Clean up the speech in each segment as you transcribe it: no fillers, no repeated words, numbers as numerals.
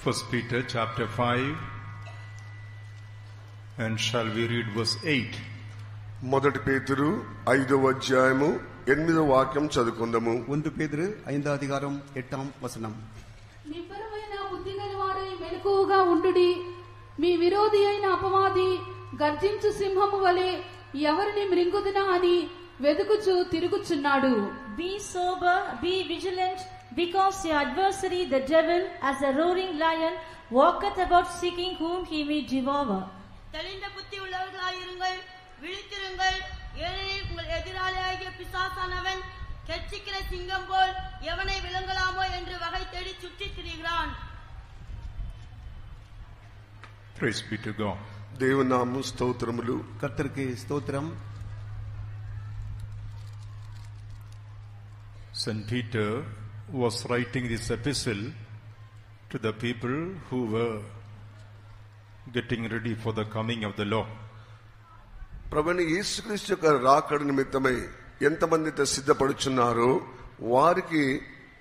1 Peter chapter 5, and shall we read verse 8? మొదటి పేతురు 5వ అధ్యాయము 8వ వాక్యం చదువుకుందాము. 1 పేతురు 5వ అధ్యాయం 8వ వచనం. నిబ్బరమైన బుద్ధిగలవారై మెలకువగా ఉండుడి. మీ విరోధి అయిన అపవాది గర్జించు సింహము వలె ఎవరిని మృంగుదునా అని వెదుకుచు తిరుగుచున్నాడు. Be sober, be vigilant, because your adversary the devil, as a roaring lion, walketh about seeking whom he may devour. தெளிந்த புத்தி உள்ளவர்களாயிருங்கள், விழித்திருங்கள். ஏனெனில் உங்கள் எதிராளியாகிய பிசாசானவன் கெர்ச்சிக்கிற சிங்கம் போல் எவனை விழுங்கலாமோ என்று வகை தேடி சுற்றித் திரிகிறான். Praise be to God. దేవునామ స్తోత్రములు. కర్తருக்கு స్తోత్రం. St. Peter was writing this epistle to the people who were getting ready for the coming of the Lord. ప్రభువైన యేసుక్రీస్తు యొక్క రాకడ నిమిత్తమై ఎంతమంది సిద్ధపడుచున్నారో వారికి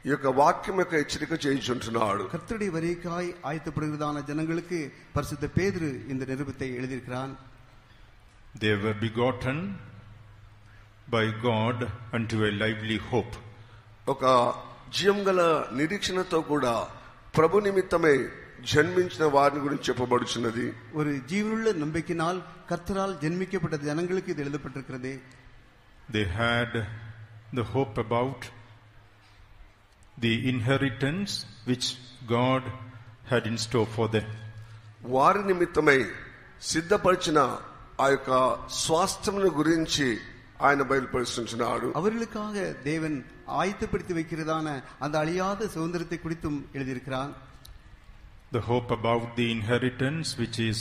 ఈ యొక్క వాక్యం యొక్క హెచ్చరిక చేయించుంటున్నాడు. கர்த்தருடைய வருகைக்காய் ஆயத்தப்படுகிறதான ஜனங்களுக்கு பரிசுத்த பேதுரு இந்த நிருபத்தை எழுதியிருக்கிறான். They were begotten by God unto a lively hope. ఒక జీవం గల నిరీక్షణతో కూడా ప్రభు నిమిత్తమై జన్మించిన వారిని గురించి చెప్పబడుచున్నది. ஒரு ஜீவனுள்ள நம்பிக்கையினால் கர்த்தரால் ஜென்மிக்கப்பட்ட ஜனங்களுக்கு இது எழுதப்பட்டிருக்கிறது. They had the hope about the inheritance which God had in store for them. వారి నిమిత్తమై సిద్ధపరిచిన ఆ యొక్క స్వాస్థ్యమును గురించి ఆయన బయలుపరుస్తున్నాడు. அவர்களுக்காக தேவன் ஆயத்தப்படுத்தி வைக்கிறதான அந்த அழியாத சுதந்திரத்தை குறித்தும் எழுதியிருக்கிறான். The hope about the inheritance which is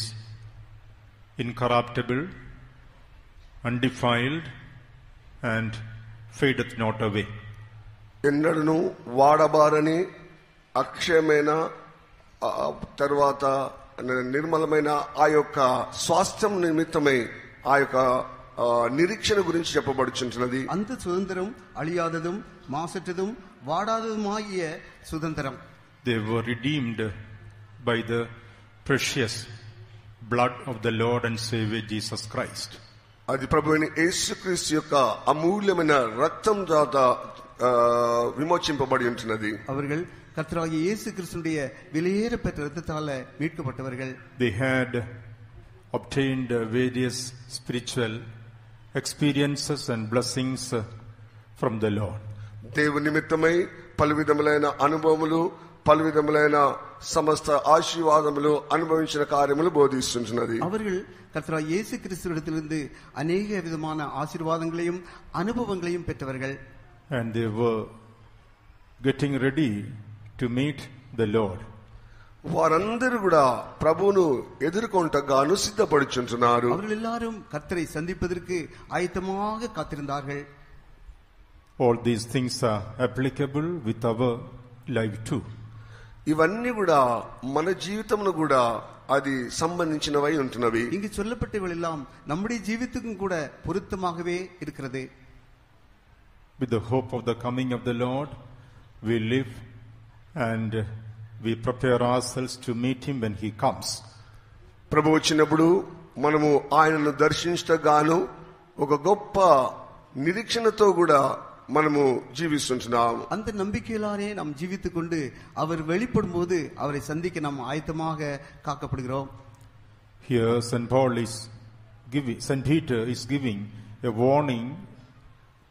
incorruptible, undefiled, and fadeth not away. ఎన్నడను వాడబారని అక్షయమైన తర్వాత నిర్మలమైన ఆ యొక్క స్వాస్థ్యం నిమిత్తమై ఆ యొక్క నిరీక్షణ గురించి చెప్పబడుచున్నది. அந்த சுதந்திரம் அழியாததும் மாசற்றதும் வாடாததுமாகிய சுதந்திரம். They were redeemed by the precious blood of the Lord and Savior Jesus Christ. అది ప్రభువైన యేసుక్రీస్తు యొక్క అమూల్యమైన రక్తం ద్వారా విమోచింపబడి ఉంటున్నది. அவர்கள் கர்த்தராகிய இயேசு கிறிஸ்துவினுடைய விலையேற பெற்ற இரத்தத்தால மீட்கப்பட்டவர்கள். They had obtained various spiritual experiences and blessings from the Lord. దేవుని నిమిత్తమై పలు విధములైన అనుభవములు, పలు విధములైన సమస్త ఆశీర్వాదములు అనుభవించిన కార్యములు బోధిస్తున్నది. அவர்கள் கர்த்தராகிய இயேசு கிறிஸ்துவிடத்திலிருந்து அநேக விதமான ஆசீர்வாதங்களையும் அனுபவங்களையும் பெற்றவர்கள். And they were getting ready to meet the Lord. వారందరూ కూడా ప్రభువును ఎదుర్కొంటగాను సిద్ధపడుచుంటున్నారు. அவர்கள் எல்லாரும் கர்த்தரை சந்திப்பதற்கு ஆயத்தமாக காத்திருந்தார்கள். All these things are applicable with our life too. ఇవన్నీ కూడా మన జీవితంలో కూడా అది సంబంధించినవై ఉంటున్నవి. இங்கு சொல்லப்பட்டவர்கள் எல்லாம் நம்முடைய ஜீவித்துக்கும் கூட பொருத்தமாகவே இருக்கிறது. With the hope of the coming of the Lord, we live and we prepare ourselves to meet him when he comes. ప్రభు వచ్చినప్పుడు మనము ఆయనను దర్శించగాను ఒక గొప్ప నిరీక్షణతో కూడా మనము జీవిస్తుంటున్నాం. அந்த நம்பிக்கையிலானே நாம் ஜீவித்துக் கொண்டு அவர் வெளிப்படும் போது அவரை சந்திக்க நாம் ஆயத்தமாக காக்கப்படுகிறோம். Here St. Peter is giving a warning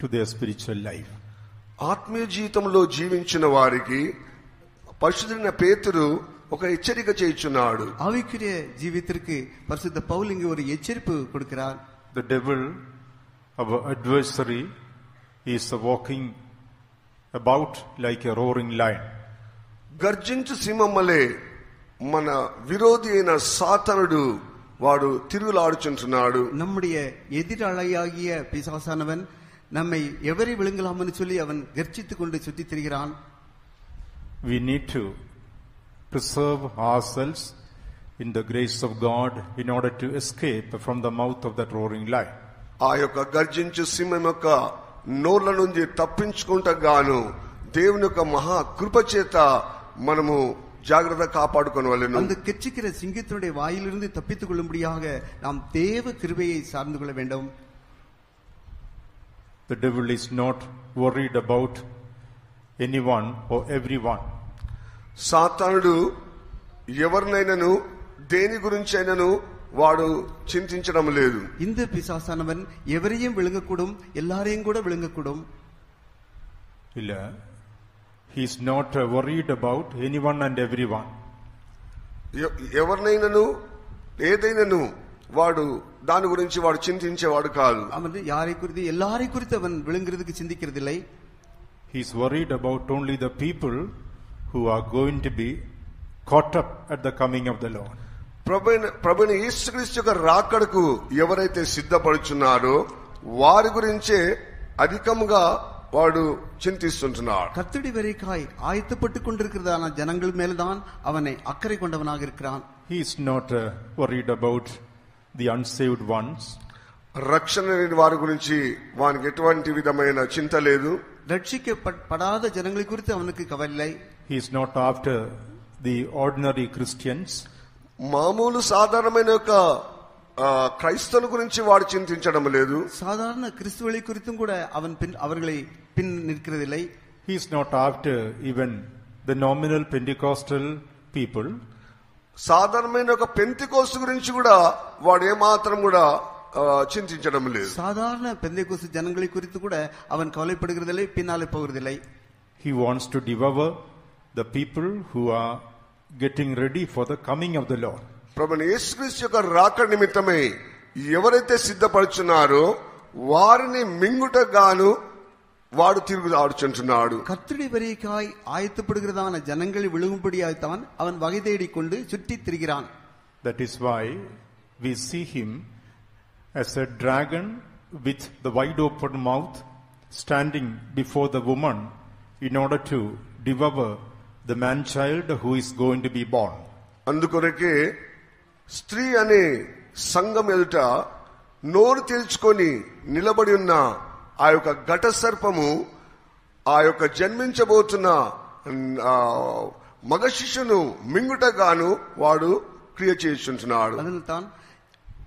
to their spiritual life. ఆత్మీయ జీవితంలో జీవించిన వారికి పరిశుద్ధుడైన పేతురు ఒక హెచ్చరిక చేయుచున్నాడు. ஆவிக்குரிய ஜீவித்திற்கு பரிசுத்த பவுல் இங்கு ஒரு எச்சரிப்பு கொடுக்கிறார். The devil, our adversary, is walking about like a roaring lion. గర్జించు సింహమలే మన విరోధి అయిన సాతానుడు వాడు తిరుగులాడుచుంటున్నాడు. நம்முடைய எதிராளியாகிய பிசாசானவன் நம்மை எவரை விழுங்கலாம் என்று சொல்லி அவன் கர்ஜித்துக் கொண்டு சுற்றித் திரிகிறான். We need to preserve ourselves in the grace of God in order to escape from the mouth of that roaring lion. ఆ యొక్క గర్జించు సింహం యొక్క నోర్ల నుండి తప్పించుకుంటగాను దేవుని యొక్క మహా కృప చేత మనము జాగ్రత్త కాపాడుకొనవలెను. அந்த கெச்சிக்கிற சிங்கத்தினுடைய வாயிலிருந்து தப்பித்துக் கொள்ளும்படியாக நாம் தேவ கிருபையை சார்ந்து கொள்ள வேண்டும். The devil is not worried about anyone or everyone. సాతానుడు ఎవరినైనాను దేని గురించి అయినను వాడు చింతించడం లేదు. இந்த பிசாசானவன் எவரையும் விழுங்கக்கூடும், எல்லாரையும் கூட விழுங்கக்கூடும். இல்ல, he is not worried about anyone and everyone. ఎవరినైనాను ఏదైనాను వాడు దాని గురించి వాడు చింతించేవాడు కాదు. அவன் யாரை குறித்து எல்லாரை குறித்து அவன் விழுங்குறதுக்கு சிந்திக்கிறதில்லை. He is worried about only the people who are going to be caught up at the coming of the Lord. ప్రభువైన యేసుక్రీస్తు యొక్క రాకడకు ఎవరైతే సిద్ధపడుచున్నారో వారి గురించే అధికంగా వాడు చింతిస్తుంటున్నాడు. கர்த்தருடைய வரைக்காய் ஆயத்தப்பட்டுக் கொண்டிருக்கிறதான ஜனங்கள் மேல்தான் அவனை அக்கறை கொண்டவனாக இருக்கிறான். He is not worried about the unsaved ones. రక్షణ లేని వారి గురించి వానికి ఎటువంటి విధమైన చింత లేదు. ரட்சிக்கப்படாத ஜனங்களை குறித்து அவனுக்கு கவலை. He is not after the ordinary Christians. మామూలు సాధారణమైన యొక్క క్రైస్తవుల గురించి వాడు చింతించడం లేదు. சாதாரண கிறிஸ்துவை குறித்தும் கூட அவன் அவர்களை பின் நிற்கிறதில்லை. He is not after even the nominal Pentecostal people. సాధారణమైన ఒక పెంతెకోస్తు గురించి కూడా వాడు ఏమాత్రం కూడా చింతించడం లేదు. సాధారణ పెంతెకోస్తు జనங்களை குறித்து கூட அவன் கவலைப்படுகிறதில்லை, பின்னாலே போகிறதில்லை. He wants to devour the people who are getting ready for the coming of the Lord. ప్రభువైన యేసుక్రీస్తు యొక్క రాకడ నిమిత్తమై ఎవరైతే సిద్ధపడుచున్నారో వారిని మింగుటగాను వాడు తిరుగు ఆడుచుంటున్నాడు. கர்த்தருடைய வரிக்காய் ஆயத்தப்படுகிறதான ஜனங்களை விழுங்கும்படியாய்த்தான் அவன் வகை தேடிக்கொண்டு சுற்றி திரிகிறான். That is why we see him as a dragon with the wide open mouth standing before the woman in order to devour the man child who is going to be born. అందుకొరకే స్త్రీ అనే సంఘం ఎదుట నోరు తెల్చుకొని నిలబడి ఉన్న ఆ యొక్క ఘట సర్పము ఆ యొక్క జన్మించబోతున్న మగ శిశువును మింగుటగాను వాడు క్రియ చేస్తుంటున్నాడు. அதனால்தான்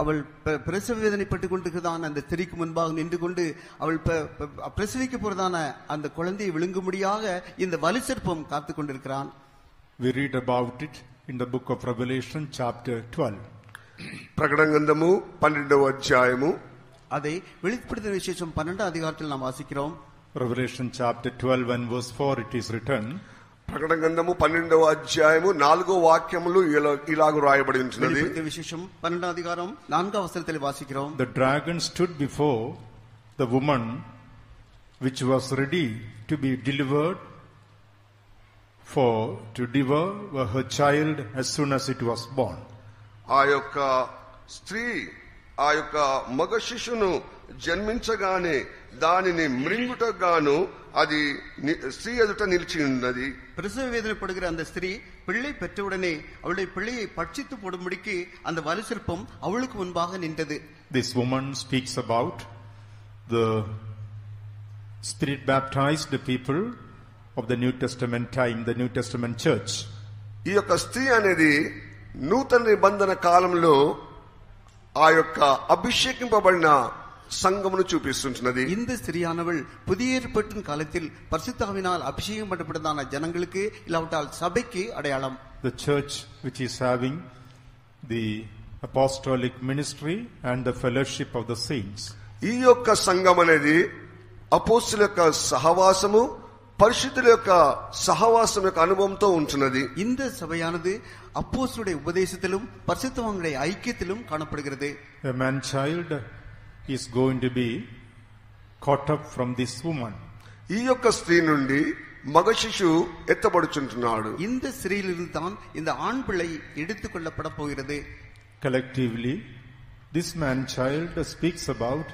அவள் பிரசவ வேதனைப்பட்டுக் கொண்டிருக்கிறதான அந்த ஸ்திரீக்கு முன்பாக நின்று கொண்டு அவள் பிரசவிக்க போறதான அந்த குழந்தையை விழுங்கும்படியாக இந்த வலு சர்ப்பம் காத்துக் கொண்டிருக்கிறான். We read about it in the book of Revelation chapter 12. ప్రకటన గ్రంథము 12వ అధ్యాయము அதை வெளிப்படுத்தின விசேஷம் 12వ அதிகாரத்தில் நாம் வாசிக்கிறோம். Revelation chapter 12 and verse 4 it is written. ప్రకటన గ్రంథము 12వ అధ్యాయము 4వ వాక్యములు ఇలాగ రాయబడి ఉన్నది. வெளிப்படுத்தின விசேஷம் 12వ அதிகாரம் 4వ వచనத்தில் వాసిக்கிறோம். The dragon stood before the woman which was ready to be delivered to devour her child as soon as it was born. ఆ యొక్క స్త్రీ ఆ యొక్క మగ శిశువును జన్మించగానే దానిని మృంగుటగాను అది స్త్రీ ఎదుట నిలిచి ఉన్నది. பிரசவ வேதனைப்படுகிற அந்த ஸ்திரீ பிள்ளை பெற்றவுடனே அவளுடைய பிள்ளையை பட்சித்து போடும்படிக்கு அந்த வலு சர்ப்பம் அவளுக்கு முன்பாக நின்றது. This woman speaks about the spirit baptized people of the New Testament time, the New Testament church. ఈ యొక్క స్త్రీ అనేది నూతన నిబంధన కాలంలో ఆ యొక్క అభిషేకింపబడిన సంఘమును చూపిస్తున్నది. இந்த ஸ்திரீயானவள் புதிய ஏற்பாட்டின் காலத்தில் பரிசுத்தாவினால் அபிஷேகம் பண்ணப்பட்டதான ஜனங்களுக்கு இல்லாவிட்டால் சபைக்கு அடையாளம். The church which is having the apostolic ministry and the fellowship of the saints. ఈ యొక్క సంఘం అనేది అపోస్తలుల యొక్క సహవాసము పరిశుద్ధుల యొక్క సహవాసం యొక్క అనుభవంతో ఉంటున్నది. இந்த சபையானது அப்போஸ்தலருடைய உபதேசத்திலும் பரிசுத்தவான்களுடைய ஐக்கியத்திலும் காணப்படுகிறது. A man child is going to be caught up from this woman. ఈ యొక్క స్త్రీ నుండి మగ శిశువు ఎత్తబడుచుంటున్నాడు. இந்த ஸ்திரீயிலிருந்து தான் இந்த ஆண் பிள்ளை எடுத்துக் கொள்ளப்பட போகிறது. Collectively, this man child speaks about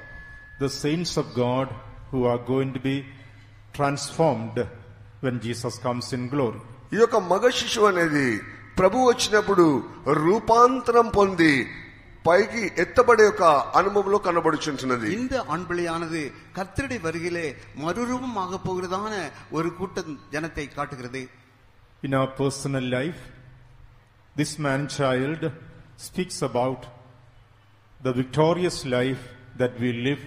the saints of God who are going to be transformed when Jesus comes in glory. ఈ యొక్క మగ శిశువు అనేది ప్రభు వచ్చినప్పుడు రూపాంతరం పొంది పైకి ఎత్తబడే ఒక అనుభవంలో కనబడుచుంటున్నది. இந்த ஆண் பிள்ளையானது கர்த்தருடைய வருகையிலே மறுரூபமாக போகிறதான ஒரு கூட்டம் ஜனத்தை காட்டுகிறது. in our personal life, this man-child speaks about the victorious life that we live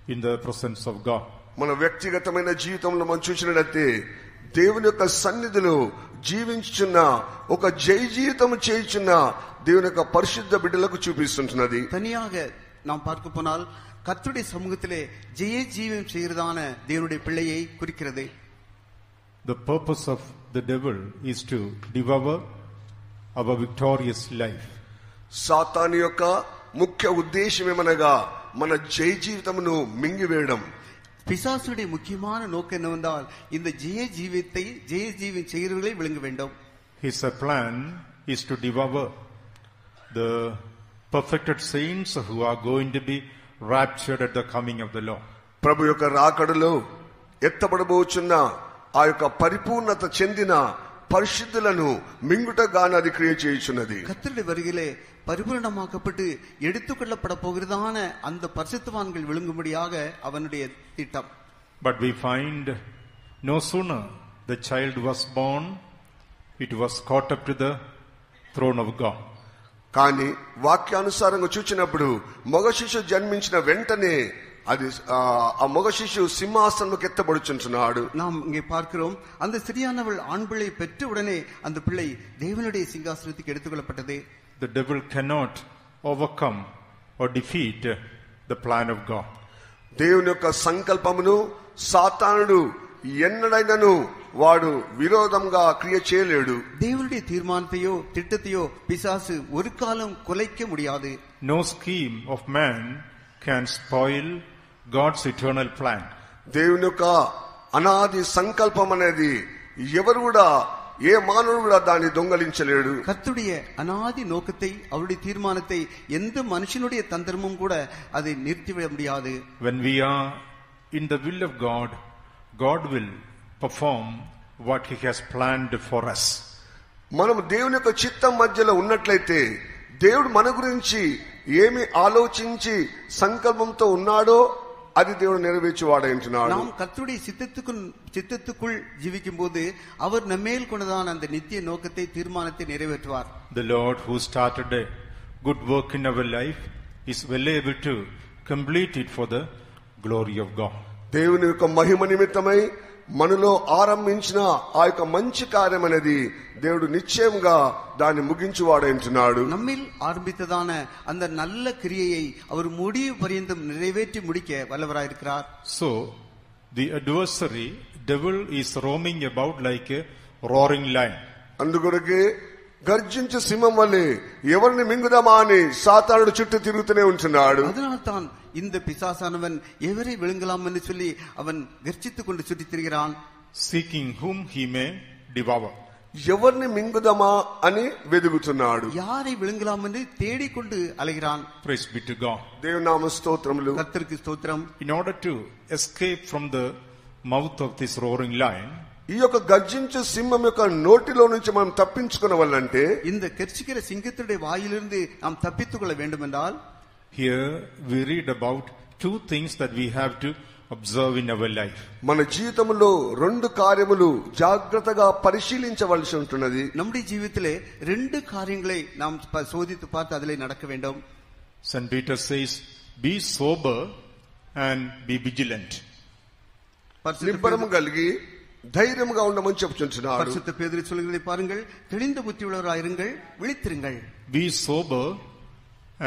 in the presence of God. మన వ్యక్తిగతమైన జీవితంలో మనం చూసినట్లయితే దేవుని యొక్క సన్నిధిలో జీవించుచున్న ఒక జై జీవితం చేయుచున్న దేవుని యొక్క పరిశుద్ధ బిడ్డలకు చూపిస్తుంటున్నది. தனியாக நாம் பார்க்க போனால் கர்த்தருடைய சமூகத்திலே ஜெய ஜீவம் செய்கிறதான தேவனுடைய பிள்ளையை குறிக்கிறது. The purpose of the devil is to devour our victorious life. సాతాను యొక్క ముఖ్య ఉద్దేశం ఏమనగా మన జయ జీవితమును మింగివేయడం. பிசாசுடைய முக்கியமான நோக்கம் என்னவென்றால் இந்த ஜெய ஜீவத்தை ஜெய ஜீவன் செய்கிறவர்களை விழுங்க வேண்டும். His plan is to devour the perfected saints who are going to be raptured at the coming of the Lord. ప్రభు యొక్క రాకడలో ఎత్తబడబోచున్న ఆ యొక్క పరిపూర్ణత చెందిన పరిశుద్ధులను మింగుటగాన అది క్రియ చేయుచున్నది. கர்த்தருடைய வருகையிலே பரிபூரணமாக்கப்பட்டு எடுத்துக்கொள்ளப்பட போகிறதான அந்த பரிசுத்தவான்கள் விழுங்கும்படியாக அவனுடைய திட்டம். But we find no sooner the child was born, it was caught up to the throne of God. కానీ వాక్యానుసారంగా చూచినప్పుడు మగ శిశువు జన్మించిన వెంటనే అది ఆ మగ శిశువు సింహాసనంలోకి ఎత్తబడుచున్నాడు. நாம் இங்கே பார்க்கிறோம் அந்த சிறியானவள் ஆண் பிள்ளை பெற்ற உடனே அந்த பிள்ளை தேவனுடைய சிங்காசனத்துக்கு எடுத்துக்கொள்ளப்பட்டது. The devil cannot overcome or defeat the plan of God. దేవుని యొక్క సంకల్పమును సాతానుడు ఎన్నడైనను వాడు విరోధంగా క్రియ చేయలేడు. தேவனுடைய தீர்மானத்தையோ திட்டத்தையோ பிசாசு ஒரு காலம் குலைக்க முடியாது. No scheme of man can spoil God's eternal plan. దేవుని యొక్క అనాది సంకల్పం అనేది ఎవరు కూడా ఏ మానవుడు కూడా దాన్ని దొంగలించలేడు. கர்த்தருடைய அநாதி நோக்கத்தை அவருடைய தீர்மானத்தை எந்த மனுஷனுடைய தந்திரமும் கூட அதை நிறுத்திவிட முடியாது. When we are in the will of God, God will perform what He has planned for us. మనం దేవుని యొక్క చిత్తం మధ్యలో ఉన్నట్లయితే దేవుడు మన గురించి ఏమి ఆలోచించి సంకల్పంతో ఉన్నాడో అది దేవుడు నెరవేర్చువాడై ఉంటున్నాడు. நாம் கர்த்தருடைய சித்தத்துக்குள் ஜீவிக்கும் போது அவர் நம்மேல் கொண்டதான அந்த நித்திய நோக்கத்தை தீர்மானத்தை நிறைவேற்றுவார். The Lord who started a good work in our life is well able to complete it for the glory of God. దేవుని యొక్క మహిమ నిమిత్తమై మనలో ఆరంభించిన ఆ యొక్క మంచి కార్యం అనేది దేవుడు నిశ్చయంగా దాన్ని ముగించువాడై ఉంటున్నాడు. நம்மில் ஆரம்பித்ததான அந்த நல்ல கிரியையை அவர் முடிவு பரியந்தம் நிறைவேற்றி முடிக்க வல்லவராயிருக்கிறார். So the adversary devil is roaming about like a roaring lion. అందుకొరకే గర్జించు సింహం వలె ఎవరిని మింగుదామా అని సాతానుడు చుట్టూ తిరుగుతూనే ఉంటున్నాడు. அதனால்தான் இந்த பிசாசானவன் எவரை விழுங்கலாம் என்று சொல்லி அவன் கர்ஜித்துக் கொண்டு சுற்றித் திரிகிறான். Seeking whom he may devour. ఎవరిని మింగుదామా అని వెదుగుతున్నాడు. யாரை விழுங்கலாம் என்று தேடிக்கொண்டு அலைகிறான். Praise be to God. దేవుని నామ స్తోత్రములు. கர்த்தருக்கு ஸ்தோத்திரம். In order to escape from the mouth of this roaring lion, ఈ యొక్క గర్జించు సింహం యొక్క నోటిలో నుంచి మనం తప్పించుకునవల్లంటే இந்த கர்ச்சிக்கிற சிங்கத்துடைய வாயிலிருந்து நாம் தப்பித்துக் கொள்ள வேண்டும் என்றால் here we read about two things that we have to observe in our life. మన జీవితంలో రెండు కార్యములు జాగ్రత్తగా పరిశీలించవలసి ఉంటున్నది. நம்முடைய ஜீவிதத்திலே ரெண்டு காரியங்களை நாம் சோதித்து பார்த்து அதிலே நடக்க வேண்டும். St. Peter says, be sober and be vigilant. నిబ్బరము కలిగి ధైర్యముగా ఉండమని చెప్తున్నాడు. பரிசுத்த பேதுரு சொல்கிறதை பாருங்கள், தெளிந்த புத்தி உள்ளவராயிருங்கள், விழித்திருங்கள். Be sober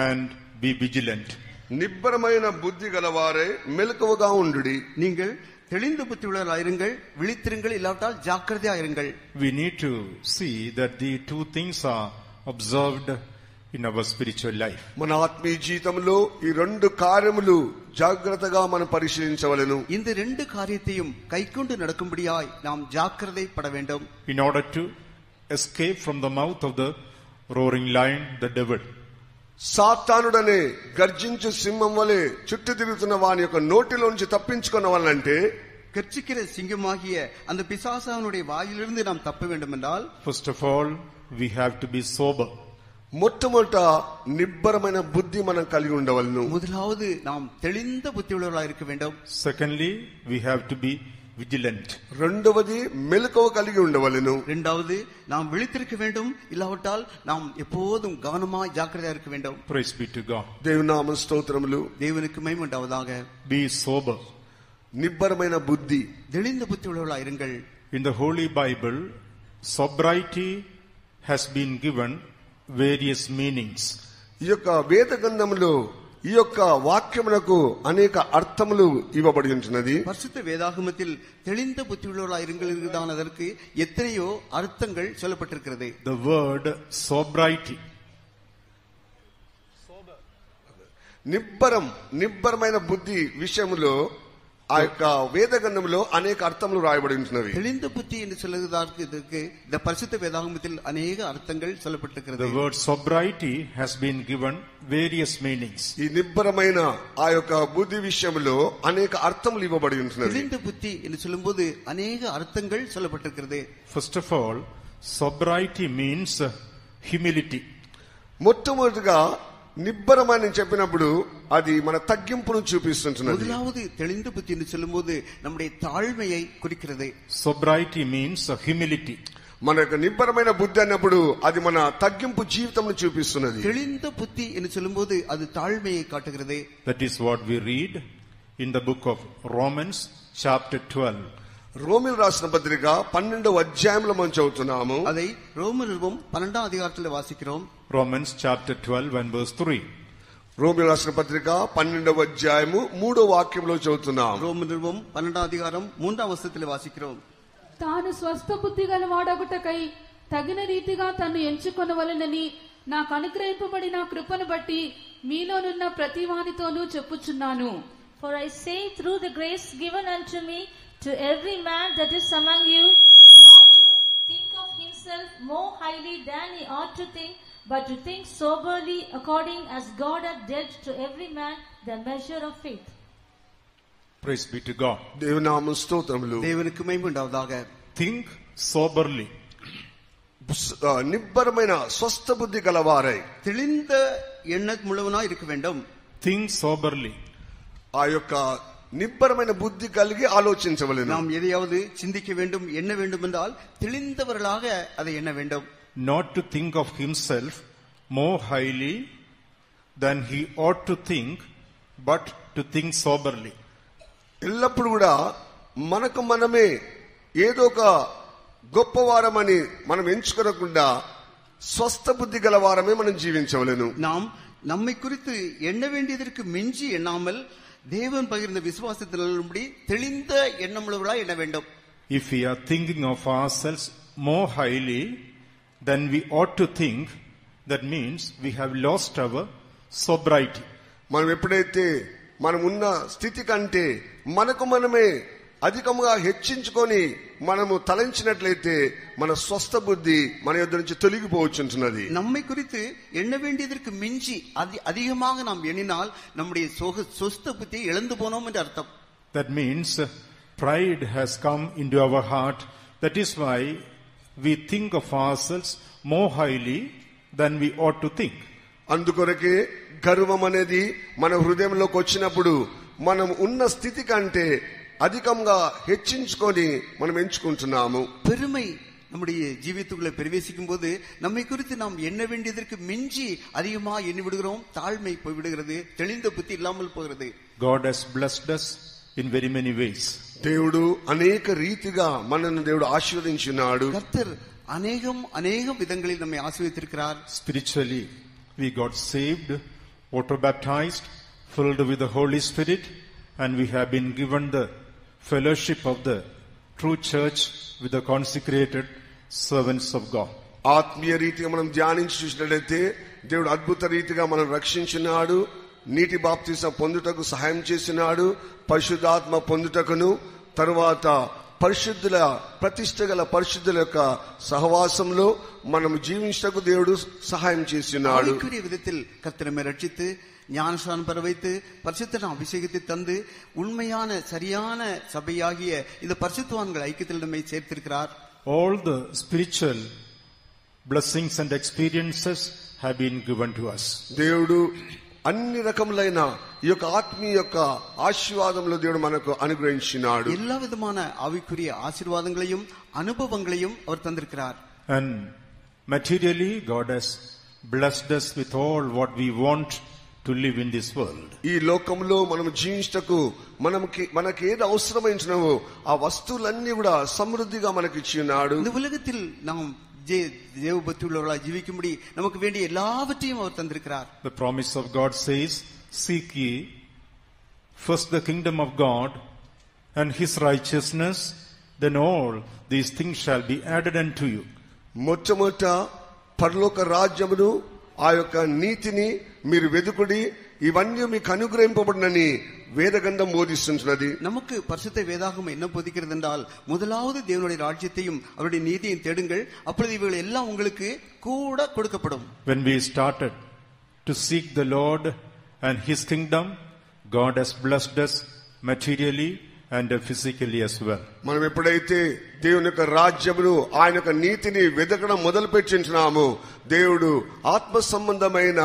and be vigilant. నిబ్బరమైన బుద్ధి గలవారే మెలకువగా ఉండుడి. நீங்கள் தெளிந்த புத்தி உள்ளவராயிருங்கள், விழித்திருங்கள், இல்லாவிட்டால் ஜாக்கிரதையாயிருங்கள். We need to see that the two things are observed in our spiritual life. మన ఆత్మీయ జీవితంలో ఈ రెండు కార్యములు జాగ్రత్తగా మనం పరిశీలించవలెను. இந்த ரெண்டு காரியத்தையும் கைக்கொண்டு நடக்கும்படியாய் நாம் ஜாக்கிரதைப்பட வேண்டும். In order to escape from the mouth of the roaring lion, the devil. సాతానుడనే గర్జించు సింహం వలె చుట్టూ తిరుగుతున్న వాని యొక్క నోటిలోంచి తప్పించుకున్నవాళ్ళంటే கர்ச்சிக்கிற சிங்கமாகிய அந்த பிசாசானுடைய வாயிலிருந்து நாம் தப்ப வேண்டும் என்றால் First of all, we have to be sober. మొట్టమొదట నిబ్బరమైన బుద్ధి మనం కలిగి ఉండవలను. முதலாவது நாம் தெளிந்த புத்தி உள்ளவர்களாக இருக்க வேண்டும். Secondly, we have to be vigilant. రెండవది మెలకువ కలిగి ఉండవలెను. இரண்டாவது நாம் விழித்திருக்க வேண்டும், இல்லாவிட்டால் நாம் எப்போதும் கவனமாய் ஜாக்கிரதையா இருக்க வேண்டும். Praise be to God. దేవుని నామ స్తోత్రములు. தேவனுக்கு மகிமை உண்டாவதாக. Be sober. నిబ్బరమైన బుద్ధి, தெளிந்த புத்தி உள்ளவர்களாய் இருங்கள். In the Holy Bible, sobriety has been given various meanings. ఈ యొక్క వేద గ్రంథములో ఈ యొక్క వాక్యమునకు అనేక అర్థములు ఇవ్వబడి ఉంటున్నది. பரிசுத்த வேதாகமத்தில் தெளிந்த புத்தி உள்ளவர்களாய் இருங்கள் என்றால் அதற்கு எத்தனையோ அர்த்தங்கள் சொல்லப்பட்டிருக்கிறது. The word sobriety. నిబ్బరమైన బుద్ధి విషయంలో ఆ యొక్క వేద గ్రంథంలో అనేక అర్థములు రాయబడి ఉంటున్నవి. தெளிந்த புத்தி என்று சொல்லுவதற்கு இதற்கு இந்த பரிசுத்த வேதாகமத்தில் அநேக அர்த்தங்கள் சொல்லப்பட்டிருக்கிறது. The word sobriety has been given various meanings. ఈ నిబ్బరమైన ఆ యొక్క బుద్ధి విషయంలో అనేక అర్థములు ఇవ్వబడి ఉంటున్నవి. தெளிந்த புத்தி என்று சொல்லும்போது அநேக அர்த்தங்கள் சொல்லப்பட்டிருக்கிறது. First of all, sobriety means humility. మొట్టమొదటిగా నిబ్బరమని చెప్పినప్పుడు అది మన తగ్గింపును చూపిస్తుంటున్నది. முதலாவது தெளிந்த புத்தி என்று சொல்லும்போது நம்முடைய தாழ்மையை குறிக்கிறது. Sobriety means humility. మన యొక్క నిబ్బరమైన బుద్ధి అన్నప్పుడు అది మన తగ్గింపు జీవితంను చూపిస్తున్నది. தெளிந்த புத்தி என்று சொல்லும்போது அது தாழ்மையை காட்டுகிறது. That is what we read in the book of Romans chapter 12. రోమిల్ రాసిన పత్రిక 12వ అధ్యాయంలో మనం చదువుతున్నాము. அதை ரோமர் நிருபம் 12ஆம் அதிகாரத்தில் வாசிக்கிறோம். Romans chapter 12 and verse 3. రోమిల్ రాసిన పత్రిక 12వ అధ్యాయము 3వ వాక్యంలో చదువుతున్నాము. ரோமர் நிருபம் 12ஆம் அதிகாரம் 3ஆம் வசனத்தில் వాసిக்கிறோம். తాను స్వస్థ బుద్ధి గల వాడగుటకై తగిన రీతిగా తన్ను ఎంచుకొనవలెనని నాకు అనుగ్రహింపబడిన కృపను బట్టి మీలోనున్న ప్రతి వానితోనూ చెప్పుచున్నాను. For I say through the grace given unto me, to every man that is among you, not to think of himself more highly than he ought to think, but to think soberly according as God hath dealt to every man the measure of faith. Praise be to God. దేవుని నామ స్తోత్రములు. தேவனுக்கு மகிமை உண்டாவதாக. Think soberly. నిబ్బరమైన స్వస్థ బుద్ధి గలవారై தெளிந்த எண்ணமுள்ளவனாய் இருக்க வேண்டும். Think soberly. ఆ యొక్క నిబ్బరమైన బుద్ధి కలిగి ఆలోచించవలెను. நாம் எதையாவது சிந்திக்க வேண்டும், எண்ண வேண்டும் என்றால் தெளிந்தவர்களாக அதை எண்ண வேண்டும். Not to think of himself more highly than he ought to think, but to think soberly. ఎల్లప్పుడు కూడా మనకు మనమే ఏదో ఒక గొప్పవారమని మనం ఎంచుకోకుండా స్వస్థ బుద్ధి గల వారమే మనం జీవించవలెను. நாம் நம்மை குறித்து எண்ண வேண்டியதற்கு மிஞ்சி எண்ணாமல் தேவன் பகிர்ந்த விசுவாசத்தின்படி தெளிந்த எண்ணமுள்ளவர்களாய் எண்ண வேண்டும். If we are thinking of ourselves more highly than we ought to think, that means we have lost our sobriety. మనం ఎప్పుడైతే మనం ఉన్న స్థితి కంటే మనకు మనమే అధికంగా హెచ్చించుకొని మనము తలంచినట్లయితే మన స్వస్థ బుద్ధి మన యొద్ద నుంచి తొలగిపోవచ్చుంటున్నది. நம்மை குறித்து எண்ண வேண்டியதற்கு மிஞ்சி அதிகமாக நாம் எண்ணினால் நம்முடைய சொஸ்த புத்தியை இழந்து போனோம் என்று அர்த்தம். That means pride has come into our heart. That is why we think of ourselves more highly than we ought to think. అందుకొరకే గర్వం అనేది మన హృదయంలోకి వచ్చినప్పుడు మనం ఉన్న స్థితి కంటే அதிகமாக ஹெச்சிஞ்சுకొని మనం ఎంచుకుంటున్నాము. பெருமை நம்முடைய ஜீவித்துக்குள்ளே பிரவேசிக்கும் போது நம்மை குறித்து நாம் எண்ண வேண்டியதற்கு மிஞ்சி அதிகமாக எண்ணி விடுகிறோம். தாழ்மை போய்விடுகிறது, தெளிந்த புத்தி இல்லாமல் போகிறது. God has blessed us in very many ways. దేవుడు అనేక రీతిగా మనల్ని దేవుడు ఆశీర్వదించున్నాడు. கர்த்தர் அநேகம் விதங்களில் நம்மை ஆசீர்வதித்திருக்கிறார். Spiritually we got saved, water baptized, filled with the Holy Spirit, and we have been given the fellowship of the true church with the consecrated servants of God. ఆత్మీయ రీతిగా మనం ధ్యానించి చూసినట్లయితే దేవుడు అద్భుత రీతిగా మనం రక్షించినాడు. నీటి బాప్తిసం పొందుటకు సహాయం చేసినాడు. పరిశుద్ధాత్మ పొందుటకును తరువాత పరిశుద్ధుల ప్రతిష్ఠ గల పరిశుద్ధుల యొక్క సహవాసంలో మనం జీవించటకు దేవుడు సహాయం చేసినాడు. ஆவிக்குரிய விதத்தில் கர்த்தர் நம்மை ரட்சித்து ஞானஸ்நானம் பெற வைத்து பரிசுத்த அபிஷேகத்தை தந்து உண்மையான சரியான சபையாகிய இந்த பரிசுத்தவான்கள் ஐக்கியத்தில் நம்மை சேர்த்திருக்கிறார். All the spiritual blessings and experiences have been given to us. దేవుడు అన్ని రకములైన ఈ యొక్క ఆత్మీయ యొక్క ఆశీర్వాదంలో దేవుడు మనకు అనుగ్రహించినాడు. எல்லா விதமான ஆவிக்குரிய ஆசீர்வாதங்களையும் அனுபவங்களையும் அவர் தந்திருக்கிறார். And materially God has blessed us with all what we want to live in this world. ఈ లోకంలో మనం జీవించటకు మనకి ఏది అవసరమైనవో ఆ వస్తువులన్నీ కూడా సమృద్ధిగా మనకి ఇచ్చినాడు. இந்த உலகத்தில் நாம் தேவபக்தியுள்ளவர்களாய் ஜீவிக்கும்படி நமக்கு வேண்டிய எல்லாவற்றையும் அவர் தந்திருக்கிறார். The promise of God says, seek ye first the kingdom of God and his righteousness, then all these things shall be added unto you. మొట్టమొదట పరలోక రాజ్యమును ఆ యొక్క నీతిని మీరు వెదుకుడి, ఇవన్నీ మీకు అనుగ్రహింపబడినని வேதகண்டம் போதிக்கின்றது. நமக்கு பரிசுத்த வேதாகமம் என்ன போதிக்கிறது என்றால், முதலாவது தேவனுடைய ராஜ்யத்தையும் அவருடைய நீதியையும் தேடுங்கள், அப்பொழுது இவைகள் எல்லாம் உங்களுக்கு கூட கொடுக்கப்படும். When we started to seek the Lord and his kingdom, God has blessed us materially and physically as well. మనం ఎప్పుడైతే దేవుని యొక్క రాజ్యమును ఆయన యొక్క నీతిని వెదకడం మొదలు పెట్టించున్నామో, దేవుడు ఆత్మ సంబంధమైన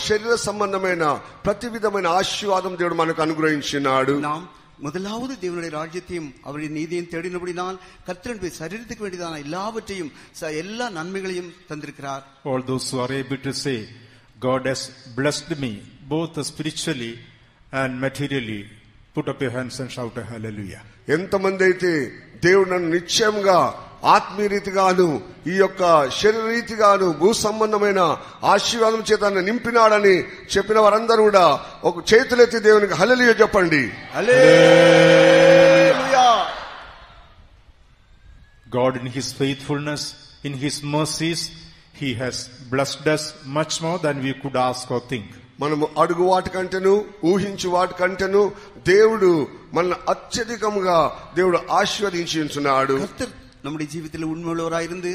శరీర సంబంధమైన ప్రతి విధమైన ఆశీర్వాదం దేవుడు మనకు అనుగ్రహించినాడు. நாம் முதலாவது தேவனுடைய ராஜ்யத்தையும் அவருடைய நீதியையும் தேடினபடினால் கர்த்தருடைய சரீரத்துக்கு வேண்டியதான எல்லாவற்றையும் எல்லா நன்மைகளையும் தந்திருக்கிறார். All those who are able to say, God has blessed me both spiritually and materially, put up your hands and shout a hallelujah. ఎంతమంది అయితే దేవుడు నన్ను నిశ్చయంగా ఆత్మీయ రీతిగాను ఈ యొక్క శరీర రీతిగాను భూ సంబంధమైన ఆశీర్వాదం చేత నింపినాడని చెప్పిన వారందరూ కూడా ఒక చేతులెత్తి దేవునికి హల్లెలూయా చెప్పండి. హల్లెలూయా. God in his faithfulness, in his mercies, he has blessed us much more than we could ask or think. మనము అడుగు వాటికంటేను ఊహించు వాటికంటేను దేవుడు మనల్ని అత్యధికంగా దేవుడు ఆశీర్వదించి ఉంటున్నాడు. நம்முடைய ஜீவித்தில் உண்மையுள்ளவராயிருந்து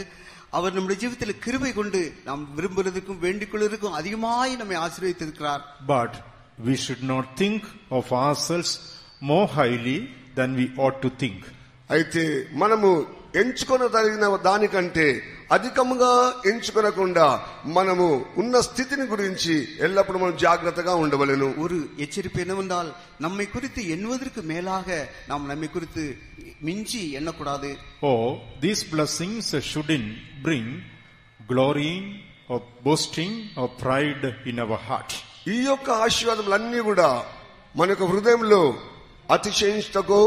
அவர் நம்முடைய ஜீவித்தில் கிருபை கொண்டு நாம் விரும்புவதற்கும் வேண்டிக் கொள்வதற்கும் அதிகமாய் நம்மை ஆசீர்வதித்திருக்கிறார். But we should not think of ourselves more highly than we ought to think. అయితే మనము ఎంచుకొనదగిన దానికంటే అధికంగా ఎంచుకొనకుండా మనము ఉన్న స్థితిని గురించి ఎల్లప్పుడూ మనం జాగ్రత్తగా ఉండవలెను. ஒரு எச்சரிப்பு என்னவென்றால், நம்மை குறித்து எண்ணுவதற்கு மேலாக நாம் நம்மை குறித்து மிஞ்சி எண்ணக்கூடாது. Oh, these blessings shouldn't bring glory or boasting or pride in our heart. ఈ యొక్క ఆశీర్వాదములన్నీ కూడా మన యొక్క హృదయంలో అతిశయించుటకో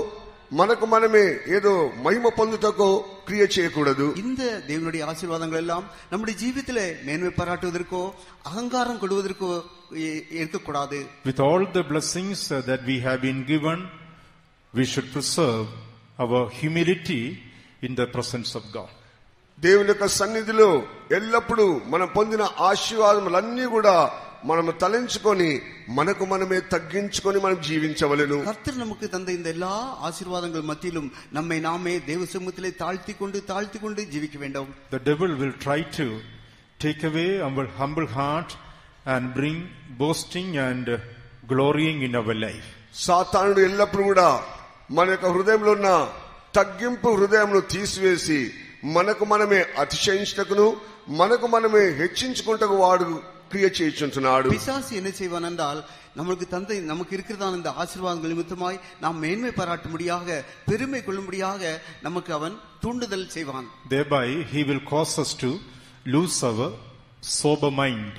మనకు మనమే ఏదో మహిమ పొందుటకో క్రియ చేయకూడదు. இந்த தேவனுடைய ஆசீர்வாதங்கள் எல்லாம் நம்முடைய ஜீவிதத்திலே மேன்மை பாராட்டுவதற்கோ அகங்காரம் கொள்வதற்கோ இருக்கக்கூடாது. With all the blessings that we have been given, we should preserve our humility in the presence of God. దేవుని యొక్క సన్నిధిలో ఎల్లప్పుడూ మనం పొందిన ఆశీర్వాదములన్నీ కూడా మనం తలంచుకొని మనకు మనమే తగ్గించుకొని మనం జీవించవలెను. கர்த்தர் நமக்கு தந்த இந்த எல்லா ஆசீர்வாதங்கள் மத்தியிலும் நம்மை நாமே தேவ சமூகத்திலே தாழ்த்தி கொண்டு ஜீவிக்க வேண்டும். The devil will try to take away our humble heart and bring boasting and glorying in our life. సాతానుడు ఎల్లప్పుడూ కూడా మన యొక్క హృదయంలో ఉన్న తగ్గింపు హృదయంను తీసివేసి మనకు మనమే అతిశయించుటకును మనకు మనమే హెచ్చించుకుంటకు వాడు క్రియ చేయించుచున్నాడు. பிசாசு என்ன செய்வான் என்றால், நமக்கு இருக்கிறதான இந்த ஆசீர்வாதங்கள் நிமித்தமாய் நாம் மேன்மை பாராட்டும்படியாக பெருமை கொள்ளும்படியாக நமக்கு அவன் தூண்டுதல் செய்வான். Thereby he will cause us to lose our sober mind.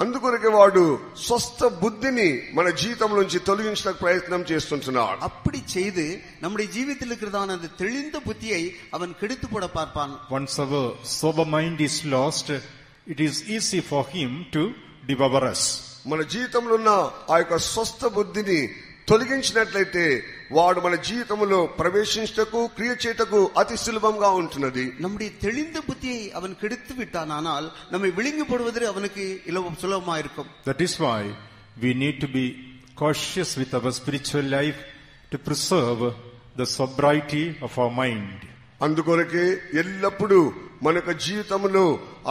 అందుకొరకే వాడు స్వస్థ బుద్ధిని మన జీవితం నుంచి తొలగించడానికి ప్రయత్నం చేస్తున్నాడు. அப்படி செய்து நம்முடைய ஜீவிதத்தில் இருக்கிறதான அந்த தெளிந்த புத்தியை அவன் கெடுத்து போட பார்ப்பான். Once our sober mind is lost, it is easy for him to devour us. మన జీవితంలో ఉన్న ఆ యొక్క స్వస్థ బుద్ధిని తొలగించినట్లయితే వాడు మన జీవితంలో ప్రవేశించటకు క్రియ చేయటకు అతి సులభంగా ఉంటున్నది. நம்முடைய தெளிந்த புத்தியை அவன் கெடுத்து விட்டானால் நம்மை விழுங்கி போடுவது அவனுக்கு சுலபமா இருக்கும். That is why we need to be cautious with our spiritual life to preserve the sobriety of our mind. అందుకొరకే ఎల్లప్పుడూ మన యొక్క జీవితంలో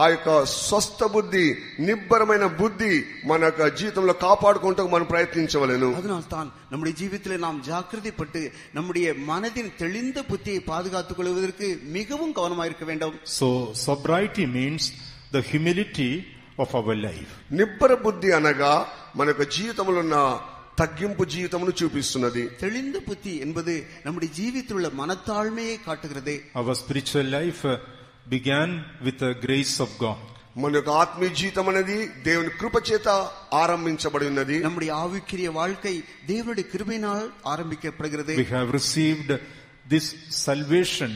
ఆ యొక్క స్వస్థ బుద్ధి నిబ్బరమైన బుద్ధి మన యొక్క జీవితంలో కాపాడుకుంటూ మనం ప్రయత్నించవలెను. அதனால்தான் நம்முடைய ஜீவிதத்திலே நாம் ஜாக்கிரதைப்பட்டு நம்முடைய மனதின் தெளிந்த புத்தியை பாதுகாத்துக் கொள்வதற்கு மிகவும் கவனமாக இருக்க வேண்டும். So sobriety means the humility of our life. నిబ్బర బుద్ధి అనగా మన యొక్క జీవితంలో ఉన్న తగ్గింపు జీవితమును చూపిస్తున్నది. தெளிந்த புத்தி என்பது நம்முடைய ஜீவித்தில் உள்ள மனத்தாழ்மையை காட்டுகிறது. Our spiritual life began with the grace of God. మన యొక్క ఆత్మీయ జీవితం అనేది దేవుని కృప చేత ఆరంభించబడి ఉన్నది. நம்முடைய ஆவிக்குரிய வாழ்க்கை தேவனுடைய கிருபையினால் ஆரம்பிக்கப்படுகிறது. We have received this salvation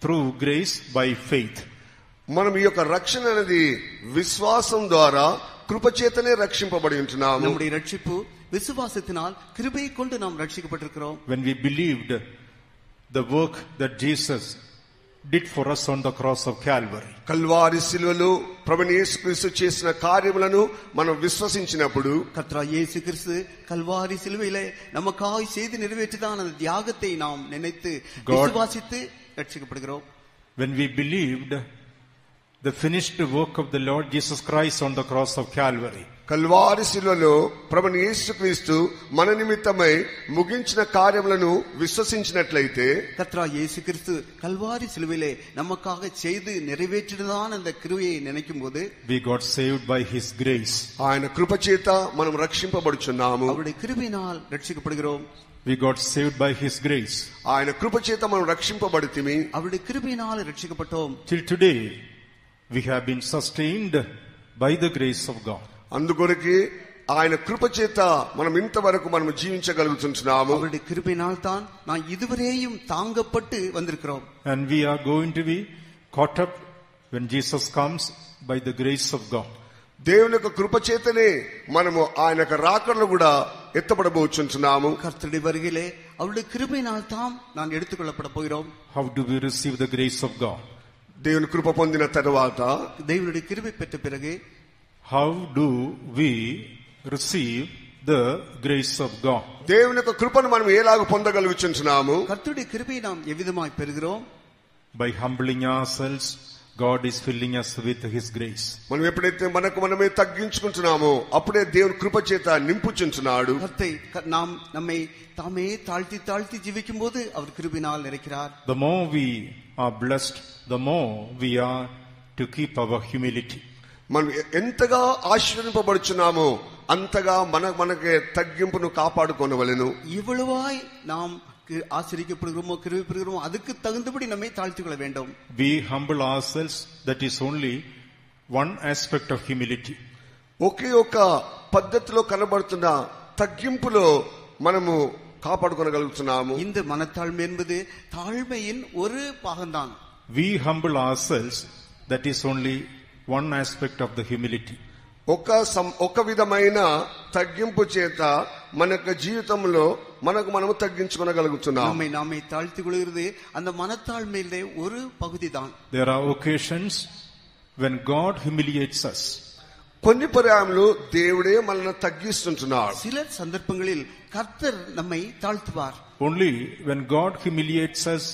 through grace by faith. మనం ఈ యొక్క రక్షణ అనేది విశ్వాసం ద్వారా కృప చేతనే రక్షింపబడి ఉంటున్నాము. நம்முடைய రక్షిப்பு విశ్వాసத்தினால் கிருபையை கொண்டு நாம் ரட்சிக்கப்பட்டிருக்கிறோம். When we believed the work that Jesus did for us on the cross of Calvary. Calvary శిలువలో ప్రభువైన యేసుక్రీస్తు చేసిన కార్యములను మనం విశ్వసించినప్పుడు, கர்த்தராகிய இயேசு கிறிஸ்து கல்வாரி சிலுவையிலே நமக்காய் செய்து நிறைவேற்றினான் அந்த தியாகத்தை நாம் நினைத்து விசுவாசித்து ரட்சிக்கப்படுகிறோம். When we believed the finished work of the Lord Jesus Christ on the cross of Calvary. Calvary శిలువలో ప్రభువైన యేసుక్రీస్తు మన నిమిత్తమై ముగించిన కార్యములను విశ్వసించినట్లయితే, கர்த்தராகிய இயேசு கிறிஸ்து கல்வாரி சிலுவையிலே நமக்காக செய்து நிறைவேற்றினான் அந்த கிருபையை நினைக்கும்போது we got saved by his grace. ఆయన కృప చేత మనం రక్షింపబడుచున్నాము. அவருடைய கிருபையினால் ரட்சிக்கப்படுகிறோம். We got saved by his grace. ఆయన కృప చేత మనం రక్షింపబడితిమి. அவருடைய கிருபையினால் ரட்சிக்கப்பட்டோம். Till today we have been sustained by the grace of God. అందుకొరకే ఆయన కృప చేత మనం ఇంతవరకు మనం జీవించగలుగుతున్నాము. அவருடைய கிருபையினால் தான் நான் இதுவரையும் தாங்கப்பட்டு வந்திருக்கிறோம். And we are going to be caught up when Jesus comes by the grace of God. దేవుని యొక్క కృప చేతనే మనము ఆయన యొక్క రాకడలో కూడా ఎత్తబడబోచున్నాము. கர்த்தருடைய வருகையிலே அவருடைய கிருபையினால் தான் நான் எடுத்துக்கொள்ளப்பட போகிறோம். How do we receive the grace of God? దేవుని కృప పొందిన తర్వాత, தேவனுடைய கிருபை பெற்ற பிறகு how do we receive the grace of God? దేవుని యొక్క కృపను మనం ఎలాగ పొందగలుగుచున్నాము? கர்த்தருடைய கிருபையை நாம் எவ்விதமாய் பெறுகிறோம்? By humbling ourselves, God is filling us with his grace. మనం ఎప్పుడైతే మనకు మనమే తగ్గించుకుంటున్నామో అప్పుడే దేవుని కృప చేత నింపుచుంటున్నాడు. நாம் நம்மை தாமே தாழ்த்தி தாழ்த்தி ஜீவிக்கும் போது அவர் கிருபையினால் நிறைக்கிறார். The more we are blessed, the more we are to keep our humility. మనం ఎంతగా ఆశీర్వదింపబడుచున్నామో అంతగా మనకే తగ్గింపును కాపాడుకోనవలెను. இவ்வளவாய் நாம் ஆசீர்வதிக்கப்படுகிறோமோ கிருபை பெறுகிறோமோ அதுக்கு தகுந்தபடி நம்மை தாழ்த்திக் கொள்ள வேண்டும். We humble ourselves, that is only one aspect of humility. ఒకే ఒక పద్ధతిలో కనబడుతున్న తగ్గింపులో మనము కాపాడుకోగలుగుతున్నాము. இந்த மனத்தாழ்மை என்பது தாழ்மையின் ஒரு பாகம்தான். We humble ourselves, that is only one aspect of the humility. ఒక విధమైన తగ్గింపు చేత మన యొక్క జీవితంలో మనకు మనము తగ్గించుకోగలుగుతున్నాము. நம்மை நாமே தாழ்த்திக் கொள்கிறது அந்த மனத்தாழ்மையிலே ஒரு பகுதி தான். There are occasions when God humiliates us. కొన్ని పర్యాయములు దేవుడే మనల్ని తగ్గిస్తుంటున్నాడు. சில சந்தர்ப்பங்களில் கர்த்தர் நம்மை தாழ்த்துவார். Only when God humiliates us,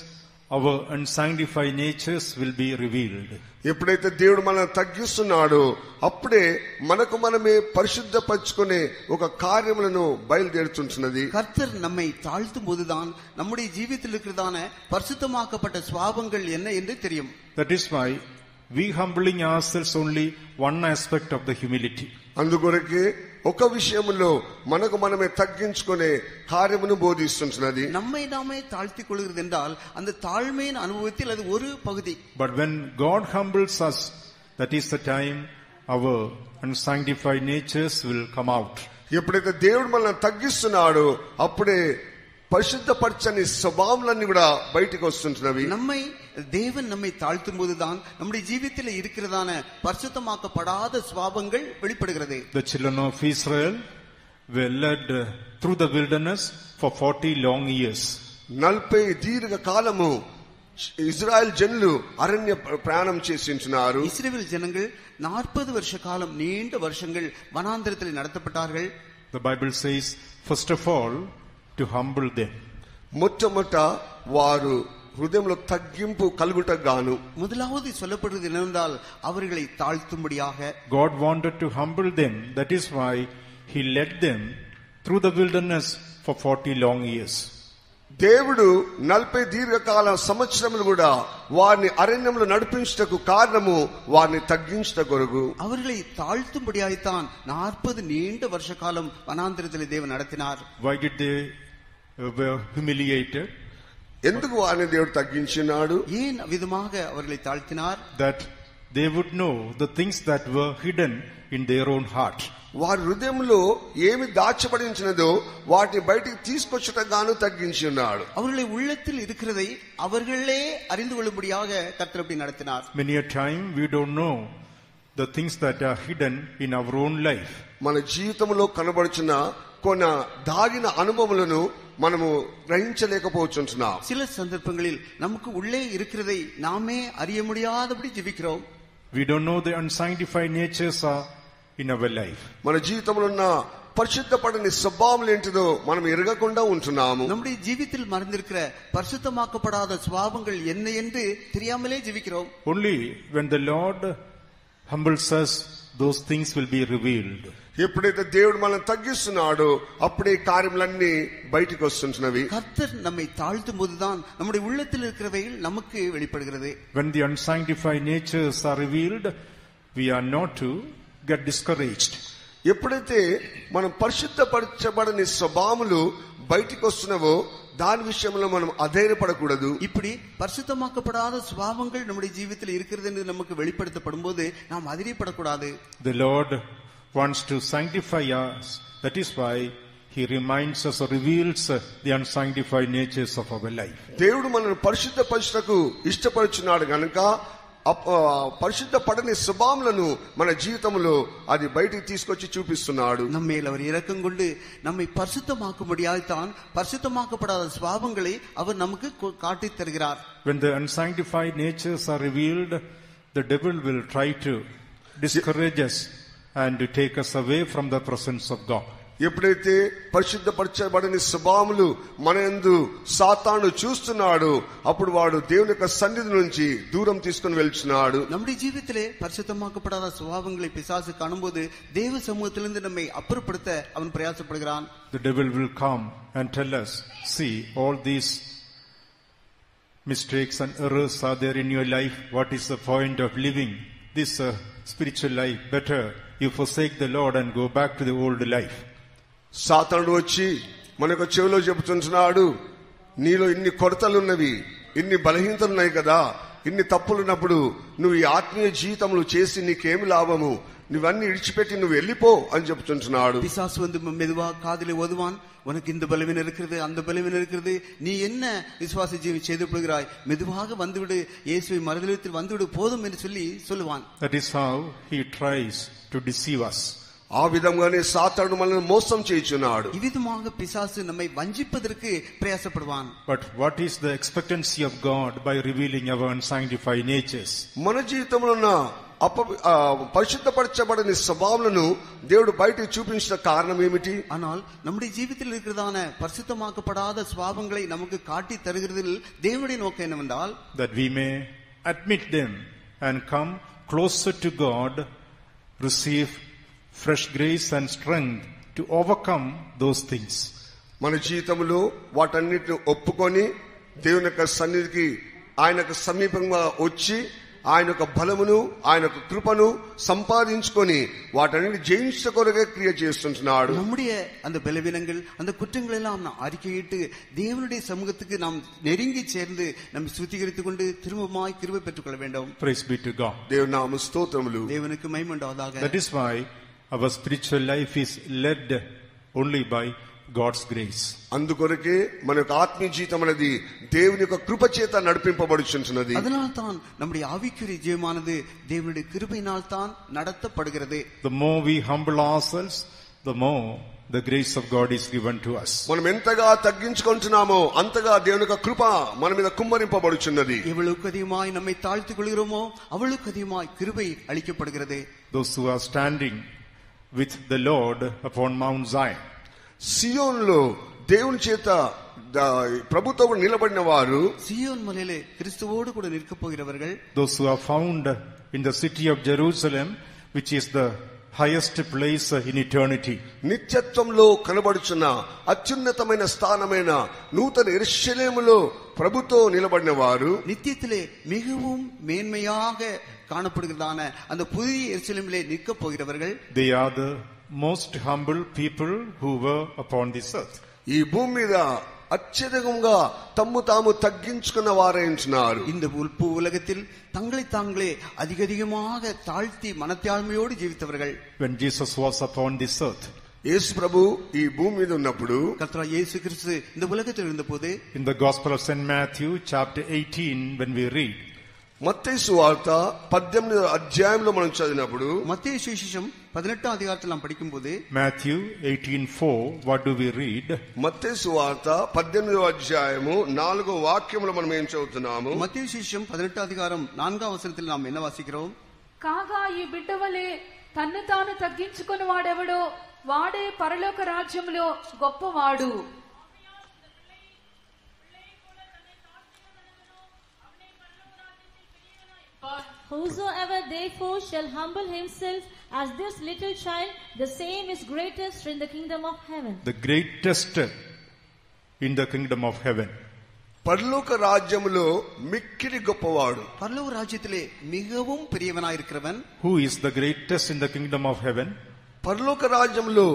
our unsanctified natures will be revealed. ఎప్పుడైతే దేవుడు మనల్ని తగ్గిస్తున్నాడో అప్పుడే మనకు మనమే పరిశుద్ధపరచుకునే ఒక కార్యములను బయలుదేరుతుంటున్నది. கர்த்தர் நம்மை தாழ்த்தும் போதுதான் நம்முடைய ஜீவித்தில் இருக்கிறதான பரிசுத்தமாக்கப்பட்ட சுபாவங்கள் என்ன என்று தெரியும். That is why we humbling ourselves only one aspect of the humility. అందుకొరకే ఒక విషయంలో మనకు మనమే తగ్గించుకునే కార్యమును బోధిస్తున్నది. நம்மை நாமே தாழ்த்திக் கொள்கிறது என்றால் அந்த தாழ்மையின் அனுபவத்தில் அது ஒரு பகுதி. But when God humbles us, that is the time our unsanctified natures will come out. ఎప్పుడైతే దేవుడు మనల్ని తగ్గిస్తున్నాడో అప్పుడే పరిశుద్ధపరచని స్వభావాలన్నీ కూడా బయటికి వస్తుంటున్నవి. தேவன் நம்மை தாழ்த்தும் போதுதான் நம்முடைய ஜீவித்தில் இருக்கிறதான பரிசுத்தமாக்கப்படாத சுபாவங்கள் வெளிப்படுகிறது. The children of Israel were led through the wilderness for 40 long years. 40 దీర్ఘ కాలము ఇజ్రాయెల్ జనులు అరణ్య ప్రయాణం చేసించున్నారు. இஸ்ரவேல் ஜனங்கள் 40 வருஷ காலம் நீண்ட வருஷங்கள் வனாந்தரத்தில் நடத்தப்பட்டார்கள். The Bible says, first of all, to humble them. మొట్టమొదట వారు హృదయంలో తగ్గింపు కలుగుటకు గాను முதலாவது சொல்லப்படுவது என்னவென்றால் அவர்களை தாழ்த்தும்படியாக God wanted to humble them. That is why he led them through the wilderness for 40 long years. దేవుడు 40 దీర్ఘకాల సంవత్సరములు కూడా వారిని అరణ్యంలో నడిపించుటకు కారణము వారిని తగ్గించుట కొరకు. அவர்களை தாழ்த்தும்படியாய்த்தான் 40 நீண்ட வருஷ காலம் வனாந்திரத்திலே தேவன் நடத்தினார். Why did they were humiliated? ఎందుకు వారిని దేవుడు తగ్గించినాడు? ஏன் விதமாக அவர்களை தாழ்த்தினார்? That they would know the things that were hidden in their own heart. వారి హృదయంలో ఏమి దాచబడించినదో వాటిని బయటికి తీసుకొచ్చటగాను తగ్గించి ఉన్నాడు. அவர்களை உள்ளத்தில் இருக்கிறதை அவர்களே அறிந்து கொள்ளும்படியாக கர்த்தர் அப்படி நடத்தினார். Many a time we don't know the things that are hidden in our own life. మన జీవితంలో కనబడుచున్న కొన్న దాగిన అనుభవములను మనము గ్రహించలేకపోతున్నాం. சில சந்தர்ப்பங்களில் நமக்கு உள்ளே இருக்கிறதை நாமே அறிய முடியாதபடி ஜெபிக்கிறோம். We don't know the unsanctified natures are in our life. మన జీవితంలో ఉన్న పరిశుద్ధపడని స్వభావం ఏంటిదో మనం ఎరగకుండా ఉంటున్నాము. நம்முடைய ஜீவித்தில் மறைந்திருக்கிற பரிசுத்தமாக்கப்படாத சுபாவங்கள் என்ன என்று தெரியாமலே ஜெபிக்கிறோம். Only when the Lord humbles us, those things will be revealed. ఎప్పుడైతే దేవుడు మనల్ని తగ్గిస్తున్నాడో అప్పుడే కార్యములన్నీ బయటికి వస్తుంటున్నవి. கர்த்தர் நம்மை தாழ்த்தும் போதுதான் நம்முடைய உள்ளத்தில் இருக்கிறவைகள் நமக்கு வெளிப்படுகிறது. When the unsanctified natures are revealed, we are not to get discouraged. ఎప్పుడైతే మనం పరిశుద్ధపరచబడని స్వభావములు బయటికి వస్తున్నావో దాని విషయంలో మనం అధైర్యపడకూడదు. இப்படி பரிசுத்தமாக்கப்படாத சுபாவங்கள் நம்முடைய ஜீவித்தில் இருக்கிறது என்று நமக்கு வெளிப்படுத்தப்படும் போது நாம் அதிரியப்படக்கூடாது. The Lord wants to sanctify us. That is why He reminds us or reveals the unsanctified natures of our life. దేవుడు మనల్ని పరిశుద్ధపరచుటకు ఇష్టపడుచున్నాడు గనుక పరిశుద్ధపడని స్వభావములను మన జీవితంలో అది బయటికి తీసుకొచ్చి చూపిస్తున్నాడు. நம்மேல் அவர் இரக்கம் கொண்டு நம்மை பரிசுத்தமாக்கும்படியாய்த்தான் பரிசுத்தமாக்கப்படாத சுபாவங்களை அவர் நமக்கு காட்டித் தருகிறார். When the unsanctified natures are revealed, the devil will try to discourage us and to take us away from the presence of God. ఎప్పుడైతే పరిశుద్ధపరచబడని స్వభావములు మన యందు సాతాను చూస్తున్నాడు అప్పుడు వాడు దేవుని యొక్క సన్నిధి నుంచి దూరం తీసుకొని వెళ్తున్నాడు. நம்முடைய ஜீவிதத்திலே பரிசுத்தமாக்கப்படாத சுபாவங்களை பிசாசு காணும்போது தேவ சமூகத்திலிருந்து நம்மை அப்புறப்படுத்த அவன் பிரயாசப்படுகிறான். The devil will come and tell us, see, all these mistakes and errors are there in your life. What is the point of living this spiritual life? Better you forsake the Lord and go back to the old life. సాతానుడు వచ్చి మనకు చెవిలో చెబుతున్నాడు, నీలో ఇన్ని కొరతలున్నవి, ఇన్ని బలహీనతలున్నాయి కదా, ఇన్ని తప్పులున్నప్పుడు నువ్వు ఈ ఆత్మీయ జీవితంలో చేసి నీకేమి లాభము, నువ్వన్నీ ఇడిచిపెట్టి నువ్వు వెళ్ళిపో అని చెప్తుంటున్నాడు. பிசாசு வந்து மெதுவா காதிலே ஓதுவான், உனக்கு இந்த பலவீனம் இருக்கிறது, அந்த பலவீனம் இருக்கிறது, நீ என்ன விசுவாச ஜீவன் செய்து கொள்கிறாய், மெதுவாக வந்துவிடு, இயேசுவை மறுதலித்தில் வந்துவிடு போதும் என்று சொல்லுவான். That is how he tries to deceive us. ఆ విధంగానే సాతానుడు మనల్ని మోసం చేయుచున్నాడు. ఈ విధంగా పిశాసు நம்மை வஞ்சிப்பதற்கு பிரயாசப்படுவான். But what is the expectancy of God by revealing our unsanctified natures? మన జీవితంలో ఉన్న పరిశుద్ధపరచబడని స్వభావాలను దేవుడు బయటికి చూపించిన కారణం ఏమిటి? ஆனால் நம்முடைய ஜீவித்தில் இருக்கிறதான பரிசுத்தமாக்கப்படாத சுபாவங்களை நமக்கு காட்டி தருகிறதில் தேவனுடைய நோக்கம் என்னவென்றால், that we may admit them and come closer to God, receive fresh grace and strength to overcome those things. మన జీవితంలో వాటన్నిటిని ఒప్పుకొని దేవుని యొక్క సన్నిధికి ఆయనకు సమీపంగా వచ్చి ఆయన యొక్క బలమును ఆయన యొక్క కృపను సంపాదించుకొని వాటన్నిటిని జయించ కొరకే క్రియ చేస్తుంటున్నాడు. நம்முடைய அந்த பலவீனங்கள் அந்த குற்றங்கள் எல்லாம் நாம் அறிக்கையிட்டு தேவனுடைய சமூகத்துக்கு நாம் நெருங்கி சேர்ந்து நம்மை சுத்திகரித்துக் கொண்டு திரும்பமாய் கிருபை பெற்றுக்கொள்ள வேண்டும். Praise be to God. దేవుని నామ స్తోత్రములు. தேவனுக்கு மகிமை உண்டாவதாக. That is why our spiritual life is led only by God's grace. అందుకొరకే మన యొక్క ఆత్మీయ జీవితం అనేది దేవుని యొక్క కృప చేత నడిపింపబడుచున్నది. அதனால்தான் நம்முடைய ஆவிக்குரிய ஜீவமானது தேவனுடைய கிருபையினால் தான் நடத்தப்படுகிறது. The more we humble ourselves, the more the grace of God is given to us. మనం ఎంతగా తగ్గించుకుంటున్నామో అంతగా దేవుని యొక్క కృప మన మీద కుమ్మరింపబడుచున్నది. எவ்வளவுக்கு அதிகமாய் நம்மை தாழ்த்திக் கொள்கிறோமோ அவ்வளவுக்கு அதிகமாய் கிருபை அளிக்கப்படுகிறது. Those who are standing with the Lord upon Mount Zion, సియోనులో దేవుని చేత ప్రభుతో నిలబడిన వారు, సియోన్ మலையிலே క్రీస్తువోడు కూడా నిற்கப் போகிறவர்கள், those who are found in the city of Jerusalem, which is the highest place in eternity. నిత్యత్వంలో కనబడుచున్న అత్యున్నతమైన స్థానమైన నూతన యెరూషలేములో ప్రభుతో నిలబడిన వారు நித்தியத்திலே மிகவும் மேன்மையாக காணப்படுகிறதான அந்த புதிய எருசலேமிலே நிற்க போகிறவர்கள் They are the most humble people who were upon this earth. ఈ భూమి మీద అత్యధికంగా తమ్ము తాము తగ్గించుకున్న వారైంటున్నారు. இந்த உலகத்தில் தங்களை தாங்களே அதிகமாக தாழ்த்தி மனத்தாழ்மையோடு ஜீவித்தவர்கள். When Jesus was upon this earth, యేసు ప్రభు ఈ భూమి మీద ఉన్నప్పుడు, கர்த்தராகிய இயேசு கிறிஸ்து இந்த உலகத்தில் இருந்தபோது, in the Gospel of St. Matthew chapter 18 when we read, మత్తయి సువార్త 18వ అధ్యాయంలో మనం చదివినప్పుడు, மத்தேயு சுவிசேஷம் 18వ அதிகாரத்தில் நாம் படிக்கும்போது, Matthew 18:4, what do we read? మత్తయి సువార్త 18వ అధ్యాయము 4వ వాక్యంలో మనం ఏం చదువుతున్నాము? மத்தேயு சுவிசேஷம் 18వ அதிகாரம் 4వ వచనத்தில் நாம் என்ன వాసిக்கிறோம்? కాగా ఈ బిడ్డవలే తన్ను తాను తగ్గించుకుని వాడెవడో వాడే పరలోక రాజ్యంలో గొప్పవాడు. Whosoever therefore shall humble himself as this little child, the same is greatest in the kingdom of heaven. The greatest in the kingdom of heaven. పరలోక రాజ్యములో మిక్కిలి గొప్పవాడు. பரலோக ராஜ்யத்திலே மிகவும் பெரியவனாயிருக்கிறவன். Who is the greatest in the kingdom of heaven? పరలోక రాజ్యంలో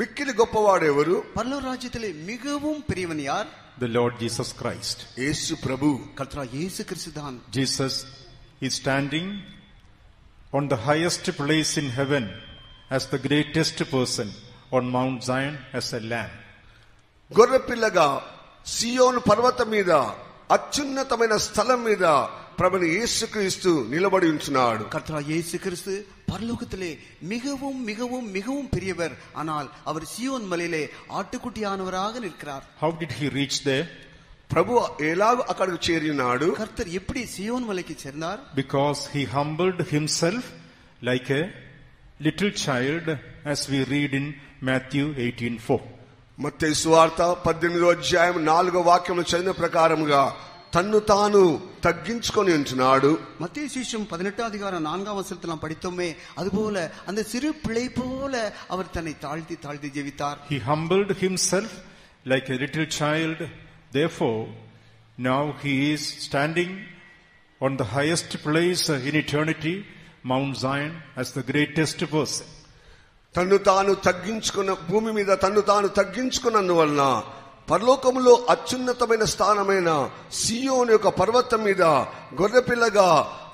మిక్కిలి గొప్పవాడు ఎవరు? பரலோக ராஜ்யத்திலே மிகவும் பெரியவன் யார்? The Lord Jesus Christ. యేసు ప్రభు. கர்த்தராகிய இயேசு கிறிஸ்துதான். Jesus is standing on the highest place in heaven as the greatest person on Mount Zion as a lamb. గొర్రెపిల్లగా సియోను పర్వతం మీద అత్యున్నతమైన స్థలం మీద ప్రభుని యేసుక్రీస్తు నిలబడి ఉంటున్నాడు. கர்த்தராகிய இயேசு கிறிஸ்து பரலோகத்திலே மிகவும் மிகவும் மிகவும் பெரியவர். ஆனால் அவர் சியோன் மலையிலே ஆட்டுக்குட்டியானவராக நிற்கிறார். How did he reach there? ప్రభు ఎలాగ అక్కడికి చేరినాడు? கர்த்தர் எப்படி சியோன் மலைக்கு சேர்ந்தார்? Because he humbled himself like a little child, as we read in Matthew 18:4. మత్తయి సువార్త 18వ అధ్యాయం 4వ వాక్యంలో చదివిన ప్రకారముగా తన్ను తాను తగ్గించుకొని ఉంటున్నాడు. மத்தேயு சுவிசேஷம் 18వ அதிகாரம் 4వ வசனத்தில் நாம் படித்தோமே, அதுபோல அந்த சிறு பிள்ளை போல அவர் தன்னை தாழ்த்தி தாழ்த்தி ஜெபித்தார். He humbled himself like a little child. Therefore, now he is standing on the highest place in eternity, Mount Zion, as the greatest person. తన్ను తాను తగ్గించుకున్న భూమి మీద తన్ను తాను తగ్గించుకున్నందువలన పరలోకములో అత్యున్నతమైన స్థానమైన సియోను యొక్క పర్వతం మీద గొర్రెపిల్లగా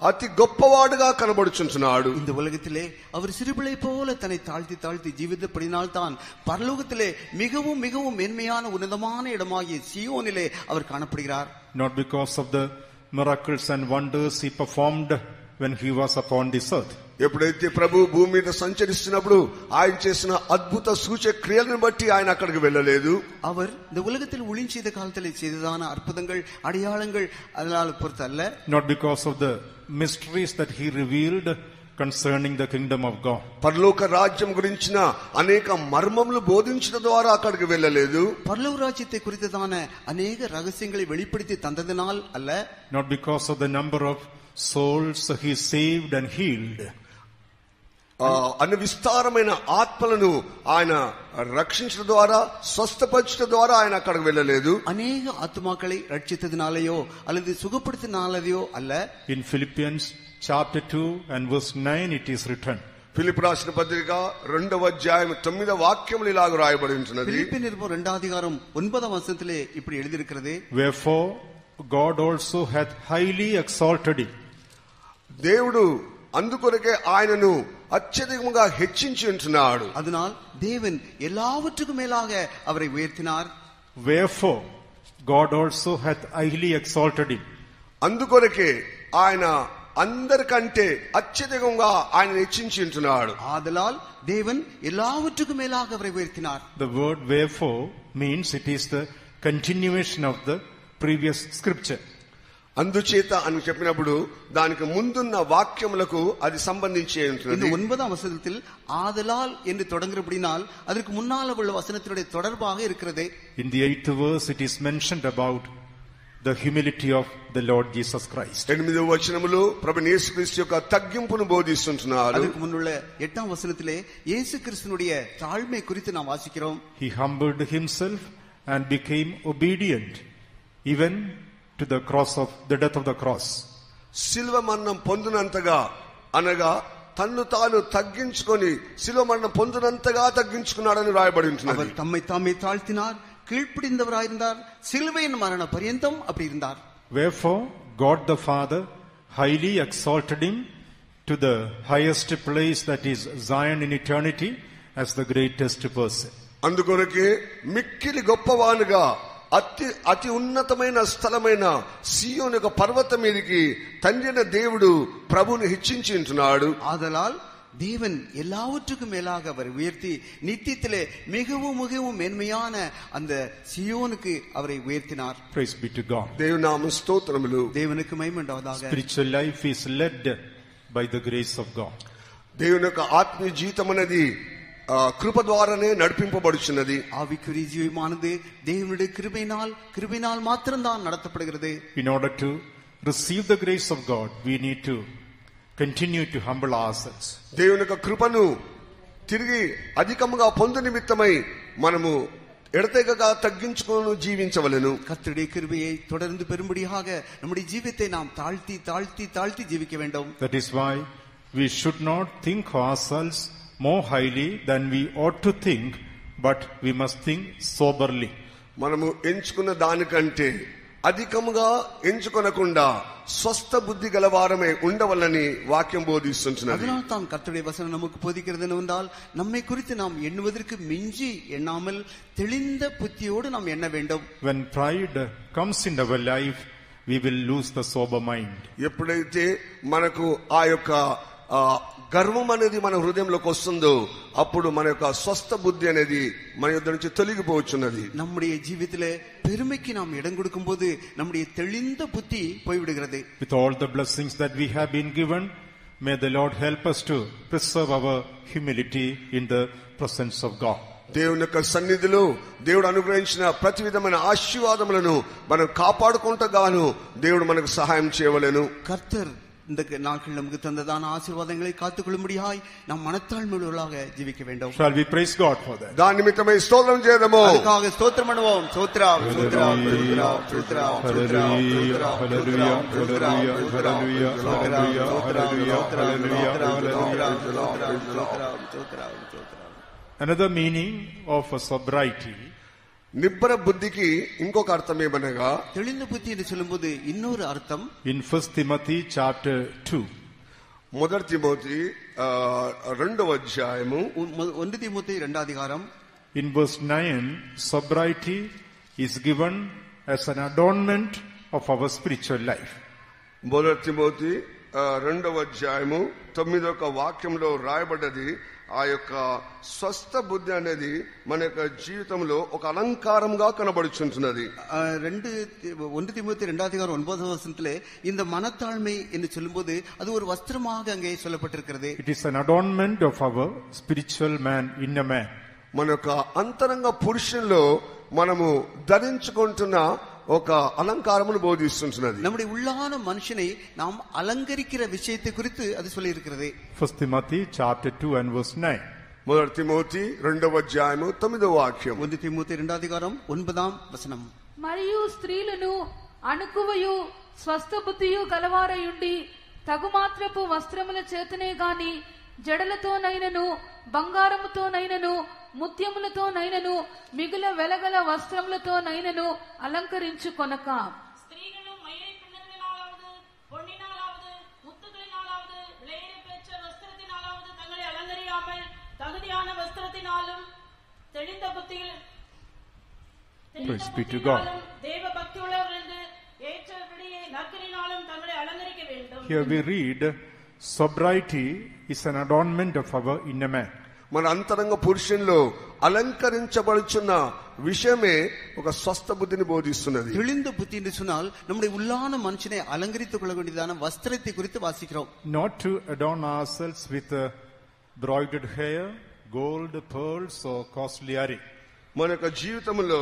అతి గొప్పవాడుగా కనబడుచుంటున్నాడు. இந்த உலகத்திலே அவர் சிறுபிள்ளை போல தன்னை தாழ்த்தி தாழ்த்தி ஜீவித்தபடினால் தான் பரலோகத்திலே மிகவும் மிகவும் மேன்மையான உன்னதமான இடமாகிய சியோனிலே அவர் காணப்படுகிறார். Not because of the miracles and wonders he performed when he was upon this earth. ఎప్పుడైతే ప్రభు భూమి మీద సంచరిస్తున్నప్పుడు ఆయన చేసిన అద్భుత సూచక క్రియలను బట్టి ఆయన అక్కడికి వెళ్ళలేదు. அவர் இந்த உலகத்தில் ஒளிந்து செய்த காலத்திலே செய்ததான அற்புதங்கள் அடையாளங்கள் அதனால் பொறுத்து அல்ல. Not because of the mysteries that he revealed concerning the kingdom of God. పరలోక రాజ్యం గురించిన అనేక మర్మములు బోధించిన ద్వారా అక్కడికి వెళ్ళలేదు. பரலோக ராஜ்யத்தை குறித்ததான அநேக ரகசியங்களை வெளிப்படுத்தி தந்ததினால் அல்ல. Not because of the number of souls he saved and healed. అన్ని విస్తారమైన ఆత్మలను ఆయన రక్షించడం ద్వారా స్వస్థపరచడం ద్వారా ఆయన అక్కడికి వెళ్ళలేదు. அநேக ஆத்துமாக்களை ரட்சித்ததினாலேயோ அல்லது சுகப்படுத்தினாலேயோ அல்ல. In Philippians chapter 2 and verse 9 it is written. Philippi రాసిన పత్రిక 2వ అధ్యాయం 9వ వాక్యములు ఇలాగ రాయబడి ఉంటున్నది. பிலிப்பி நிருபம் 2వ அதிகாரம் 9వ வசனத்திலே இப்படி எழுதியிருக்கிறது. Wherefore God also hath highly exalted him. దేవుడు అందుకొరకే ఆయనను అత్యధికంగా హెచ్చించి ఉంటున్నాడు. அதனால் தேவன் எல்லாவற்றுக்கும் மேலாக அவரை உயர்த்தினார். Wherefore God also hath highly exalted him. అందుకొరకే ఆయన అందరికంటే అత్యధికంగా ఆయన హెచ్చించి ఉంటున్నాడు. ஆதலால் தேவன் எல்லாவற்றுக்கும் மேலாக அவரை உயர்த்தினார். The word wherefore means it is the continuation of the previous scripture. అందుచేత అని చెప్పినప్పుడు దానికి ముందున్న వాక్యములకు అది సంబంధించి ఉంటుంది. இந்த 9వ வசனத்தில் ஆதலால் என்று தொடங்குறபடினால் அதற்கு முன்னால் உள்ள வசனத்தினுடைய தொடர்பாக இருக்கிறது. In the 8th verse it is mentioned about the humility of the Lord Jesus Christ. 8వ వచనములో ప్రభువు యేసుక్రీస్తు యొక్క తగ్గింపును బోధిస్తున్నారు. அதுக்கு முன்னுள்ள 8ஆம் வசனத்திலே இயேசு கிறிஸ்துவினுடைய தாழ்மை குறித்து நாம் வாசிக்கிறோம். He humbled himself and became obedient even to the cross of the death of the cross. శిలువ మరణం పొందినంతగా అనగా తన్ను తాను తగ్గించుకొని శిలువ మరణం పొందినంతగా తగ్గించుకున్నాడని రాయబడి ఉంటుంది. அவர் தம்மை தாமே தாழ்த்தினார், கீழ்ப்படிந்தவராயிருந்தார், சிலுவையின் மரண பரியந்தம் அப்படி இருந்தார். Wherefore God the Father highly exalted him to the highest place, that is Zion in eternity, as the greatest person. అందుకొరకే మిక్కిలి గొప్పవానుగా అతి ఉన్నతమైన స్థలమైన సియోను యొక్క పర్వతం మీదకి తండ్రిన దేవుడు ప్రభువుని హెచ్చించి ఉంటున్నాడు. ஆதலால் தேவன் எல்லாவற்றுக்கும் மேலாக அவர் உயர்த்தி நித்தியத்திலே மிகவும் மிகவும் மேன்மையான அந்த சியோனுக்கு அவரை உயர்த்தினார். Praise be to God. దేవుని నామ స్తోత్రములు. தேவனுக்கு மகிமை உண்டாவதாக. Spiritual life is led by the grace of God. దేవుని యొక్క ఆత్మీయ జీవితం అనేది కృప ద్వారానే నడిపింపబడుచున్నది. ஆவிக்குரிய ஜீவமானது தேவனுடைய கிருபையினால் மாத்திரம்தான் நடத்தப்படுகிறது. In order to receive the grace of God, we need to continue to humble ourselves. దేవుని యొక్క కృపను తిరిగి అధికముగా పొందు నిమిత్తమై మనము ఎడతెగగా తగ్గించుకొని జీవించవలెను. கர்த்தருடைய கிருபையை தொடர்ந்து பெறும்படியாக நம்முடைய ஜீவித்தை நாம் தாழ்த்தி தாழ்த்தி தாழ்த்தி ஜீவிக்க வேண்டும். That is why we should not think ourselves more highly than we ought to think, but we must think soberly. మనము ఎంచుకున్న దానికంటే అధికముగా ఎంచుకొనకుండా స్వస్థ బుద్ధి గలవారమే ఉండవలని వాక్యం బోధిస్తున్నది. அதனால் தான் கர்த்தருடைய வசனம் நமக்கு போதிக்கிறது என்னவென்றால், நம்மை குறித்து நாம் எண்ணுவதற்கு மிஞ்சி எண்ணாமல் தெளிந்த புத்தியோடு நாம் எண்ண வேண்டும். When pride comes in our life, we will lose the sober mind. ఎప్పుడైతే మనకు ఆ యొక్క గర్వం అనేది మన హృదయంలోకి వస్తుందో అప్పుడు మన యొక్క స్వస్థ బుద్ధి అనేది మన యొద్ద నుంచి తొలగిపోవచ్చున్నది. நம்முடைய ஜீவிதத்திலே பெருமைக்கு நாம் இடம் கொடுக்கும்போது நம்முடைய தெளிந்த புத்தி போய்விடுகிறது. With all the blessings that we have been given, may the Lord help us to preserve our humility in the presence of God. దేవుని యొక్క సన్నిధిలో దేవుడు అనుగ్రహించిన ప్రతి విధమైన ఆశీర్వాదములను మనం కాపాడుకుంటగాను దేవుడు మనకు సహాయం చేయవలెను. கர்த்தர் இந்த நாட்கள் நமக்கு தந்ததான ஆசீர்வாதங்களை காத்துக்கொள்ளும்படியாய் நாம் மனத்தாழ்மையுள்ளவர்களாக ஜீவிக்க வேண்டும். Shall we praise God for that? దాని నిమిత్తమై స్తోత్రం చేద్దాము. அதுக்காக ஸ்தோத்திரம் பண்ணுவோம். ஸ்தோத்திரம் ஸ்தோத்திரம் ஸ்தோத்திரம் ஸ்தோத்திரம் ஸ்தோத்திரம் Hallelujah, hallelujah, hallelujah, hallelujah. Another meaning of sobriety, నిబ్బర బుద్ధికి ఇంకొక అర్థం ఏమనగా தெளிந்த புத்தி என்று சொல்லும்போது இன்னொரு அர்த்தம் in 1 Timothy chapter 2, మొదటి తిమోతి 2వ అధ్యాయము 1 தீமோத்தேயு 2వ அதிகாரம் in verse 9, sobriety is given as an adornment of our spiritual life. మొదటి తిమోతి 2వ అధ్యాయము 9వ వాక్యంలో రాయబడ్డది, ఆ యొక్క స్వస్థ బుద్ధి అనేది మన యొక్క జీవితంలో ఒక అలంకారంగా కనబడుచుంటున్నది. 1 தீமோத்தேயு 2వ அதிகாரம் 9వ வசனத்திலே இந்த மனத்தாழ்மை என்று சொல்லும்போது அது ஒரு வஸ்திரமாக அங்கே சொல்லப்பட்டிருக்கிறது. It is an adornment of our spiritual man, inner man. మన యొక్క అంతరంగ పురుషుల్లో మనము ధరించుకుంటున్న ఒక అలంకారమును బోధిస్తున్నది. நம்முடைய உள்ளான மனுஷனை நாம் அலங்கரிக்கிற விஷயத்தை குறித்து அது சொல்லி இருக்கிறது. 1 Timothy chapter 2 and verse 9. మొదటి తిమోతి 2వ అధ్యాయము 9వ వాక్యం. 1 தீமோத்தேயு 2వ அதிகாரம் 9వ వచనం. మరియు స్త్రీలను అణుకువయు స్వస్థ బుద్ధియు గలవారయుండి తగుమాత్రపు వస్త్రముల చేతనే గాని జడలతోనైనను బంగారముతోనైనను ముత్యములతోనైనను మిగుల వెలగల వస్త్రములతోనైనను అలంకరించుకొనక. ஸ்திரீகளும் மயிரை பின்னங்களினாலாவது பொன்னினாலாவது முத்துகளினாலாவது விலையேற பெற்ற வஸ்திரத்தினாலாவது தங்களை அலங்கரியாமல் தகுதியான வஸ்திரத்தினாலும் தெளிந்த புத்தியினாலும் தேவ பக்தியுள்ளவர்கள் என்று ஏற்றபடியே நற்கரினாலும் தங்களை அலங்கரிக்க வேண்டும். Here we read, sobriety is an adornment of our inner man. మన అంతరంగ పురుషుల్లో అలంకరించబడుచున్న విషయమే ఒక స్వస్థ బుద్ధిని బోధిస్తున్నది. தெளிந்த புத்தி என்று சொன்னால் நம்முடைய உள்ளான மனுஷனை அலங்கரித்துக் கொள்ள வேண்டியதான வஸ்திரத்தை குறித்து வாசிக்கிறோம். Not to adorn ourselves with broidered hair, gold, pearls or costly array. మన యొక్క జీవితంలో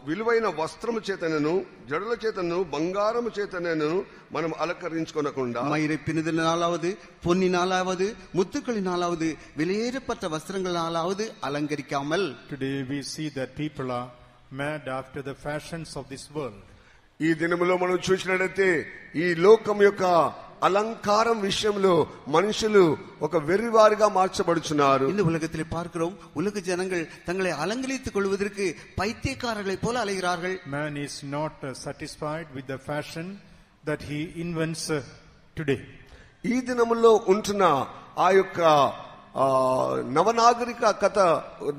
విలువైన వస్త్రము చేతనను జడుల చేతను బంగారము చేతనను మనం అలంకరించుకొనకుండా மயிரை பின்னுதலினாலாவது பொன்னினாலாவது முத்துக்களினாலாவது வெளியேறப்பட்ட வஸ்திரங்களாலாவது அலங்கரிக்காமல். Today we see that people are mad after the fashions of this world. ఈ దినములో మనం చూసినట్లయితే ఈ లోకం యొక్క అలంకారం విషయంలో మనుషులు ఒక వెర్రివారిగా మార్చబడుచున్నారు. இந்த உலகத்திலே பார்க்கிறோம், உலக ஜனங்கள் தங்களை அலங்கரித்துக் கொள்வதற்கு பைத்தியக்காரர்களைப் போல அலைகிறார்கள். Man is not satisfied with the fashion that he invents today. ఈ దినములో ఉంటున్న ఆ యొక్క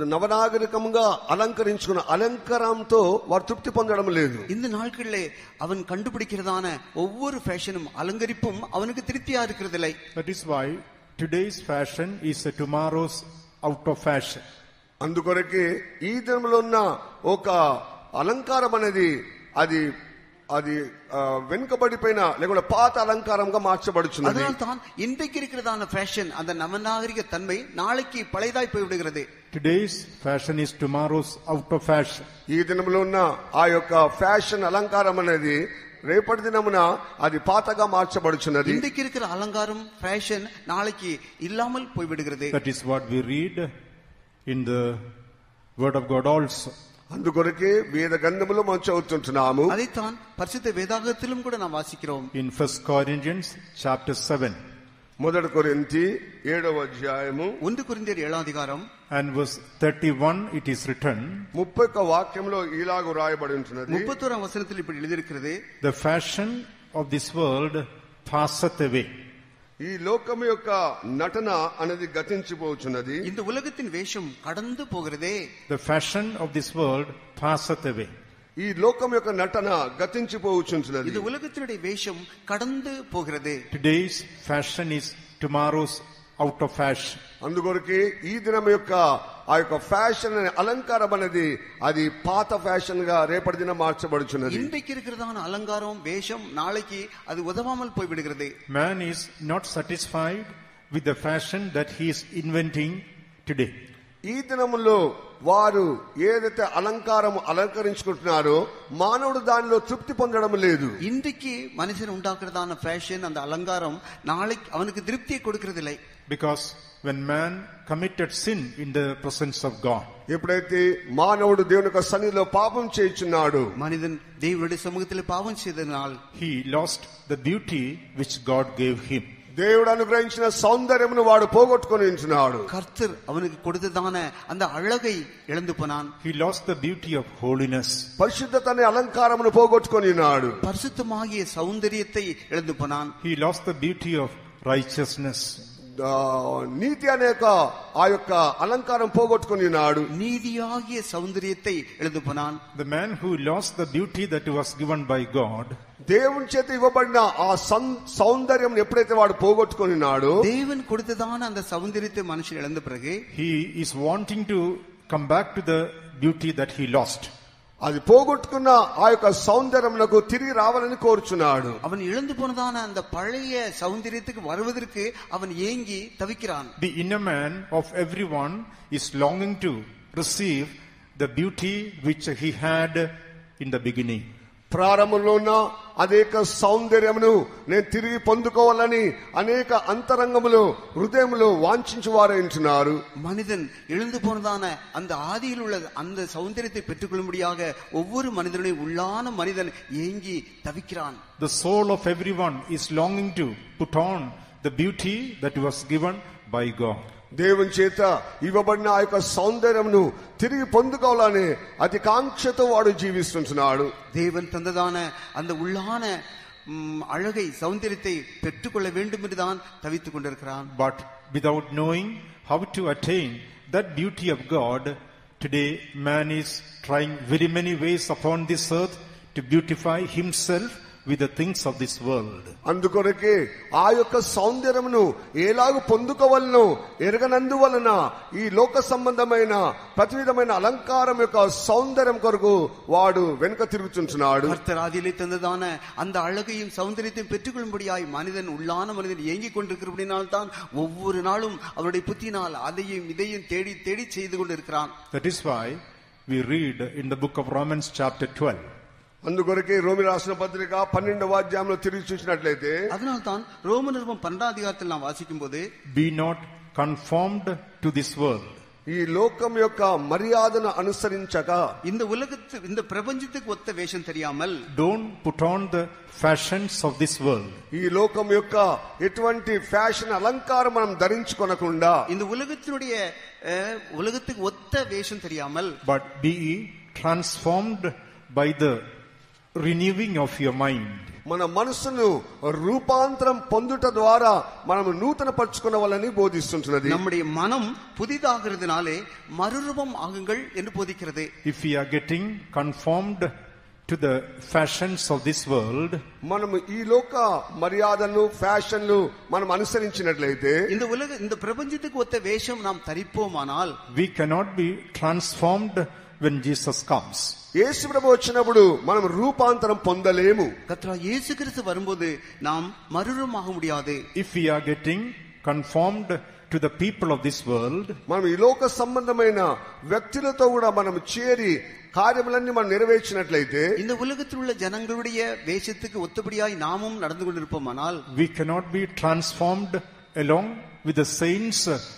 నవనాగరికంగా అలంకరించుకున్న అలంకారంతో వారు తృప్తి పొందడం లేదు. இந்த நாட்களிலே அவன் கண்டுபிடிக்கிறதான ஒவ்வொரு ஃபேஷனும் அலங்கரிப்பும் அவனுக்கு திருப்தியா இருக்கிறதில்லை. That is why today's fashion is tomorrow's out of fashion. అందుకొరకే ఈ దినములో ఉన్న ఒక అలంకారం అనేది అది వెనుకబడిపోయిన లేకుండా పాత అలంకారంగా మార్చబడుచున్నది. அதனால் தான் இன்றைக்கு இருக்கிறதான ஃபேஷன் அந்த நவநாகரிக தன்மை நாளைக்கு பழையதாய் போய் விடுகிறது. Today's fashion is tomorrow's out of fashion. ఈ దినములో ఉన్న ఆ యొక్క ఫ్యాషన్ అలంకారం అనేది రేపటి దినమున అది పాతగా మార్చబడుచున్నది. இன்றைக்கு இருக்கிற அலங்காரம் ஃபேஷன் நாளைக்கு இல்லாமல் போய் விடுகிறது. That is what we read in the word of God also. అందుకొరకే వేద గ్రంథములో మనం చదువుతుంటున్నాము. అதைத்தான் పరిశుద్ధ వేదాగమத்திலும் కూడా நாம் వాసిக்கிறோம். In 1 Corinthians chapter 7. మొదటి కొరింథీ 7వ అధ్యాయము 1 కొరింథీయుల 7వ అధ్యాయం and verse 31 it is written. 31వ వాక్యంలో ఇలాగ రాయబడి ఉంటున్నది. 31వ వచనத்தில் இப்படி எழுதியிருக்கிறது. The fashion of this world passeth away. ఈ లోకం యొక్క నటన అనేది గతించిపోచున్నది. இந்த உலகத்தின் வேஷம் கடந்து போகிறதே. The fashion of this world passeth away. ఈ లోకం యొక్క నటన గతించిపోచున్నది. இந்த உலகத்தினுடைய வேஷம் கடந்து போகிறது. Today's fashion is tomorrow's out of fashion. అందుకొరకే ఈ దినం యొక్క ఆ యొక్క ఫ్యాషన్ అనే అలంకారం అనేది అది పాత ఫ్యాషన్ గా రేపటి దినం మార్చబడుచున్నది. இன்றைக்கு இருக்கிறதான அலங்காரம் வேஷம் நாளைக்கு அது உதவாமல் போய் விடுகிறது. Man is not satisfied with the fashion that he is inventing today. ఈ దినములో వారు ఏదైతే అలంకరించుకుంటున్నారో మానవుడు దానిలో తృప్తి పొందడం లేదు. இன்றைக்கு மனுஷன் உண்டாக்குறதான ஃபேஷன் அந்த அலங்காரம் நாளைக்கு அவனுக்கு திருப்தியை கொடுக்கிறதில்லை. Because when man committed sin in the presence of God, ఎప్పుడైతే మానవుడు దేవుని యొక్క సన్నిధిలో పాపం చేయుచున్నాడు, மனிதன் தேவனுடைய சமூகத்தில் பாவம் செய்ததனால் he lost the beauty which God gave him. దేవుడు అనుగ్రహించిన సౌందర్యమును వాడు పోగొట్టుకొని ఉంటున్నాడు. கர்த்தர் அவனுக்கு கொடுத்ததான அந்த அழகை இழந்து போனான். He lost the beauty of holiness. పరిశుద్ధత అనే అలంకారమును పోగొట్టుకొని ఉన్నాడు. பரிசுத்தமாகிய சௌந்தரியத்தை இழந்து போனான். He lost the beauty of righteousness. నీతి అనేక ఆ యొక్క అలంకారం పోగొట్టుకొని ఉన్నాడు. நீதியாகிய சௌந்தரியத்தை இழந்து போனான். The man who lost the beauty that was given by God, దేవుని చేత ఇవ్వబడిన ఆ సౌందర్యం ఎప్పుడైతే వాడు పోగొట్టుకొని ఉన్నాడో, தேவன் கொடுத்ததான அந்த சௌந்தரியத்தை மனுஷன் இழந்த பிறகு he is wanting to come back to the beauty that he lost. అది పోగొట్టుకున్న ఆ యొక్క సౌందర్యమునకు తిరిగి రావాలని కోరుచున్నాడు. அவன் இழந்து போனதான அந்த பழைய சௌந்தரியத்துக்கு வருவதற்கு அவன் ஏங்கி தவிக்கிறான். The inner man of everyone is longing to receive the beauty which he had in the beginning. ప్రారంభంలో ఉన్న అనేక సౌందర్యమును నేను తిరిగి పొందుకోవాలని అనేక అంతరంగములు హృదయములు వాంఛించు వారైంటున్నారు. மனிதன் இழந்து போனதான அந்த ஆதியில் உள்ள அந்த சௌந்தரியத்தை பெற்றுக்கொள்ளும்படியாக ஒவ்வொரு மனிதனுடைய உள்ளான மனிதன் ஏங்கி தவிக்கிறான். The soul of everyone is longing to put on the beauty that was given by God. దేవుని చేత ఇవ్వబడిన ఆ యొక్క సౌందర్యమును తిరిగి పొందుకోవాలని అతి కాంక్షతో వాడు జీవిస్తున్నాడు. தேவன் தந்ததான அந்த உள்ளான அழகை சௌந்தரியத்தை பெற்றுக்கொள்ள வேண்டும் என்றுதான் தவித்துக் கொண்டிருக்கிறான். But without knowing how to attain that beauty of God, today man is trying very many ways upon this earth to beautify himself with the things of this world. అందుకొరకే ఆ యొక్క సౌందర్యమును ఎలాగూ పొందుకోవాలనో ఎరగనందువలన ఈ లోక సంబంధమైన ప్రతి విధమైన అలంకారం యొక్క సౌందర్యం కొరకు వాడు వెనుక తిరుగుతుంటున్నాడు. கர்த்தர் ஆதியிலே தந்ததான அந்த அழகையும் சௌந்தரியத்தையும் பெற்றுக்கொள்ளும்படியாய் மனிதன் உள்ளான மனிதன் ஏங்கிக் கொண்டிருக்கிறபடினால் தான் ஒவ்வொரு நாளும் அவருடைய புத்தினால் அதையும் இதையும் தேடி தேடி செய்து கொண்டிருக்கிறான். That is why we read in the book of Romans chapter 12. అందుకొరకే రోమి రాసిన పత్రిక 12వ అధ్యాయంలో తిరిగి చూసినట్లయితే அதனால்தான் ரோமர் நிருபம் 12ஆம் அதிகாரத்தில் நாம் வாசிக்கும்போது Be not conformed to this world. ఈ లోకం యొక్క మర్యాదను అనుసరించక இந்த பிரபஞ்சத்துக்கு ஒத்த வேஷம் தெரியாமல் Don't put on the fashions of this world. ఈ లోకం యొక్క ఎటువంటి ఫ్యాషన్ అలంకారం మనం ధరించుకొనకుండా இந்த உலகத்துக்கு ஒத்த வேஷம் தெரியாமல் But be ye transformed by the renewing of your mind. మన మనసును రూపాంతరం పొందుట ద్వారా మనం నూతన పరచుకొనవాలని బోధిస్తుంటున్నది. நம்முடைய மனம் புதிதாகிறதுனாலே மறுரூபம் ஆகுங்கள் என்று போதிக்கிறது. If we are getting conformed to the fashions of this world, మనం ఈ లోక మర్యాదలను ఫ్యాషన్లు మనం అనుసరించినట్లయితే இந்த பிரபஞ்சத்துக்கு ஒத்த வேஷம் நாம் தரிப்போமானால் we cannot be transformed when Jesus comes. యేసు ప్రభు వచ్చినప్పుడు మనం రూపాంతరం పొందలేము. கர்த்தர் இயேசு கிறிஸ்து வரும்போது நாம் மறுரூபமாக முடியாது. If we are getting conformed to the people of this world, మనం ఈ లోక సంబంధమైన వ్యక్తులతో కూడా మనం చేరి కార్యములన్నీ మనం నెరవేర్చినట్లయితే இந்த உலகத்தில் உள்ள ஜனங்களுடைய வேஷத்துக்கு ஒத்தபடியாய் நாமும் நடந்து கொண்டிருப்போமானால் we cannot be transformed along with the saints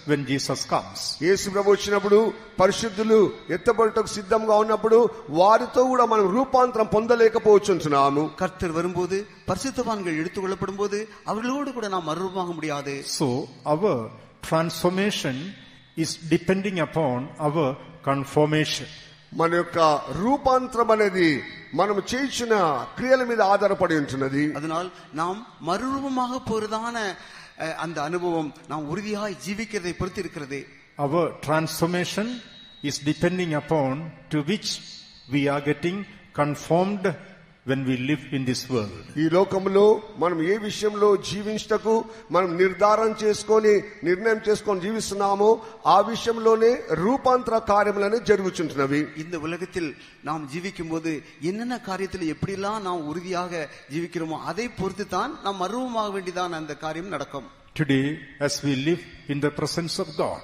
when Jesus comes. యేసు ప్రభు వచ్చినప్పుడు పరిశుద్ధులు ఎత్తబడుటకు సిద్ధంగా ఉన్నప్పుడు వారితో కూడా మనం రూపాంతరం పొందలేకపోవచ్చున్నాము. கர்த்தர் வரும்போது பரிசுத்தவான்கள் எடுத்துக்கொள்ளப்படும்போது அவர்களோடு கூட நாம் மறுரூபமாக முடியாது. So our transformation is depending upon our conformation. మన యొక్క రూపాంతరం అనేది మనం చేసిన క్రియల మీద ఆధారపడి ఉంటున్నది. அதனால் நாம் மறுரூபமாக போறதான அந்த அனுபவம் நாம் உறுதியாய் ஜீவிக்கிறதை பொறுத்து இருக்கிறது. Our transformation is depending upon to which we are getting conformed when we live in this world. ఈ లోకంలో మనం ఏ విషయంలో జీవించటకు మనం నిర్ణయం చేసుకొని జీవిస్తున్నామో ఆ విషయంలోనే రూపాంతర కార్యములను జరుగుచుంటున్నవి. இந்த உலகத்தில் நாம் ஜீவிக்கும்போது என்னென்ன காரியத்தில் எப்படிலாம் நாம் உறுதியாக ஜீவிக்கிறோமோ அதை பொறுத்து தான் நாம் மறுரூபமாக வேண்டியதான் அந்த காரியம் நடக்கும். Today, as we live in the presence of God,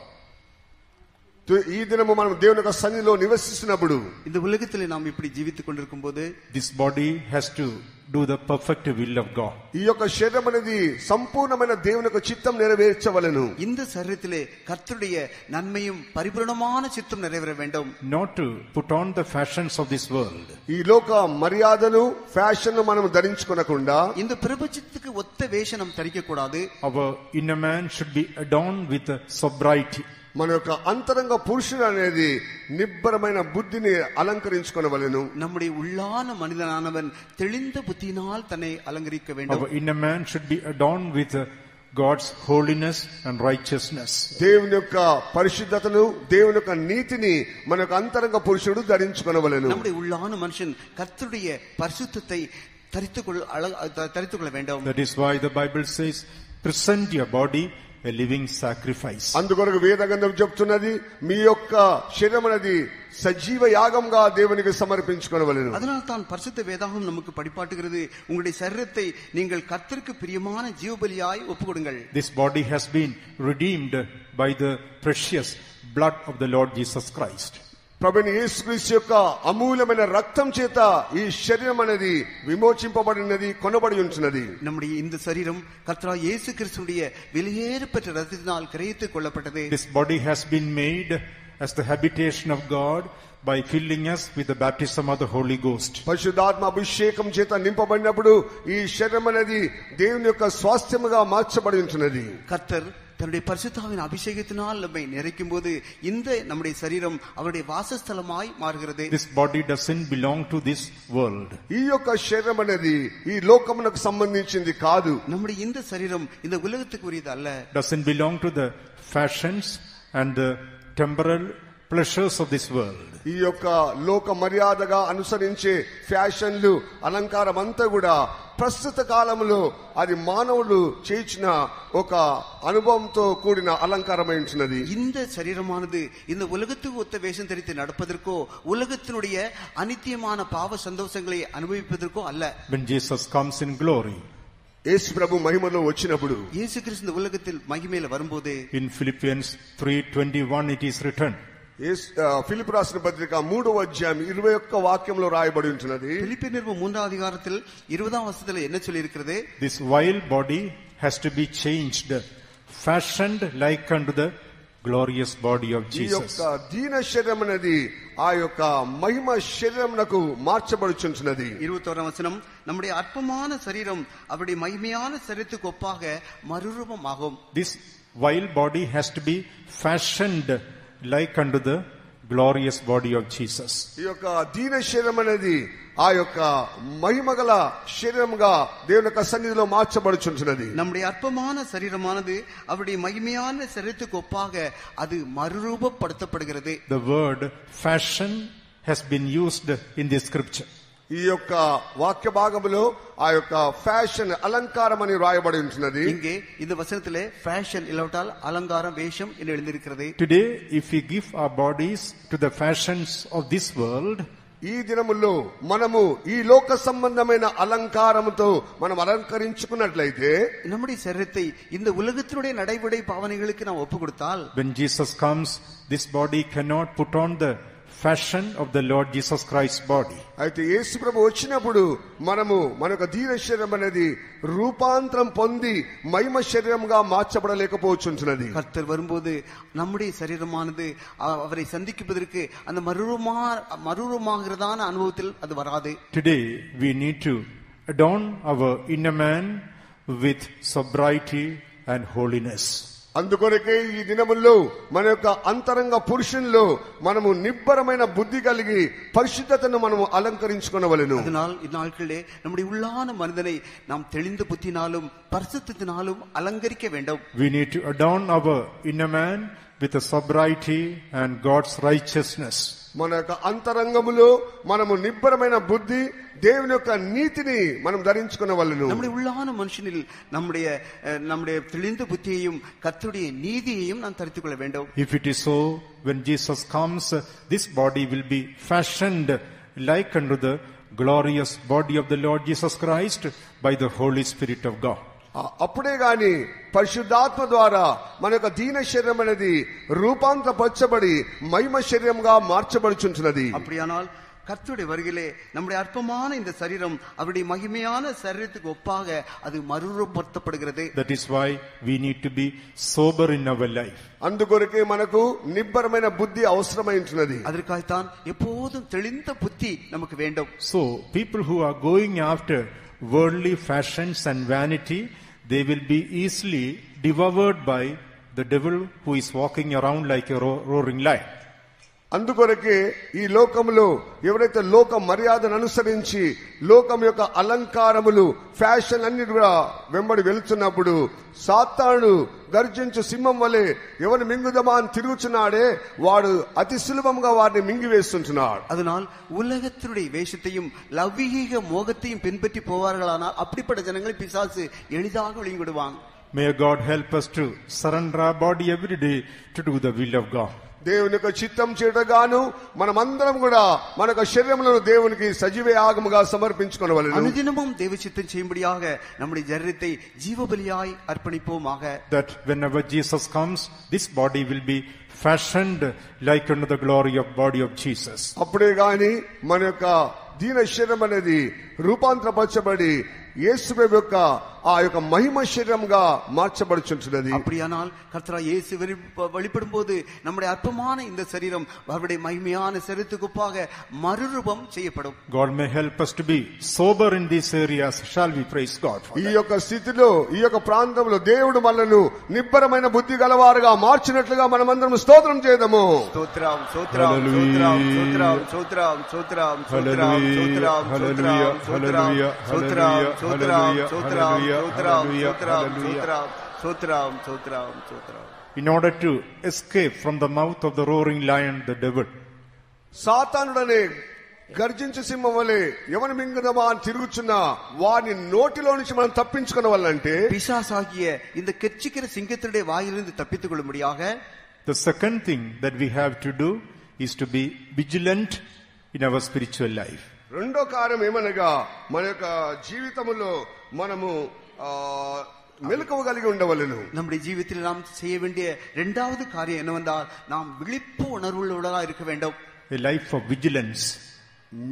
ఈ దినము మనం దేవుని యొక్క సన్నిధిలో నివసిస్తున్నప్పుడు இந்த உலகத்தில் நாம் இப்படி జీవిத்துக் கொண்டிருக்கும்போது this body has to do the perfect will of God. ఈ యొక్క శరీరం అనేది సంపూర్ణమైన దేవుని యొక్క చిత్తం నెరవేర్చవలెను. இந்த சரீரத்திலே கர்த்தருடைய நன்மையும் பரிபூரணமான சித்தம் நிறைவேற வேண்டும். Not to put on the fashions of this world. ఈ లోక మర్యాదను ఫ్యాషన్ మనం ధరించుకొనకుండా இந்த பிரபஞ்சத்துக்கு ஒத்த வேஷம் நாம் தரிக்க கூடாது. Our inner man should be adorned with sobriety. మన యొక్క అంతరంగ పురుషుడు అనేది నిబ్బరమైన బుద్ధిని అలంకరించుకొనవలెను. நம்முடைய உள்ளான மனிதனானவன் தெளிந்த புத்தியினால் தன்னை அலங்கரிக்க வேண்டும். Our inner man should be adorned with God's holiness and righteousness. దేవుని యొక్క పరిశుద్ధతను దేవుని యొక్క నీతిని మన యొక్క అంతరంగ పురుషుడు ధరించుకొనవలెను. நம்முடைய உள்ளான மனுஷன் கர்த்தருடைய பரிசுத்தத்தை தரித்துக்கொள்ள வேண்டும். That is why the Bible says, present your body a living sacrifice. అందుకొరకు వేదగ్రంథం చెప్తున్నది మీ యొక్క శరీరం అనేది సజీవ యాగంగా దేవునికి సమర్పించుకొనవలెను. அதனால் தான் பரிசுத்த வேதாகமம் நமக்கு படிப்பாட்டுகிறது, உங்களுடைய சரீரத்தை நீங்கள் கர்த்தருக்கு பிரியமான ஜீவபலியாய் ஒப்புக்கொடுங்கள். This body has been redeemed by the precious blood of the Lord Jesus Christ. ప్రభువైన యేసుక్రీస్తు యొక్క అమూల్యమైన రక్తం చేత ఈ శరీరం అనేది విమోచింపబడినది, కొనబడి ఉంటున్నది. நம்முடைய இந்த சரீரம் கர்த்தராகிய இயேசு கிறிஸ்துவினுடைய விலையேறப்பெற்ற இரத்தத்தினால் கிரயத்துக் கொள்ளப்பட்டது. This body has been made as the habitation of God by filling us with the baptism of the Holy Ghost. పరిశుద్ధాత్మ అభిషేకం చేత నింపబడినప్పుడు ఈ శరీరం అనేది దేవుని యొక్క స్వాస్థ్యముగా మార్చబడి ఉంటున్నది. கர்த்தர் தன்னுடைய பரிசுத்தாவின் அபிஷேகத்தினால் நம்மை நிறைக்கும் போது இந்த நம்முடைய சரீரம் அவருடைய வாசஸ்தலமாய் மாறுகிறது. This body doesn't belong to this world. ఈ యొక్క శరీరం అనేది ఈ లోకమునకు సంబంధించింది కాదు. நம்முடைய இந்த சரீரம் இந்த உலகத்துக்கு உரியது அல்ல. Doesn't belong to the fashions and the temporal pleasures of this world. ఈ యొక్క లోక మర్యాదగా అనుసరించే ఫ్యాషన్లు అలంకారం అంతా కూడా ప్రస్తుత కాలంలో అది మానవుడు చేయించిన ఒక అనుభవంతో కూడిన అలంకారమై ఉంటున్నది. இந்த சரீரமானது இந்த உலகத்துக்கு ஒத்த வேஷம் தரித்து நடப்பதற்கோ உலகத்தினுடைய அனித்தியமான பாவ சந்தோஷங்களை அனுபவிப்பதற்கோ அல்ல. When Jesus comes in glory, యేసు ప్రభు మహిమలో వచ్చినప్పుడు, இயேசு கிறிஸ்து இந்த உலகத்தில் மகிமையில வரும்போது, in Philippians 3:21 it is written, Philippi రాసిన పత్రిక 3వ అధ్యాయం 21వ వాక్యంలో రాయబడి ఉంటున్నది. பிலிப்பியர் நிருபம் 3ஆம் அதிகாரத்தில் 20ஆம் வசனத்தில் என்ன சொல்லி இருக்கிறது? This vile body has to be changed, fashioned like unto the glorious body of ఈ Jesus. యొక్క దీన శరీరం అనేది ఆ యొక్క మహిమ శరీరమునకు మార్చబడుచున్నది. 21ஆம் வசனம், நம்முடைய அற்பமான சரீரம் அவருடைய மகிமையான சரீரத்துக்கு ஒப்பாக மறுரூபமாகும். This vile body has to be fashioned like unto the glorious body of Jesus. ఈ యొక్క దీన శరీరం అనేది ఆ యొక్క మహిమగల శరీరముగా దేవుని యొక్క సన్నిధిలో మార్చబడుచున్నది. நம்முடைய அற்பமான சரீரமானது அவருடைய மகிமையான சரீரத்துக்கு ஒப்பாக அது மறுரூபப்படுத்தப்படுகிறது. The word fashion has been used in this scripture. ఈ యొక్క వాక్య భాగములో ఆ యొక్క ఫ్యాషన్ అలంకారం అని రాయబడి ఉంటున్నది. இங்கே இந்த வசனத்திலே ஃபேஷன் இல்லாவிட்டால் அலங்காரம் வேஷம் என்று எழுதியிருக்கிறது. Today, if we give our bodies to the fashions of this world, ఈ దినముల్లో మనము ఈ లోక సంబంధమైన అలంకారముతో మనం అలంకరించుకున్నట్లయితే, நம்முடைய சரீரத்தை இந்த உலகத்தினுடைய நடைமுறை பாவனைகளுக்கு நாம் ஒப்பு கொடுத்தால், when Jesus comes, this body cannot put on the fashion of the Lord Jesus Christ's body. అయితే యేసు ప్రభు వచ్చినప్పుడు మనము మన యొక్క దీన శరీరం అనేది రూపాంతరం పొంది మహిమ శరీరంగా మార్చబడలేకపోవచ్చున్నది. கர்த்தர் வரும்போது நம்முடைய சரீரமானது அவரை சந்திப்பதற்கு அந்த மறுரூபமாகிறதான அனுபவத்தில் அது வராது. Today, we need to adorn our inner man with sobriety and holiness. అందుకొరకే ఈ దినముల్లో మన యొక్క అంతరంగ పురుషుల్లో మనము నిబ్బరమైన బుద్ధి కలిగి పరిశుద్ధతను మనము అలంకరించుకొనవలెను. அதனால் இந்நாட்களிலே நம்முடைய உள்ளான மனிதனை நாம் தெளிந்த புத்தினாலும் பரிசுத்தத்தினாலும் அலங்கரிக்க வேண்டும். We need to adorn our inner man with a sobriety and God's righteousness. మన యొక్క అంతరంగములో మనము నిబ్బరమైన బుద్ధి, దేవుని యొక్క నీతిని మనం ధరించుకొనవలెను. நம்முடைய உள்ளான மனுஷனில் நம்முடைய தெளிந்த புத்தியையும் கர்த்தருடைய நீதியையும் நாம் தரித்துக் கொள்ள வேண்டும். If it is so, when Jesus comes, this body will be fashioned like unto the glorious body of the Lord Jesus Christ by the Holy Spirit of God. అప్పుడే గాని పరిశుద్ధాత్మ ద్వారా మన యొక్క దీన శరీరం అనేది రూపాంతరపరచబడి మహిమ శరీరంగా మార్చబడుచున్నది. அப்படியானால் கர்த்தருடைய வருகையிலே நம்முடைய அற்பமான இந்த சரீரம் அவருடைய மகிமையான சரீரத்துக்கு ஒப்பாக அது மறுரூபப்படுத்தப்படுகிறது. That is why we need to be sober in our life. అందుకొరకే మనకు నిబ్బరమైన బుద్ధి అవసరమైంటున్నది. அதற்காகத்தான் எப்போதும் தெளிந்த புத்தி நமக்கு வேண்டும். So, people who are going after worldly fashions and vanity, they will be easily devoured by the devil who is walking around like a roaring lion. అందుకొరకే ఈ లోకములో ఎవరైతే లోక మర్యాదను అనుసరించి లోకం యొక్క అలంకారములు ఫ్యాషన్ అన్ని కూడా వెంబడి వెళ్తున్నప్పుడు సాతాను గర్జించు సింహం వలె ఎవరిని మింగుదమా అని తిరుగుచున్నాడే, వాడు అతి సులభంగా వారిని మింగివేస్తుంటున్నాడు. அதனால் உலகத்தினுடைய வேஷத்தையும் லௌகீக மோகத்தையும் பின்பற்றி போவார்களானால் அப்படிப்பட்ட ஜனங்களை பிசாசு எளிதாக விழுங்கிவிடுவாங்க. May God help us to surrender our body every day to do the will of God. దేవుని యొక్క చిత్తం చేయటగాను మనమందరం కూడా మన యొక్క శరీరములను దేవునికి సజీవ యాగముగా సమర్పించుకొనవలెను. అనుదినமும் தேவ சித்தம் செய்யும்படியாக நம்முடைய சரீரத்தை ஜீவபலியாய் அர்ப்பணிப்போமாக. That whenever Jesus comes, this body will be fashioned like unto the glory of body of Jesus. అప్పుడే గాని మన యొక్క దీన శరీరం అనేది రూపాంతరపరచబడి యేసు యొక్క ఆ యొక్క మహిమ శరీరంగా మార్చబడుచున్నది. அப்படியானால் கர்த்தராகிய இயேசு வெளிப்படும் போது நம்முடைய அற்பமான இந்த சரீரம் அவருடைய மகிமையான சரீரத்துக்கு ஒப்பாக மறுரூபம் செய்யப்படும். God may help us to be sober in these areas. Shall we praise God for ఈ that? యొక్క స్థితిలో ఈ యొక్క ప్రాంతంలో దేవుడు మనల్ని నిబ్బరమైన బుద్ధి గలవారుగా మార్చినట్లుగా మనమందరం స్తోత్రం చేద్దాము. స్తోత్రం స్తోత్రం స్తోత్రం స్తోత్రం స్తోత్రం స్తోత్రం స్తోత్రం స్తోత్రం స్తోత్రం స్తోత్రం స్తోత్రం In order to escape from the mouth of the roaring lion, the devil, సాతానుడనే గర్జించు సింహం వలె ఎవని మింగుదమా అని తిరుగుచున్న వాని నోటిలో నుంచి మనం తప్పించుకొనవల్లంటే, பிசாசாகிய இந்த கெர்ச்சிக்கிற சிங்கத்தினுடைய வாயிலிருந்து தப்பித்துக் கொள்ளும்படியாக the second thing that we have to do is to be vigilant in our spiritual life. రెండో కార్యం ఏమనగా మన యొక్క జీవితంలో మనము మెలకువ కలిగి ఉండవలెను. நம்முடைய ஜீவித்தில் நாம் செய்ய வேண்டிய இரண்டாவது காரியம் என்னவென்றால் நாம் விழிப்பு உணர்வுள்ளவர்களாக இருக்க வேண்டும். A life of vigilance.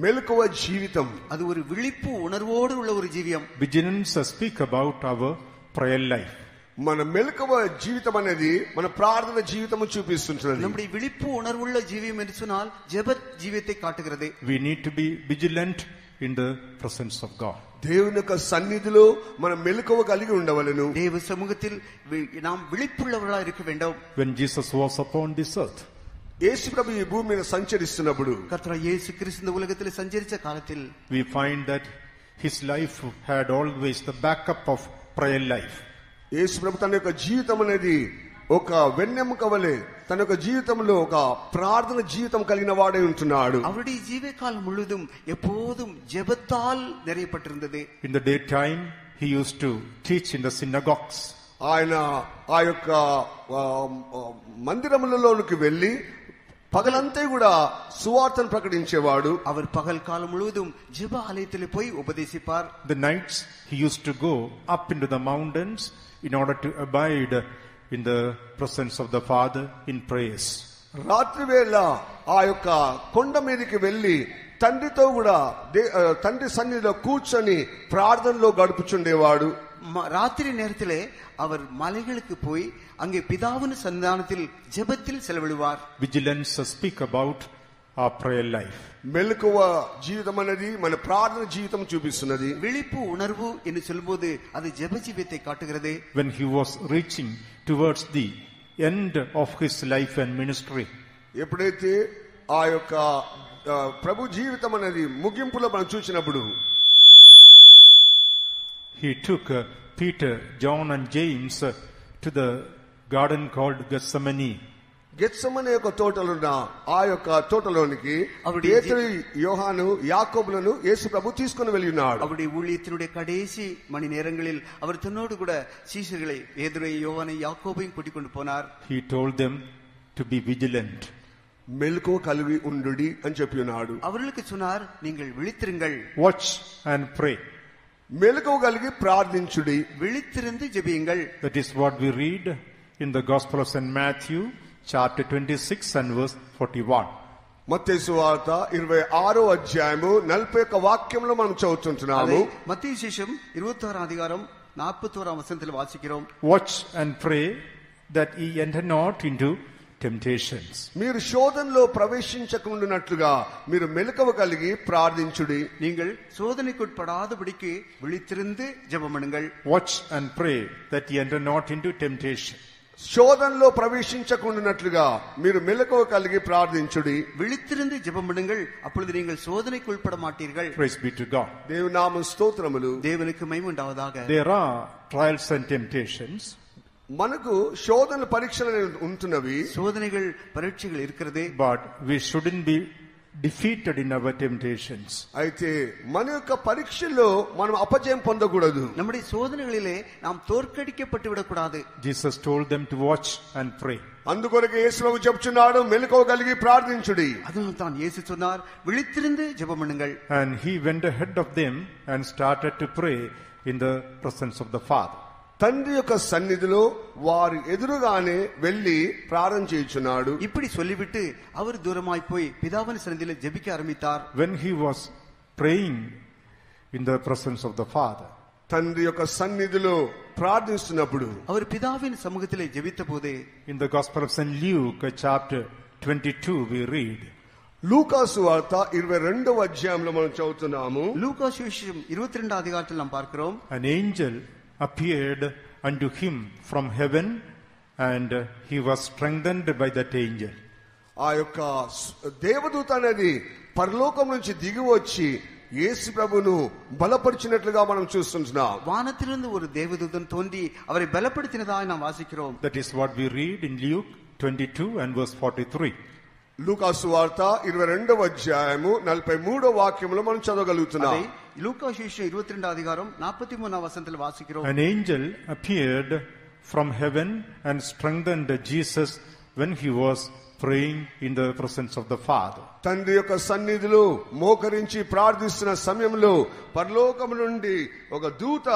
మెలకువ జీవితం, அது ஒரு விழிப்பு உணர்வோடு உள்ள ஒரு ஜீவியம். Vigilance speak about our prayer life. మన మెలకువ జీవితం అనేది మన ప్రార్థన జీవితము చూపిస్తుంటుంది. நம்முடைய விழிப்பு உணர்வுள்ள ஜீவியம் என்று சொன்னால் ஜெப ஜீவியத்தை காட்டுகிறது. We need to be vigilant in the presence of God. దేవుని యొక్క సన్నిధిలో మన మెలకువ కలిగి ఉండవలెను. தேவ சமூகத்தில் நாம் விழிப்புள்ளவர்களாக இருக்க வேண்டும். When Jesus was upon this earth, యేసు ప్రభు ఈ భూమి మీద సంచరిస్తున్నప్పుడు, கர்த்தர் இயேசு கிறிஸ்து இந்த உலகத்தில் சஞ்சரித்த காலத்தில் we find that his life had always the backup of prayer life. యేసు ప్రభు తన యొక్క జీవితం అనేది ఒక వెన్నెముక వలె తన యొక్క జీవితంలో ఒక ప్రార్థన జీవితం కలిగిన వాడై ఉంటున్నాడు. அவருடைய ஜீவ காலம் முழுவதும் எப்போதும் ஜெபத்தால் நிறையப்பட்டிருந்தது. In the daytime, he used to teach in the synagogues. ఆయన ఆ యొక్క మందిరములలోనికి వెళ్లి పగలంతా కూడా సువార్తను ప్రకటించేవాడు. அவர் பகல் காலம் முழுவதும் ஜெப ஆலயத்தில் போய் உபதேசிப்பார். The nights he used to go up into the mountains in order to abide in the presence of the Father in prayers. రాత్రి వేళ ఆ యొక్క కొండ మీదకి వెళ్లి తండ్రితో కూడా తండ్రి సన్నిధిలో కూర్చొని ప్రార్థనలో గడుపుచుండేవాడు. ராத்திரி நேரத்திலே அவர் மலைகளுக்கு போய் அங்கே பிதாவின் சன்னிதானத்தில் ஜெபத்தில் செலவிடுவார். Vigilance speak about our prayer life. మెలకువ జీవితం అనేది మన ప్రార్థన జీవితం చూపిస్తున్నది. விழிப்பு உணர்வு என்று சொல்லும்போது அது ஜெப ஜீவியத்தை காட்டுகிறது. When he was reaching towards the end of his life and ministry, ఎప్పుడైతే ఆ యొక్క ప్రభు జీవితం అనేది ముగింపులో మనం చూసినప్పుడు, he took Peter, John and James to the garden called Gethsemane. Gethsemane యొక్క తోటలున్న ఆ యొక్క తోటలోనికి పేతురు, యోహాను, యాకోబులను యేసు ప్రభు తీసుకొని వెళ్ళి ఉన్నాడు. அவருடைய ஊழியத்தினுடைய கடைசி மணி நேரங்களில் அவர் தன்னோடு கூட சீஷர்களை பேதுரு, யோவானை, யாக்கோபையும் கூட்டிக் கொண்டு போனார். He told them to be vigilant. మెలకువ కలిగి ఉండుడి అని చెప్పి ఉన్నాడు. அவர்களுக்கு சொன்னார், நீங்கள் விழித்திருங்கள், Watch and pray. మెలకువ కలిగి ప్రార్థించుడి, விழித்திருந்து ஜெபியுங்கள். That is what we read in the Gospel of St. Matthew, chapter 26 and verse 41. మత్తయి సువార్త 26వ అధ్యాయము 41వ వాక్యంలో మనం చదువుతుంటున్నాము. మత్తయి సువిశేషం 26వ అధ్యాయం 41వ వచనத்தில் వాసిக்கிறோம். Watch and pray that ye enter not into temptations. మీరు శోధనలో ప్రవేశించకుండానట్లుగా మీరు మెలకువ కలిగి ప్రార్థించుడి. நீங்கள் சோதனைக்குட்படாதபடிக்கு விழித்திருந்து ஜெபம் பண்ணுங்கள். Watch and pray that ye enter not into temptation. శోధనలో ప్రవేశించకుండానట్లుగా మీరు మెలకువ కలిగి ప్రార్థించుడి. விழித்திருந்து ஜெபம் பண்ணுங்கள், அப்பொழுது நீங்கள் சோதனைக்குட்பட மாட்டீர்கள். Praise be to God. దేవుని నామ స్తోత్రములు. தேவனுக்கு மகிமை உண்டாவதாக. There are trials and temptations. మనకు శోధన పరీక్షలు ఉంటున్నవి, சோதனைகள் பரீட்சைகள் இருக்கிறது. But we shouldn't be defeated in our temptations. అయితే మన యొక్క పరీక్షల్లో మనం అపజయం పొందకూడదు. நம்முடைய சோதனைகளிலே நாம் தோற்கடிக்கப்பட்டு விடக்கூடாது. Jesus told them to watch and pray. అందుకొరకు యేసు ప్రభు చెప్తున్నాడు, మెలకువ కలిగి ప్రార్థించుడి. அதனால் தான் இயேசு சொன்னார், விழித்திருந்து ஜெபம் பண்ணுங்கள். And he went ahead of them and started to pray in the presence of the Father. తండ్రి యొక్క సన్నిధిలో వారు ఎదురుగానే వెళ్లి ప్రార్థన చేయుచున్నాడు. இப்படி சொல்லிவிட்டு அவர் தூரமாய் போய் பிதாவின் சந்நிதியில் ஜெபிக்க ஆரம்பித்தார். When he was praying in the presence of the Father, తండ్రి యొక్క సన్నిధిలో ప్రార్థిస్తున్నప్పుడు, அவர் பிதாவின் சமூகத்திலே ஜெபித்த போது, in the Gospel of St. Luke, chapter 22, we read, లూకాసు వార్త 22వ అధ్యాయంలో మనం చదువుతున్నాము. லூக்கா சுவிசேஷம் 22వ అధ్యాయంలో நாம் பார்க்கிறோம். an angel appeared unto him from heaven, and he was strengthened by that angel. ఆ యొక్క దేవదూత అనేది పరలోకం నుంచి దిగి వచ్చి యేసు ప్రభును బలపరిచినట్లుగా మనం చూస్తున్నాం. வானத்திலிருந்து ஒரு தேவதூதன் தோன்றி அவரை பலப்படுத்தினதாக நாம் வாசிக்கிறோம். That is what we read in Luke 22 and verse 43. లూకాసు వార్త 22వ అధ్యాయము 43వ వాక్యంలో మనం చదవగలుగుతున్నాం. లూకా సువిశేషం 22వ అధ్యాయం 43వ వచనத்தில் వాసిக்கிறோம். An angel appeared from heaven and strengthened Jesus when he was praying in the presence of the Father. తండ్రి యొక్క సన్నిధిలో మోకరించి ప్రార్థిస్తున్న సమయంలో పరలోకము నుండి ఒక దూత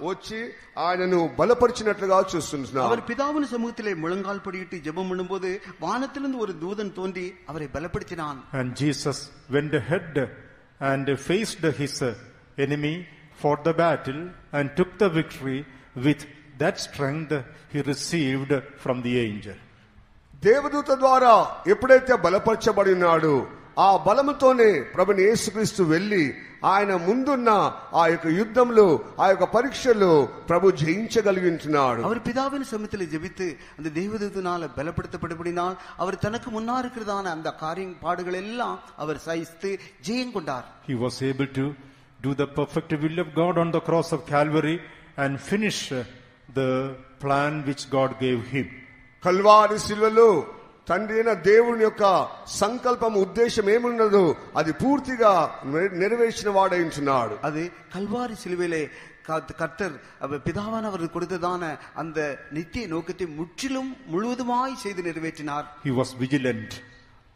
వచ్చి ఆయనను బలపరిచినట్లుగా చూస్తున్నాం. அவர் பிதாவின் சமூகத்திலே முழங்கால் படியிட்டு ஜெபம் பண்ணும்போது வானத்திலிருந்து ஒரு தூதன் தோன்றி அவரை பலப்படுத்தினான். And Jesus went ahead and faced his enemy, fought the battle and took the victory with that strength he received from the angel. దేవదూత ద్వారా ఎప్పుడైతే బలపరచబడినాడో ఆ బలముతోనే ప్రభుని యేసుక్రీస్తు వెళ్లి ఆయన ముందున్న ఆ యొక్క యుద్ధంలో ఆ యొక్క పరీక్షలో ప్రభు జయించగలిగినాడు. அவர் பிதாவின் சமூகத்திலே ஜெபித்து அந்த தேவதூதனால பலப்படுத்தப்பட்டபடினால் அவர் தனக்கு முன்னா இருக்கிறதான அந்த பாடுகள் எல்லாம் அவர் சகித்து ஜெயம் கொண்டார். He was able to do the perfect will of God on the cross of Calvary and finish the plan which God gave him. Calvary శిలువలో తండ్రి అయిన దేవుని యొక్క సంకల్పం ఉద్దేశం ఏమున్నదో అది పూర్తిగా నెరవేర్చిన వాడైంటున్నాడు. அது கல்வாரி சிலுவையிலே கர்த்தர் பிதாவானவர் கொடுத்ததான அந்த நித்திய நோக்கத்தை முற்றிலும் முழுவதுமாய் செய்து நிறைவேற்றினார். He was vigilant.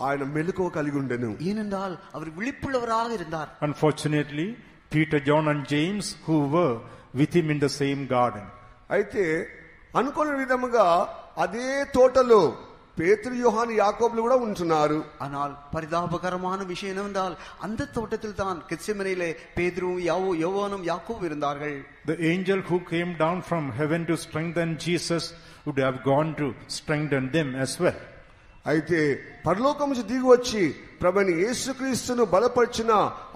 ఆయన మెలకువ కలిగి ఉండెను. ஏனென்றால் அவர் விழிப்புள்ளவராக இருந்தார். Unfortunately, Peter, John and James, who were with him in the same garden, అయితే అనుకున్న విధముగా అదే తోటలో పేతురు, యోహాను, యాకోబులు కూడా ఉంటున్నారు. ஆனால் பரிதாபகரமான விஷயம் என்னவென்றால் அந்த தோட்டத்தில் தான் கெத்செமனேயிலே பேதுருவும் யோவானும் யாக்கோபும் இருந்தார்கள். The angel who came down from heaven to strengthen Jesus would have gone to strengthen them as well. అయితే పరలోకం నుంచి దిగి వచ్చి ప్రభుని యేసుక్రీస్తును బలపరిచిన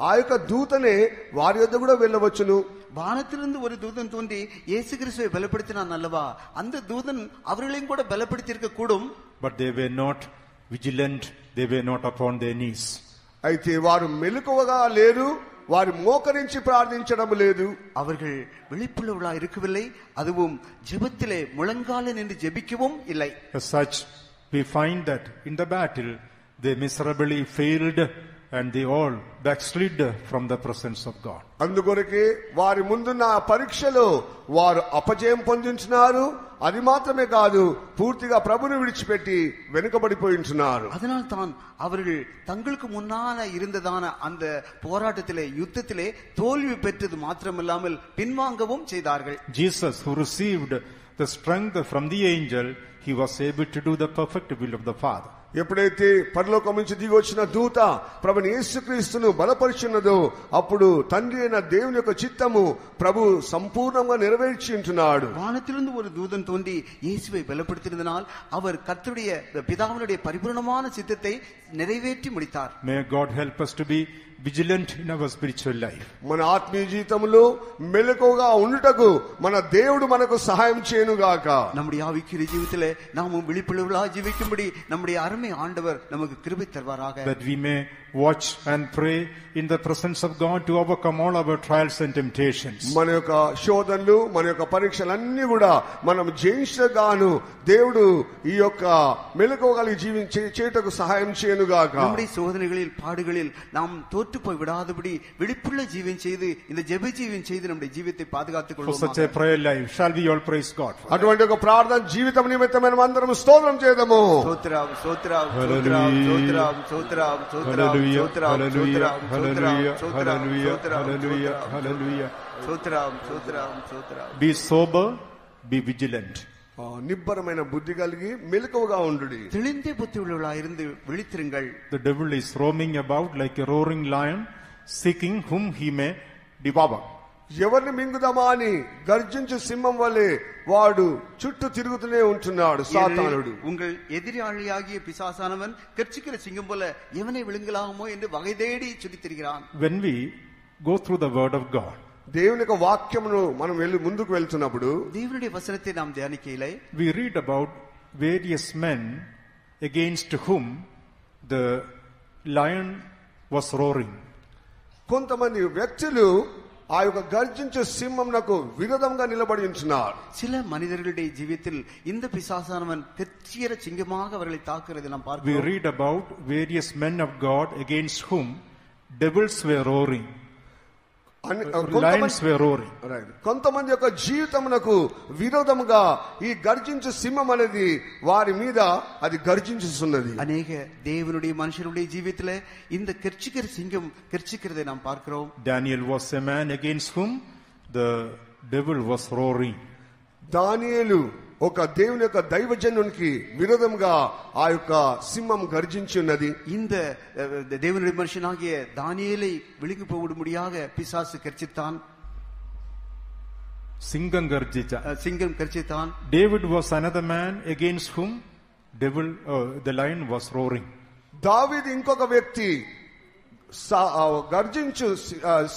ఆ యొక్క దూతనే వారి యొద్ద కూడా వెళ్ళవచ్చును. வானத்திலிருந்து ஒரு தூதன் தோன்றி இயேசு கிறிஸ்துவை பலப்படுத்தினான் அல்லவா, அந்த தூதன் அவர்களையும் கூட பலப்படுத்தி இருக்க கூடும். But they were not vigilant, they were not upon their knees. అయితే వారు మెలకువగా లేరు, వారు మోకరించి ప్రార్థించడం లేదు. அவர்கள் விழிப்புள்ளவர்களா இருக்கவில்லை, அதுவும் ஜெபத்திலே முழங்கால நின்று ஜெபிக்கவும் இல்லை. As such, we find that in the battle they miserably failed and they all backslid from the presence of God. అందుకొరకే వారి ముందున్న పరీక్షలో వారు అపజయం పొందించున్నారు. అది మాత్రమే కాదు, పూర్తిగా ప్రభుని విడిచిపెట్టి వెనుకబడిపోయించున్నారు. அதனால் தான் அவர்கள் தங்களுக்கு முன்னால இருந்ததான அந்த போராட்டத்திலே யுத்தத்திலே தோல்வி பெற்றது மாத்திரமில்லாமல் பின்வாங்கவும் செய்தார்கள். Jesus, who received the strength from the angel, he was able to do the perfect will of the Father. ఎప్పుడైతే పరలోకం నుంచి దిగి వచ్చిన దూత ప్రభుని యేసుక్రీస్తును బలపరిచినదో అప్పుడు తండ్రి అయిన దేవుని యొక్క చిత్తము ప్రభు సంపూర్ణంగా నెరవేర్చి ఉంటున్నాడు. வானத்திலிருந்து ஒரு தூதன் தோன்றி இயேசுவை பலப்படுத்தினதனால் அவர் கர்த்தருடைய பிதாவினுடைய பரிபூர்ணமான சித்தத்தை நிறைவேற்றி முடித்தார். May God help us to be vigilant in our spiritual life. మన ఆత్మీయ జీవితంలో మెలకువగా ఉండుటకు మన దేవుడు మనకు సహాయం చేయనుగాక. நம்முடைய ஆவிக்குரிய ஜீவிதத்திலே நாமும் விழிப்புள்ளவர்களாக ஜீவிக்கும்படி நம்முடைய அருமை ஆண்டவர் நமக்கு கிருபை தருவாராக. That we may watch and pray in the presence of God to overcome all our trials and temptations. మన యొక్క శోధనలు, మన యొక్క పరీక్షలన్నీ కూడా మనం జయించగాను దేవుడు ఈ యొక్క మెలకువ కలిగి జీవించేటకు సహాయం చేయనుగాక. நம்முடைய சோதனைகளில் பாடுகளில் நாம் தோற்று போய் விடாதபடி விழிப்புள்ள ஜீவன் செய்து இந்த ஜெப ஜீவன் செய்து நம்முடைய జీవితాన్ని పాదుగాత్తుకు For such a prayer life, shall we all praise God? అటువంటి ఒక ప్రార్థన జీవితం నిమిత్తం మనం అందరం స్తోత్రం చేద్దాము. స్తోత్రం స్తోత్రం స్తోత్రం స్తోత్రం స్తోత్రం స్తోత్రం Hallelujah, hallelujah, hallelujah, hallelujah, hallelujah. స్తోత్రం స్తోత్రం స్తోత్రం. Be sober, be vigilant. నిబ్బరమైన బుద్ధి కలిగి మెలకువగా ఉండుడి. தெளிந்த புத்தி உள்ளவர்களாக இருந்து விழித்திருங்கள். The devil is roaming about like a roaring lion, seeking whom he may devour. ఎవరిని మింగుదామా అని గర్జించు సింహం వలె వాడు చుట్టూ తిరుగుతూనే ఉంటున్నాడు సాతానుడు. உங்கள் எதிராளியாகிய பிசாசானவன் கர்ச்சிக்கிற சிங்கம் போல எவனை விழுங்கலாமோ என்று வகை தேடி சுற்றித் திரிகிறான். When we go through the word of God, దేవుని యొక్క వాక్యమును మనం ముందుకు వెళ్తున్నప్పుడు దేవునుடைய వచనத்தை நாம் தியானிக்கையிலே we read about various men against whom the lion was roaring. కొంతమంది వ్యక్తులు ఆ యొక్క గర్జించే సింహంనకు విరోధంగా నిలబడి ఉంటున్నారు. சில மனிதர்களுடைய ஜீவியத்தில் இந்த பிசாசானவன் கர்ச்சிக்கிற சிங்கமாக அவர்களை தாக்குகிறது நாம் பார்க்கிறோம். We read about various men of God against whom devils were roaring. lions were roaring. కొంతమంది యొక్క జీవితమునకు విరోధముగా ఈ గర్జించు సింహం అనేది వారి మీద అది గర్జించుతున్నది. అనేక தேவனுடைய மனுஷருடைய ஜீவிதத்திலே இந்த கர்ச்சிக்கிற சிங்கம் கர்ச்சிக்கிறதை நாம் பார்க்கிறோம். Daniel was a man against whom the devil was roaring. దానియేలు ఒక దేవుని యొక్క దైవజనునికి విరోధంగా ఆ యొక్క సింహం గర్జించి ఉన్నది. இந்த தேவனுடைய மனுஷனாகிய தானியேலை விழுங்கி போடும்படியாக பிசாசு கர்ச்சித்தான். Singam garjita. சிங்கம் கர்ச்சித்தான். David was another man against whom the lion was roaring. దావీదు ఇంకొక వ్యక్తి గర్జించు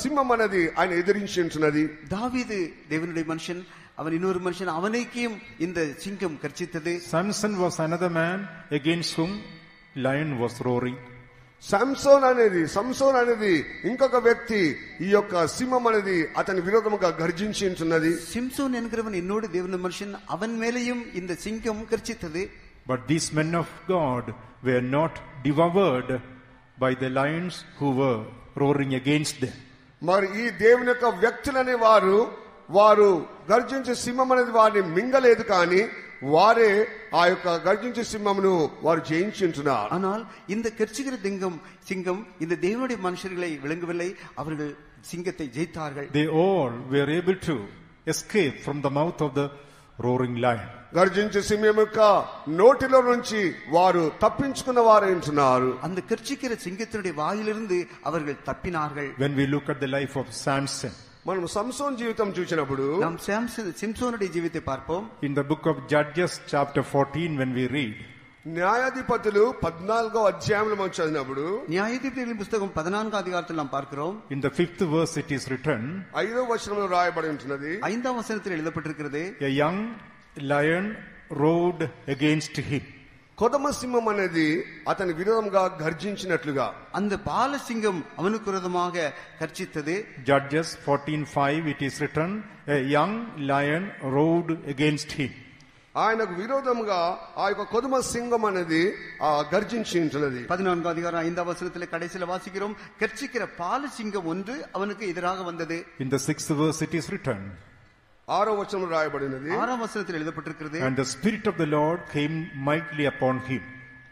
సింహం అనేది ఆయన ఎదిరించి ఉంటున్నది. దావీదు దేవునుடைய మనుషన్, அவன் இன்னொரு மனுஷன், அவனைக்கும் இந்த சிங்கம் கர்ச்சித்தது. Samson was another man against whom lion was roaring. సంసోన్ అనేది ఇంకొక వ్యక్తి ఈ యొక్క సింహం అనేది అతని విరోధముగా గర్జించి ఉంటున్నది. சிம்சோன் என்கிறவன் இன்னொரு தேவனுடைய மனுஷன், அவன் மேலேயும் இந்த சிங்கம் கர்ச்சித்தது. But these men of God were not devoured by the lions who were roaring against them. మరి ఈ దేవుని యొక్క వ్యక్తులనే వారు గర్జించే సింహం అనేది వారిని మింగలేదు, కానీ వారే ఆ యొక్క గర్జించే సింహమును వారు జయించుంటున్నారు. ஆனால் இந்த கர்ச்சிக்கிற சிங்கம் இந்த தேவனுடைய மனுஷர்களை விளங்கவில்லை, அவர்கள் சிங்கத்தை ஜெயித்தார்கள். They all were able to escape from the mouth of the roaring lion. గర్జించే సింహం యొక్క నోటిలో నుంచి వారు తప్పించుకున్న వారు ఉంటున్నారు. அந்த கர்ச்சிக்கிற சிங்கத்தினுடைய வாயிலிருந்து அவர்கள் தப்பினார்கள். When we look at the life of Samson, మనం సంసోన్ జీవితం చూసినప్పుడు நாம் சிம்சோனுடைய జీవితే பார்ப்போம். in the book of Judges chapter 14 when we read, న్యాయాధిపతులు 14వ అధ్యాయంలో మనం చదివినప్పుడు న్యాయాధిపతుల పుస్తకం 14వ అధ్యాయంలో நாம் பார்க்கிறோம். in the 5th verse it is written, 5వ వచనంలో రాయబడి ఉంటున్నది, 5వ వచనத்தில் எழுதப்பட்டிருக்கிறது, a young lion roared against him. కొదమ సింహం అనేది అతని విరోధంగా గర్జించినట్లుగా அந்த బాలసింగం அவனுக்கு விரோதமாக கர்ச்சித்தது. Judges 14:5 it is written, a young lion roared against him. ఆయనకు విరోధంగా ఆ యొక్క కొదమ సింహం అనేది గర్జించి ఉంటున్నది. 14వ అధ్యాయం 5వ వచనத்தில் కடைசில వాసిக்கிறோம், கர்ச்சிக்கிற பாலசிங்கம் ஒன்று அவனுக்கு எதிராக வந்தது. In the 6th verse it is written, 6వ వచనం రాయబడినది, 6వ వచనத்தில் எழுதப்பட்டிருக்கிறது, and the spirit of the Lord came mightily upon him.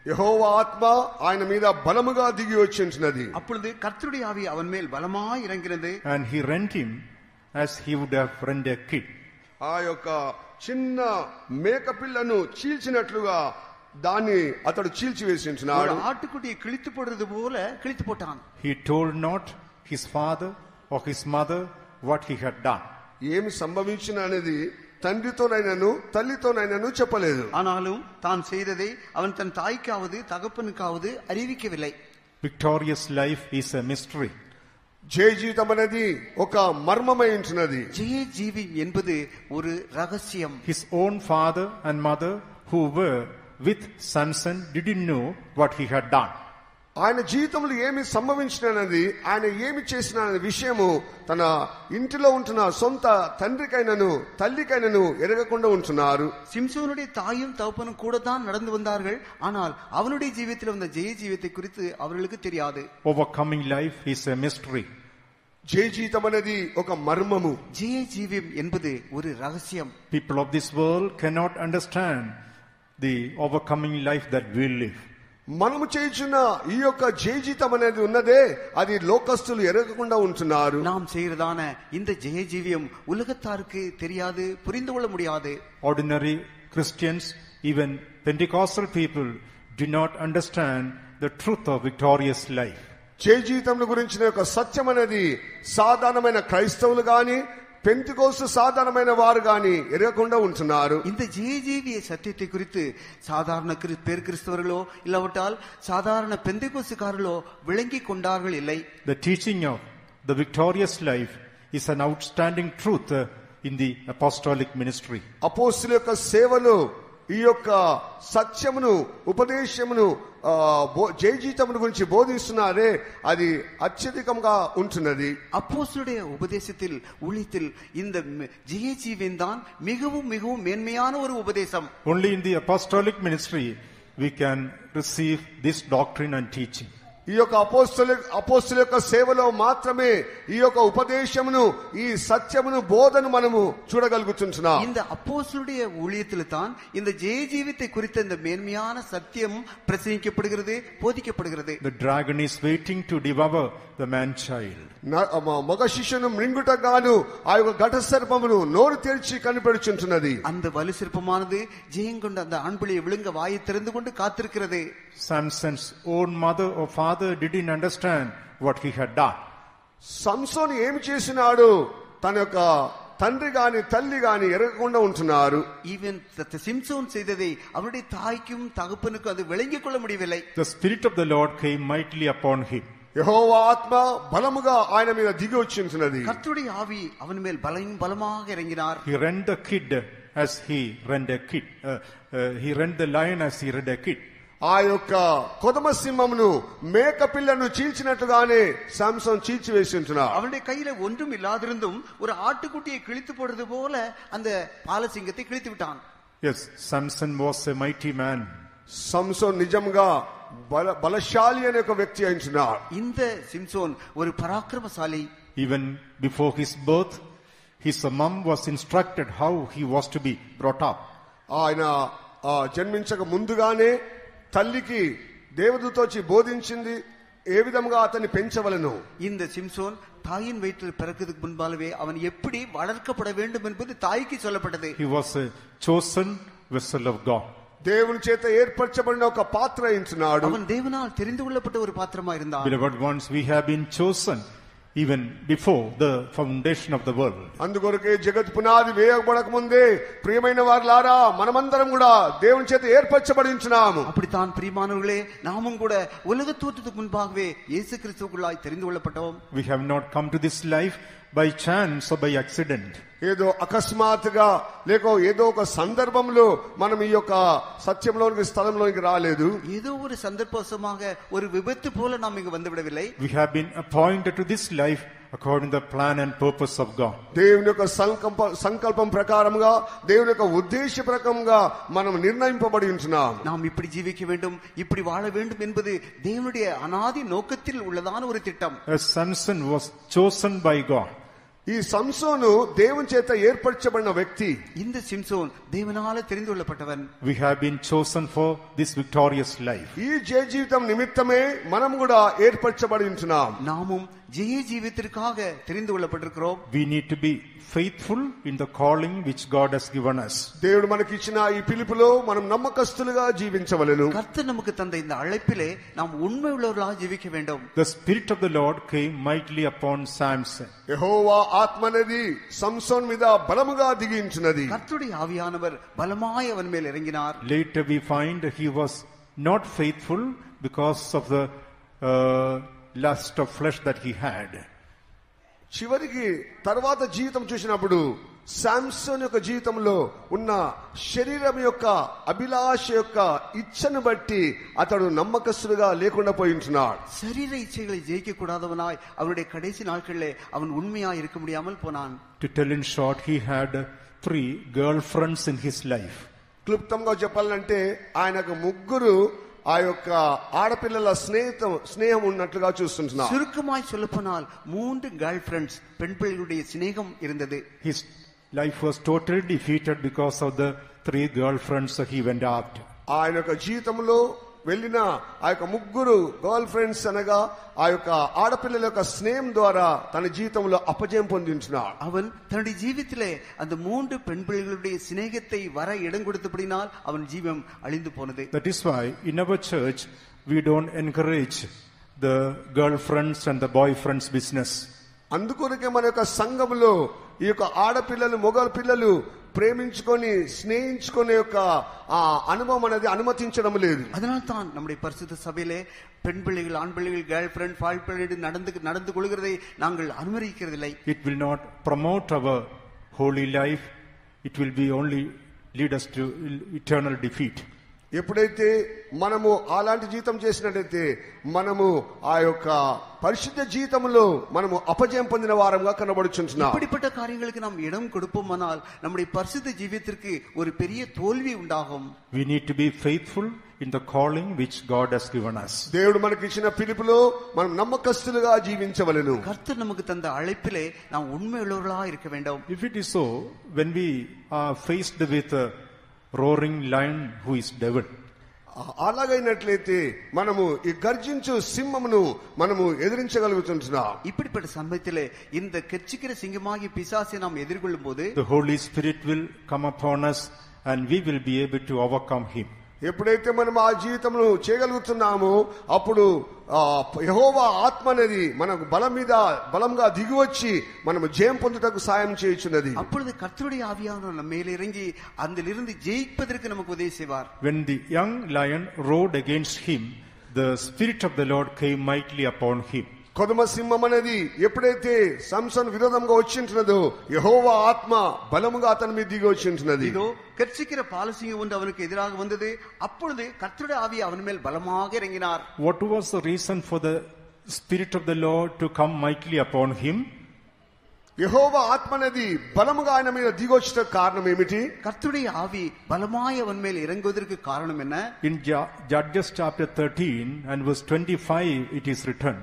యెహోవా ఆత్మ ఆయన మీద బలముగా దిగి వచ్చించున్నది. அப்பொழுது கர்த்தருடைய ஆவி அவன் மேல் பலமாய் இறங்கினது. And he rent him as he would have rent a kid. ఆ యొక్క చిన్న మేకపిల్లను చీల్చినట్లుగా దాన్ని అతడు చీల్చివేసి ఉంటున్నాడు. ఆటుకుటిயை கிழித்து போடுறது போல கிழித்து போட்டான். He told not his father or his mother what he had done. ఏమి సంభవించిన అనేది తండ్రితోనైనను తల్లితోనైనను చెప్పలేదు. ஆனாலும் தான் செய்ததை அவன் தன் தாய்க்காவது தகப்பனுக்காவது அறிவிக்கவில்லை. Victorious life is a mystery. జయ జీవితం అనేది ఒక మర్మమై ఉంటున్నది. జయ జీవి என்பது ஒரு ரகசியம். His own father and mother who were with Samson didn't know what he had done. ఆయన జీవితంలో ఏమి సంభవించినది, ఆయన ఏమి చేసిన విషయము తన ఇంటిలో ఉంటున్న సొంత తండ్రికైనను తల్లికైనను ఎరగకుండా ఉంటున్నారు. சிம்சோனுடைய தாயும் தகப்பனும் கூட தான் நடந்து வந்தார்கள், ஆனால் அவனுடைய ஜீவிதத்தில் வந்த ஜெய ஜீவித்தை குறித்து அவர்களுக்கு தெரியாது. Overcoming life is a mystery. జయ జీవితం అనేది ఒక మర్మము. జయ జీవం என்பது ஒரு రహస్యం. People of this world cannot understand the overcoming life that we live. మనము చేయుచున్న ఈ యొక్క జయ జీవితం అనేది ఉన్నదే, అది లోకస్తులు ఎరగకుండా ఉంటున్నారు. நாம் செய்யறதான இந்த ஜெய ஜீவியம் உலகத்தாருக்கு தெரியாது, புரிந்து கொள்ள முடியாது. Ordinary Christians, even Pentecostal people, do not understand the truth of victorious life. జయ జీవితం గురించిన యొక్క సత్యం అనేది సాధారణమైన క్రైస్తవులు గాని పెంతెకోస్తు సాధారణమైన వారు గాని ఎరగకుండా ఉంటున్నారు. இந்த ஜெய ஜீவிய சத்தியத்தை குறித்து சாதாரண பேர் கிறிஸ்தவர்களோ இல்லாவிட்டால் சாதாரண பெந்தெகோஸ்துக்காரர்களோ விளங்கி கொண்டார்கள் இல்லை. The teaching of the victorious life is an outstanding truth in the apostolic ministry. అపోస్తలుల యొక్క సేవలో ఈ యొక్క సత్యమును ఉపదేశమును జయ జీవితమును గురించి బోధిస్తున్నారే, అది అత్యధికంగా ఉంటున్నది. அப்போஸ்தலருடைய உபதேசத்தில் ஊழியத்தில் இந்த ஜெய ஜீவன் தான் மிகவும் மிகவும் மேன்மையான ஒரு உபதேசம். Only in the apostolic ministry we can receive this doctrine and teaching. ఈ యొక్క అపోస్తలుల యొక్క సేవలో మాత్రమే ఈ యొక్క ఉపదేశమును, ఈ సత్యమును, బోధను మనము చూడగలుగుతున్నాం. இந்த அப்போஸ்தலருடைய ஊழியத்தில் தான் இந்த ஜெய ஜீவித்தை குறித்த இந்த மேன்மையான சத்தியம் பிரசங்கிக்கப்படுகிறது, போதிக்கப்படுகிறது. The dragon is waiting to devour the man child. మగ శిశువును మృంగుటగాను ఆ యొక్క ఘట సర్పమును నోరు తెరిచి కనిపెడుచున్నది. அந்த వలు సర్పமானது ஜெயங்கொண்ட அந்த ஆண்பிள்ளையை விழுங்க வாயை திறந்து கொண்டு காத்திருக்கிறது. Samson's own mother or father didn't understand what he had done. సంసోను ఏమి చేసినాడు తన యొక్క తండ్రి గాని తల్లి గాని ఎరగకుండా ఉంటున్నారు. ఈవెన్ సిమ్సోన్ செய்ததை அவருடைய தாய்க்கும் தகப்பனுக்கும் அது விளங்கிக் கொள்ள முடியவில்லை. The spirit of the Lord came mightily upon him. యెహోవా ఆత్మ బలముగా ఆయన మీద దిగి వచ్చినది. కర్తరుடைய ఆవి அவன் மேல் బలமாக ఇறங்கினார். He rent the kid as he rent a kid. He rent the lion as he rent a kid. ఆ యొక్క కొదమ సింహమును మేక పిల్లను చీల్చినట్టుగానే సామ్సన్ చీల్చివేసి ఉంటున్నాడు. அவனுடைய கையில ஒன்றும் இல்லாதிருந்தும் ஒரு ஆட்டுக்குட்டியை கிழித்து போடுறது போல அந்த பாலசிங்கத்தை கிழித்து விட்டான். Yes, Samson was a mighty man. సంసోన్ నిజంగా బలశాలి అనే ఒక వ్యక్తి అయినాడు. இந்த சிம்சோன் ஒரு பராக்கிரமசாలి. Even before his birth, his mom was instructed how he was to be brought up. ఆయన జన్మించక ముందుగానే తల్లికి దేవదూత వచ్చి బోధించింది ఏ విధంగా అతన్ని పెంచవలను. இந்த சிம்சோன் தாயின் வயிற்றில் பிறக்கிறதுக்கு முன்பாகவே அவன் எப்படி வளர்க்கப்பட வேண்டும் என்பது தாய்க்கு சொல்லப்பட்டது. He was a chosen vessel of God. దేవుని చేత ఏర్పరచబడిన ఒక పాత్ర అయినాడు. அவன் தேவனால் தெரிந்து கொள்ளப்பட்ட ஒரு பாத்திரமா இருந்தான். Beloved ones, we have been chosen even before the foundation of the world. అందుకొరకే జగత్ పునాది వేయబడక ముందే ప్రియమైన వారలారా మనమందరం కూడా దేవుని చేత ఏర్పరచబడి ఉంటున్నాము. அப்படித்தான் பிரியமானவர்களே நாமும் கூட உலக தோற்றத்துக்கு முன்பாகவே இயேசு கிறிஸ்துவுக்குள்ளாய் தெரிந்து கொள்ளப்பட்டோம். We have not come to this life by chance or by accident. ఏదో అకస్మాత్తుగా లేక ఏదో ఒక సందర్భంలో మనం ఈ యొక్క సత్యంలోనికి స్థలంలోనికి రాలేదు. ఏదో ஒரு சந்தர்ப்பமாக ஒரு விபத்து போல நாம் இங்கு வந்து விடவில்லை. We have been appointed to this life according to the plan and purpose of God. దేవుని యొక్క సంకల్పం ప్రకారంగా, దేవుని యొక్క ఉద్దేశ ప్రకారంగా మనం నిర్ణయింపబడి ఉంటున్నాం. நாம் இப்படி ஜீவிக்க வேண்டும், இப்படி வாழ வேண்டும் என்பது தேவனுடைய அநாதி நோக்கத்தில் உள்ளதான ஒரு திட்டம். As Samson was chosen by God. ఈ సంసోను దేవుని చేత ఏర్పరచబడిన వ్యక్తి. இந்த சிம்சோன் தேவனால தெரிந்து கொள்ளப்பட்டவன். We have been chosen for this victorious life. ఈ జయ జీవితం నిమిత్తమే మనం కూడా ఏర్పరచబడి ఉంటున్నాం. நாமும் ஜெய ஜீவித்திற்காக தெரிந்து கொள்ளப்பட்டிருக்கிறோம். We need to be faithful in the calling which God has given us. దేవుడు మనకి ఇచ్చిన ఈ పిలుపులో మనం నమ్మకస్తులుగా జీవించవలెను. కర్త நமக்கு தந்த இந்த அழைப்பிலே நாம் உண்மை உள்ளவர்களாக ஜீவிக்க வேண்டும். The spirit of the Lord came mightily upon Samson. యెహోవా ఆత్మ అనేది సంసోన్ మీద బలముగా దిగి ఉంటున్నది. కర్తరుடைய ఆవియానவர் బలమాய் அவன் மேல் இறங்கினார். Later we find he was not faithful because of the lust of flesh that he had. చివరికి తర్వాత జీవితం చూసినప్పుడు శాంసన్ యొక్క జీవితంలో ఉన్న శరీరం యొక్క అభిలాష యొక్క ఇచ్చను బట్టి అతడు నమ్మకస్తుడుగా లేకుండా పోయింటున్నాడు. శరీర ఇచ్చைகளை ஜெயிக்க கூடாதவனாய் அவருடைய கடைசி நாட்களிலே அவன் உண்மையாய் இருக்க முடியாமல் போனான். To tell in short, he had 3 girlfriends in his life. క్లుప్తంగా చెప్పాలంటే ఆయనకు 3 ఆ యొక్క ఆడపిల్లల స్నేహం ఉన్నట్లుగా చూస్తుంటున్నాం. சுருக்கமாய் சொல்லப்போனால் 3 గర్ల్ ఫ్రెండ్స్ பெண் பிள்ளைகளுடைய சிநேகம் இருந்தது. His life was totally defeated because of the 3 girlfriends he went after. ఆయన యొక్క జీవితంలో వెళ్ళిన ఆ యొక్క 3 గర్ల్ ఫ్రెండ్స్ అనగా ఆ యొక్క ఆడపిల్లల యొక్క స్నేహం ద్వారా తన జీవితంలో అపజయం పొందించున్నాడు. அவன் தன்னுடைய ஜீவித்திலே அந்த 3 பெண் பிள்ளைகளுடைய சிநேகத்தை வர இடம் கொடுத்தபடினால் அவன் ஜீவம் அழிந்து போனது. That is why in our church we don't encourage the girlfriends and the boyfriends business. అందుకొరకే మన యొక్క సంఘంలో ఈ యొక్క ఆడపిల్లలు మొగల పిల్లలు ప్రేమించుకొని స్నేహించుకునే యొక్క ఆ అనుభవం అనేది అనుమతించడం లేదు. அதனால் தான் நம்முடைய பரிசுத்த சபையிலே பெண் பிள்ளைகள், ஆண் பிள்ளைகள், கேர்ள் ஃப்ரெண்ட், பாய் பிள்ளைகள் நடந்து கொள்கிறதை நாங்கள் அனுமதிக்கிறதில்லை. It will not promote our holy life. It will be only lead us to eternal defeat. ఎప్పుడైతే మనము అలాంటి జీవితం చేసినట్లయితే మనము ఆ యొక్క పరిశుద్ధ జీవితంలో మనము అపజయం పొందిన వారంగా కనబడుచుంటున్నాం. இப்படிப்பட்ட காரியங்களுக்கு நாம் இடம் கொடுப்போமானால் நம்முடைய பரிசுத்த ஜீவியத்திற்கு ஒரு பெரிய தோல்வி உண்டாகும். We need to be faithful in the calling which God has given us. దేవుడు మనకి ఇచ్చిన పిలుపులో మనం నమ్మకస్తులుగా జీవించవలెను. கர்த்தர் நமக்கு தந்த அழைப்பிலே நாம் உண்மையுள்ளவர்களாக இருக்க வேண்டும். If it is so, when we are faced with a roaring lion who is devil, అలాగైనట్లయితే మనము ఈ గర్జించు సింహమును మనము ఎదిరించగలుగుతున్నాం. இப்படிப்பட்ட சமயத்திலே இந்த கெர்ச்சிக்கிற சிங்கமாகிய பிசாசை நாம் எதிர்கொள்ளும் போது the Holy Spirit will come upon us and we will be able to overcome him. ఎప్పుడైతే మనం ఆ జీవితంలో చేయగలుగుతున్నామో అప్పుడు యెహోవా ఆత్మ అనేది మనకు బలంగా దిగివచ్చి మనము జయం పొందుటకు సాయం చేయుచున్నది. அப்பொழுது கர்த்தருடைய ஆவியானவர் நம்ம மேல் இறங்கி அதிலிருந்து ஜெயிப்பதற்கு நமக்கு உதவி செய்வார். When the young lion roared against him, the Spirit of the Lord came mightily upon him. కొదమ సింహం అనేది ఎప్పుడైతే సంసోను విరోధంగా వచ్చింటున్నదో యెహోవా ఆత్మ బలముగా అతని మీద దిగి వచ్చింటున్నది. இதோ கெர்ச்சிக்கிற பாலசிங்கம் ஒன்று அவனுக்கு எதிராக வந்தது. அப்பொழுது கர்த்தருடைய ஆவி அவன் மேல் பலமாக இறங்கினார். What was the reason for the Spirit of the Lord to come mightily upon him? యెహోవా ఆత్మ అనేది బలముగా ఆయన మీద దిగొచ్చిన కారణం ఏమిటి? கர்த்தருடைய ஆவி பலமாய் அவன் மேல் இறங்குவதற்கு காரணம் என்ன? In Judges chapter 13 and verse 25 it is written,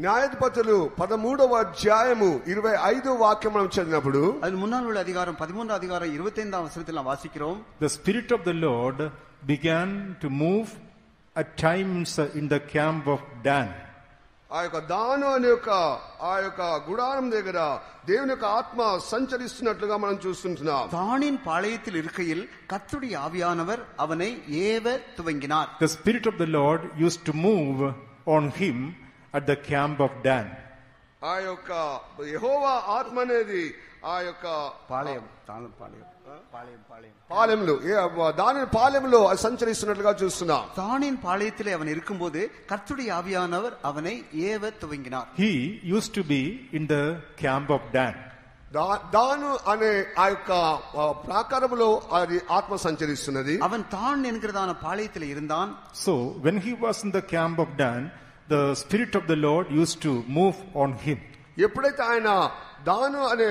న్యాయాధిపతులు 13వ అధ్యాయము 25వ వాక్యం మనం చదివినప్పుడు அது முன்னால் உள்ள அதிகாரம் 13వ அதிகாரம் 25వ வசனத்தில் நாம் வாசிக்கிறோம். The Spirit of the Lord began to move at times in the camp of Dan. ఆ యొక్క దాను అనే ఆ యొక్క గుడారం దగ్గర దేవుని యొక్క ఆత్మ సంచరిస్తున్నట్లుగా మనం చూస్తుంటున్నాం. தானின் பாளையத்தில் இருக்கையில் கர்த்தருடைய ஆவியானவர் அவனை ஏவ துவங்கினார். The Spirit of the Lord used to move on him at the camp of Dan. ఆ యొక్క యెహోవా ఆత్మ అనేది ఆ యొక్క పాలెంలో దాని పాలెంలో సంచరిస్తున్నట్లుగా చూస్తున్నాం. தானின் பாளையத்திலே அவன் இருக்கும்போது கர்த்தருடைய ஆவியானவர் அவனை ஏவ துவங்கினார். He used to be in the camp of Dan. దాను అనే ఆ యొక్క ప్రాకారములో అది ఆత్మ సంచరిస్తున్నది. அவன் தான் என்கிறதான பாளையத்திலே இருந்தான். So when he was in the camp of Dan, the Spirit of the Lord used to move on him. ఎప్పుడైతే ఆయన దాను అనే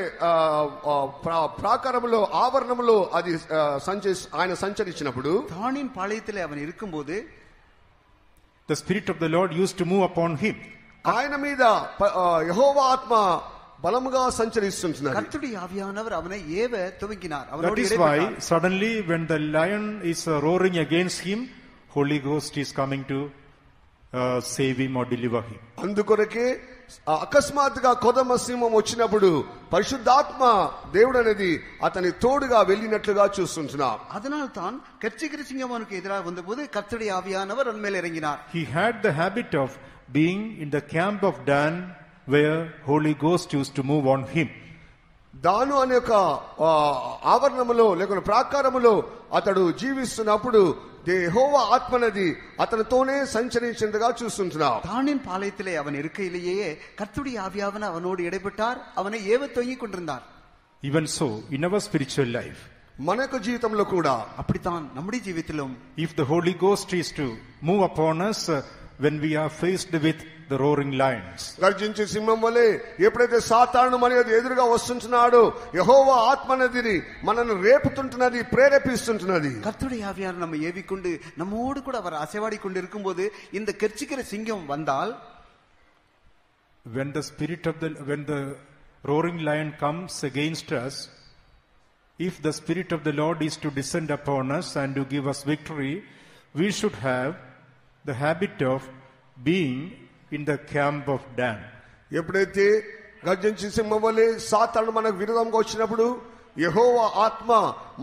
ప్రాకారములో ఆవరణములో అది ఆయన సంచరించినప్పుడు தானின் பாளையத்திலே அவன் இருக்கும்போது the Spirit of the Lord used to move upon him. ఆయన మీద యెహోవా ఆత్మ బలముగా సంచరిస్తున్నది. கர்த்தருடைய ஆவியானவர் அவனை ஏவ துவங்கினார். That is why suddenly when the lion is roaring against him, Holy Ghost is coming to save him or deliver him. అందుకొరకే అకస్మాత్తుగా కొదమ సింహం వచ్చినప్పుడు పరిశుద్ధాత్మ దేవుడు అనేది అతని తోడుగా వెళ్ళినట్లుగా చూస్తుంటున్నాం. அதனால் தான் கெர்ச்சிக்கிற சிங்கம் அவனுக்கு எதிராக வந்தபோது கர்த்தருடைய ஆவியானவர் அவன் மேல் இறங்கினார். He had the habit of being in the camp of Dan where Holy Ghost used to move on him. దాను అనే ఒక ఆవరణములో లేక ప్రాకారములో అతడు జీవిస్తున్నప్పుడు యెహోవా ఆత్మనది అతనితోనే సంచరించినట్టుగా చూస్తుంటున్నాం. தானின் பாளையத்திலே அவன் இருக்கையிலேயே கர்த்தருடைய ஆவியானவர் அவனோடு இடைப்பட்டார். அவனை ஏவ துவங்கிக் கொண்டிருந்தார். Even so in our spiritual life, మన యొక్క జీవితంలో కూడా அப்படித்தான் நம்முடைய జీవితంలో if the Holy Ghost is to move upon us when we are faced with the roaring lions, గర్జించే సింహం వలె ఎప్పుడైతే సాతాను మన ఎదురుగా వస్తుంటున్నాడో యెహోవా ఆత్మనది మనల్ని రేపుతుంటున్నది, ప్రేరేపిస్తుంటున్నది. கர்த்தருடைய ஆவியானவர் நம்ம ஏவிக்கொண்டு நம்மோடு கூட அவர் அசைவாடி கொண்டு இருக்கும்போது இந்த கெர்ச்சிக்கிற சிங்கம் வந்தால் when the roaring lion comes against us, if the Spirit of the Lord is to descend upon us and to give us victory, we should have the habit of being in the camp of Dan. ఎప్పుడైతే గర్జించే సింహం వలె సాతాను మనకు విరోధంగా వచ్చినప్పుడు యెహోవా ఆత్మ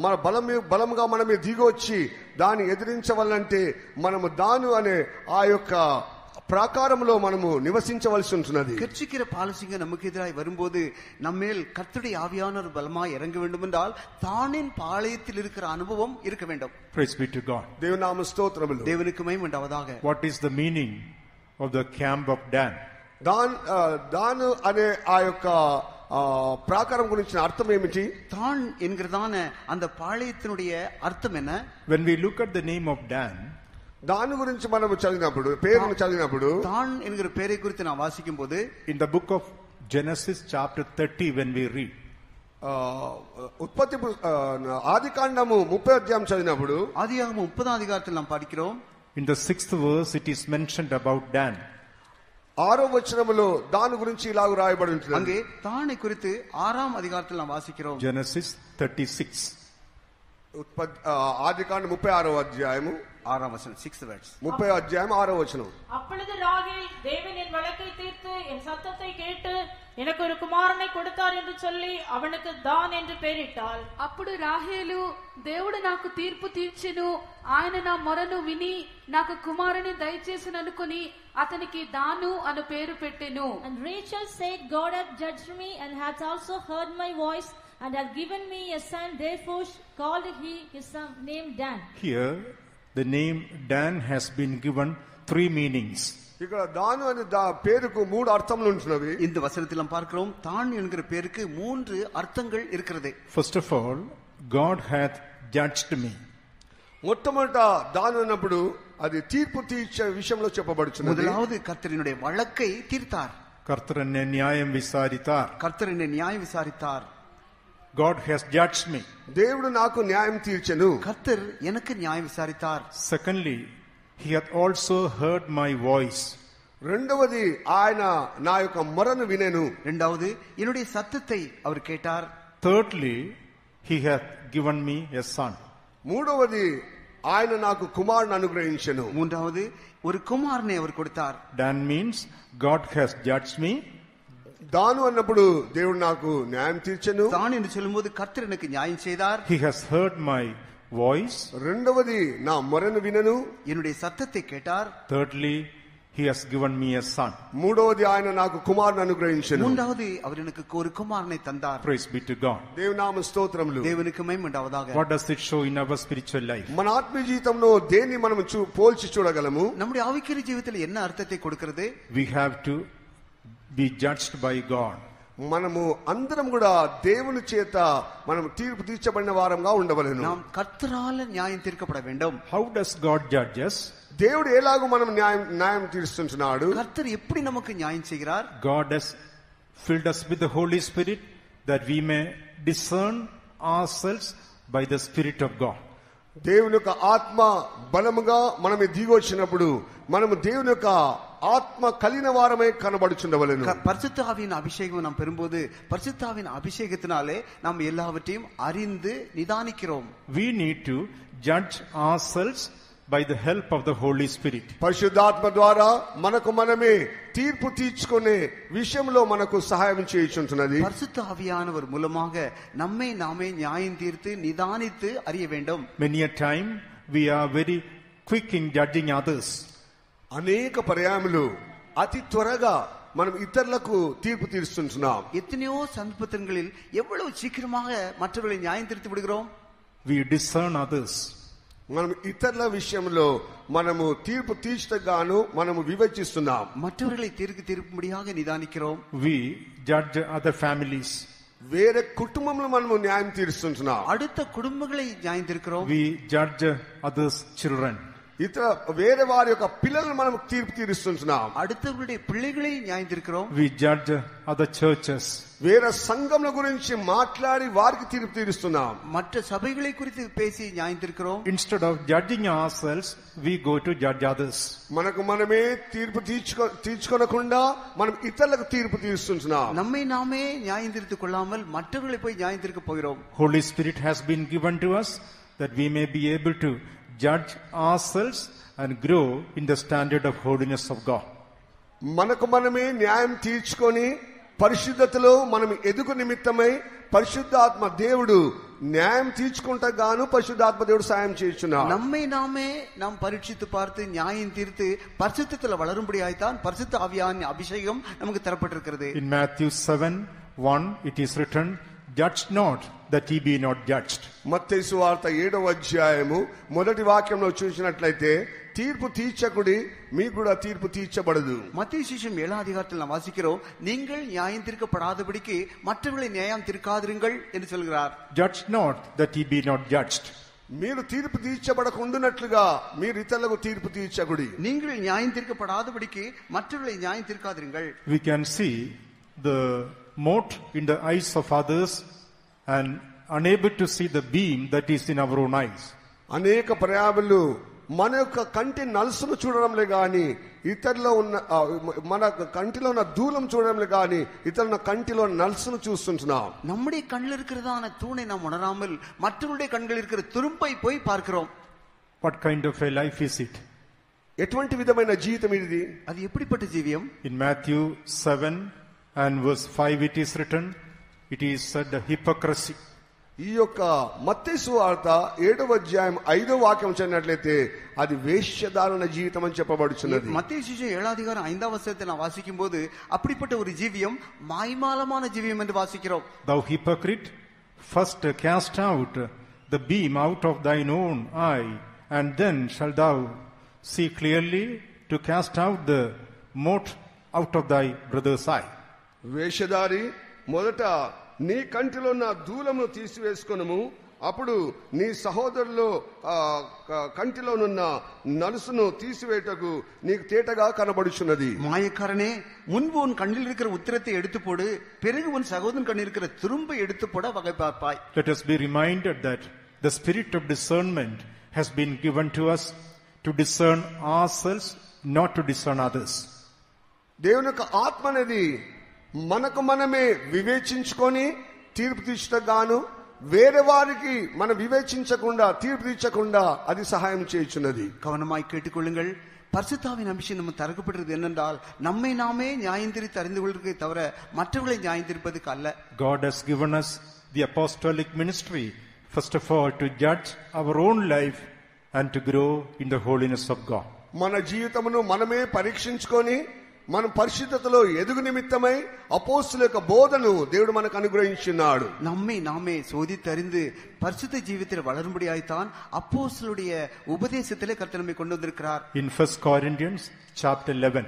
మన బలముగా మన మీద దిగి వచ్చి దాన్ని ఎదిరించవాలంటే మనము దాను అనే ఆ యొక్క ప్రాకారంలో మనము నివసించవలసి ఉంటున్నది. கெர்ச்சிக்கிற பாலசிங்கம் நமக்கு எதிராக வரும்போது நம்மேல் கர்த்தருடைய ஆவியானவர் பலமாய் இறங்க வேண்டும் என்றால் தானின் பாளையத்தில் இருக்கிற அனுபவம் இருக்க வேண்டும். Praise be to God. దేవునామ స్తోత్రములు. தேவனுக்கு மகிமை உண்டாவதாக. What is the meaning of the camp of Dan? దాను అనే ఆ యొక్క ప్రాకారం గురించిన అర్థం ఏమిటి? தான் என்கிறதான அந்த பாளையத்தினுடைய அர்த்தம் என்ன? When we look at the name of Dan, దాని గురించి మనం చదివినప్పుడు పేరును చదివినప్పుడు தான் என்கிற பெயரை குறித்து நாம் வாசிக்கும் போது in the book of Genesis chapter 30 when we read, ఉత్పత్తి ఆది కాండము 30 అధ్యాయం చదివినప్పుడు ஆதியாகமம் 30ஆம் அதிகாரத்தில் நாம் படிக்கிறோம். In the 6th verse, it is mentioned about Dan. 6వ వచనములో దాని గురించి ఇలాగ రాయబడి ఉంటుంది. அங்கே தானை குறித்து 6ஆம் அதிகாரத்தில் நாம் வாசிக்கிறோம். Genesis 36. ఆది కాండ 36వ అధ్యాయము 6ஆம் வசனம், 6th verse. 30వ అధ్యాయం 6వ వచనం. அப்பொழுது ராகேல், தேவன் என் வழக்கை தீர்த்து என் சத்தத்தை கேட்டு எனக்கு ஒரு குமாரனை கொடுத்தார் என்று சொல்லி அவனுக்கு தான் என்று பெயரிட்டாள். అప్పుడు రాహేలు, దేవుడు నాకు తీర్పు తీర్చెను, ఆయన నా మొరను విని నాకు కుమారుని దయచేసి అనుకుని అతనికి దాను అను పేరు పెట్టెను. And Rachel said, God hath judged me and hath also heard my voice and hath given me a son, therefore called he his son name Dan. Here, the name Dan has been given 3 meanings. ఇక్కడ దాను అనే పేరుకు 3 అర్థములు ఉంటున్నవి. இந்த வசனத்தில் நாம் பார்க்கிறோம் தான் என்கிற பேருக்கு 3 அர்த்தங்கள் இருக்கிறது. First of all, God hath judged me. మొట్టమొదట దాను అన్నప్పుడు అది తీర్పు తీర్చే విషయంలో చెప్పబడుచున్నది. முதலாவது கர்த்தரினுடைய வழக்கை தீர்த்தார். Kartar enne nyayam visaritar. கர்த்தர் என்னை நியாயம் விசாரித்தார். God has judged me. దేవుడు నాకు న్యాయం తీర్చెను. கர்த்தர் எனக்கு நியாயம் விசாரித்தார். Secondly, he hath also heard my voice. రెండవది ఆయన నా యొక్క మొరను వినెను. இரண்டாவது என்னுடைய சத்தத்தை அவர் கேட்டார். Thirdly, he hath given me a son. మూడవది ఆయన నాకు కుమారుని అనుగ్రహించెను. மூன்றாவது ஒரு குமாரனை அவர் கொடுத்தார். Dan means God has judged me. దాను అన్నప్పుడు దేవుడు నాకు న్యాయం తీర్చెను. தான் என்று சொல்லும்போது கர்த்தர் எனக்கு நியாயம் செய்தார். He has heard my voice. రెండవది నా మొరను వినెను. என்னுடைய சத்தத்தை கேட்டார். Thirdly, he has given me a son. మూడవది ఆయన నాకు కుమారుని అనుగ్రహించెను. மூன்றாவது அவர் எனக்கு ஒரு குமாரனை தந்தார். Praise be to God. దేవునామ స్తోత్రములు. தேவனுக்கு மகிமை உண்டாவதாக. What does it show in our spiritual life? మన ఆత్మీయ జీవితంలో దేన్ని మనం పోల్చి చూడగలము? நம்முடைய ஆவிக்குரிய ஜீவிதத்தில் என்ன அர்த்தத்தை கொடுக்கிறது? We have to be judged by God. మనము అందరం కూడా దేవుని చేత మనం తీర్పు తీర్చబడిన వారంగా ఉండవలెను. நாம் கர்த்தரால் நியாயம் தீர்க்கப்பட வேண்டும். How does God judge us? దేవుడు ఎలాగో మనం న్యాయం తీరుస్తున్నాడు? கர்த்தர் எப்படி நமக்கு நியாயம் செய்கிறார்? God has filled us with the Holy Spirit that we may discern ourselves by the Spirit of God. దేవుని యొక్క ఆత్మ బలముగా మనం దిగి వచ్చినప్పుడు మనము దేవుని యొక్క ఆత్మ కలిగిన వారమై కనబడుచుండవలెను. பரிசுத்த ஆவியின் அபிஷேகம் நாம் பெறும்போது பரிசுத்த ஆவியின் அபிஷேகத்தினாலே நாம் எல்லாவற்றையும் அறிந்து நிதானிக்கிறோம். We need to judge ourselves by the help of the Holy Spirit. పరిశుద్ధాత్మ ద్వారా మనకు మనమే తీర్పు తీర్చుకునే విషయంలో మనకు సహాయం చేయుచుంటున్నది. பரிசுத்த ஆவியானவர் மூலமாக நம்மை நாமே நியாயம் தீர்த்து நிதானித்து அறிய வேண்டும். Many a time we are very quick in judging others. అనేక పర్యాయములు అతి త్వరగా మనం ఇతరులకు తీర్పు తీరుస్తున్నాం. எத்தனையோ சந்தர்ப்பங்களில் எவ்வளவு சீக்கிரமாக மற்றவர்களை நியாயம் தீர்த்து விடுகிறோம். We discern others. మనం ఇతరుల విషయంలో మనము తీర్పు తీర్చగాను మనము వివేచిస్తున్నాం. மற்றவர்களை தீர்க்கும்படியாக நிதானிக்கிறோம். We judge other families. వేరే కుటుంబంలో మనము న్యాయం తీరుస్తున్నాం. அடுத்த குடும்பங்களை நியாயம் தீர்க்கிறோம். We judge others' children. ఇతర వేరే వారి యొక్క పిల్లలను మనం తీర్పు తీరుస్తున్నాం. அடுத்தவர்களுடைய பிள்ளைகளை நியாயம் தீர்க்கிறோம். We judge other churches. వేరే సంఘముల గురించి మాట్లాడి వారికి తీర్పు తీరుస్తున్నాం. மற்ற సభைகளை குறித்து பேசி நியாயம் தீர்க்கிறோம். Instead of judging ourselves, we go to judge others. మనకు మనమే తీర్పు తీర్చుకోనకుండా మనం ఇతరులకు తీర్పు తీరుస్తున్నాం. நம்மை நாமே நியாயம் தீர்த்துக் கொள்ளாமல் மற்றவர்களை போய் நியாயம் தீர்க்க போகிறோம். Holy Spirit has been given to us that we may be able to judge ourselves and grow in the standard of holiness of God. మనకు మనమే న్యాయం తీర్చుకొని పరిశుద్ధతలో మనం ఎదుగు నిమిత్తమై పరిశుద్ధాత్మ దేవుడు న్యాయం తీర్చుకుంటా గాను పరిశుద్ధాత్మ దేవుడు సాయం చేయుచున్నాడు. நம்மை நாமே நாம் பரீட்சித்து பார்த்து நியாயம் தீர்த்து பரிசுத்தத்தில் வளரும்படியாய்த்தான் பரிசுத்த ஆவியானவரின் அபிஷேகம் நமக்கு தரப்பட்டிருக்கிறது. In Matthew 7:1 it is written, judge not that ye be not judged. మత్తయి సువార్త 7వ అధ్యాయము మొదటి వాక్యంలో చూసినట్లయితే తీర్పు తీర్చకుడి మీకు కూడా తీర్పు తీర్చబడదు. மத்தேயு சுவிசேஷம் 7ஆம் அதிகாரத்தில் நாம் வாசிக்கிறோம், நீங்கள் நியாயம் தீர்க்கப்படாதபடிக்கு மற்றவர்களை நியாயம் தீர்க்காதிருங்கள் என்று சொல்கிறார். Judge not that ye be not judged. మీరు తీర్పు తీర్చబడకుండానట్లుగా మీరు ఇతరులకు తీర్పు తీర్చకుడి. நீங்கள் நியாயம் தீர்க்கப்படாதபடிக்கு மற்றவர்களை நியாயம் தீர்க்காதிருங்கள். We can see the mote in the eyes of others and unable to see the beam that is in our own eyes. అనేక పర్యాయాలు మన యొక్క కంటి నలుసును చూడడంలే గాని ఇతరులో ఉన్న మన కంటిలో ఉన్న దూలం చూడడంలే గాని ఇతరుల కంటిలో నలుసును చూస్తుంటున్నాం. நம்முடைய கண்ணில் இருக்கிறதான தூணை நாம் உணராமல் மற்றவருடைய கண்களில் இருக்கிற துரும்பை போய் பார்க்கிறோம். What kind of a life is it? ఎటువంటి విధమైన జీవితం ఇది? அது எப்படிப்பட்ட ஜீவியம்? In Matthew 7 and verse 5 it is written, it is said the hypocrisy. ఈ యొక్క మత్తయి సువార్త 7వ అధ్యాయం 5వ వాక్యం చదివినట్లయితే అది వేశ్యదారుణ జీవితం అని చెప్పబడుచున్నది. మత్తయి సువిశేషం 7వ அதிகாரம் 5వ వచనத்தை நான் வாசிக்கும்போது அப்படிப்பட்ட ஒரு ஜீவியம் மாய்மாலமான ஜீவியம் என்று வாசிக்கிறோம். Thou hypocrite, first cast out the beam out of thine own eye, and then shalt thou see clearly to cast out the mote out of thy brother's eye. వేషధారి, మొదట నీ కంటిలో ఉన్న దూలమును తీసివేసుకొనుము, అప్పుడు నీ సహోదరులో కంటిలోనున్న నలుసును తీసివేటకు నీకు తేటగా కనబడుచున్నది. மாயக்காரனே, முன்பு உன் கண்ணில் இருக்கிற உத்திரத்தை எடுத்து போடு, பிறகு உன் சகோதரன் கண்ணில் இருக்கிற துரும்பை எடுத்து போட வகை பார்ப்பாய். Let us be reminded that the spirit of discernment has been given to us to discern ourselves, not to discern others. దేవుని యొక్క ఆత్మ అనేది మనకు మనమే వివేచించుకొని తీర్పు తీర్చగాను, వేరే వారికి మనం వివేచించకుండా తీర్పు తీర్చకుండా అది సహాయం చేయుచున్నది. கவனமாய் கேட்டுக்கொள்ளுங்கள். பரிசுத்தாவின் அபிஷேகம் நம்ம தரப்பட்டிருக்கிறது என்னென்றால் நம்மை நாமே நியாயந்தீர்த்து அறிந்து கொள்வதற்கே தவிர மற்றவர்களை நியாயந்தீர்ப்பதற்கு அல்ல. God has given us the apostolic ministry, first of all, to judge our own life and to grow in the holiness of God. మన జీవితమును మనమే పరీక్షించుకొని మనం పరిశుద్ధతలో ఎదుగు నిమిత్తమై అపోస్తుల యొక్క బోధను దేవుడు మనకు అనుగ్రహించున్నాడు. நம்மை நாமே சோதித்தறிந்து பரிசுத்த ஜீவிதத்தில் வளரும்படியாய்த்தான் அப்போஸ்தலருடைய உபதேசத்திலே கர்த்தர் நம்மை கொண்டு வந்திருக்கிறார். In 1 Corinthians chapter 11,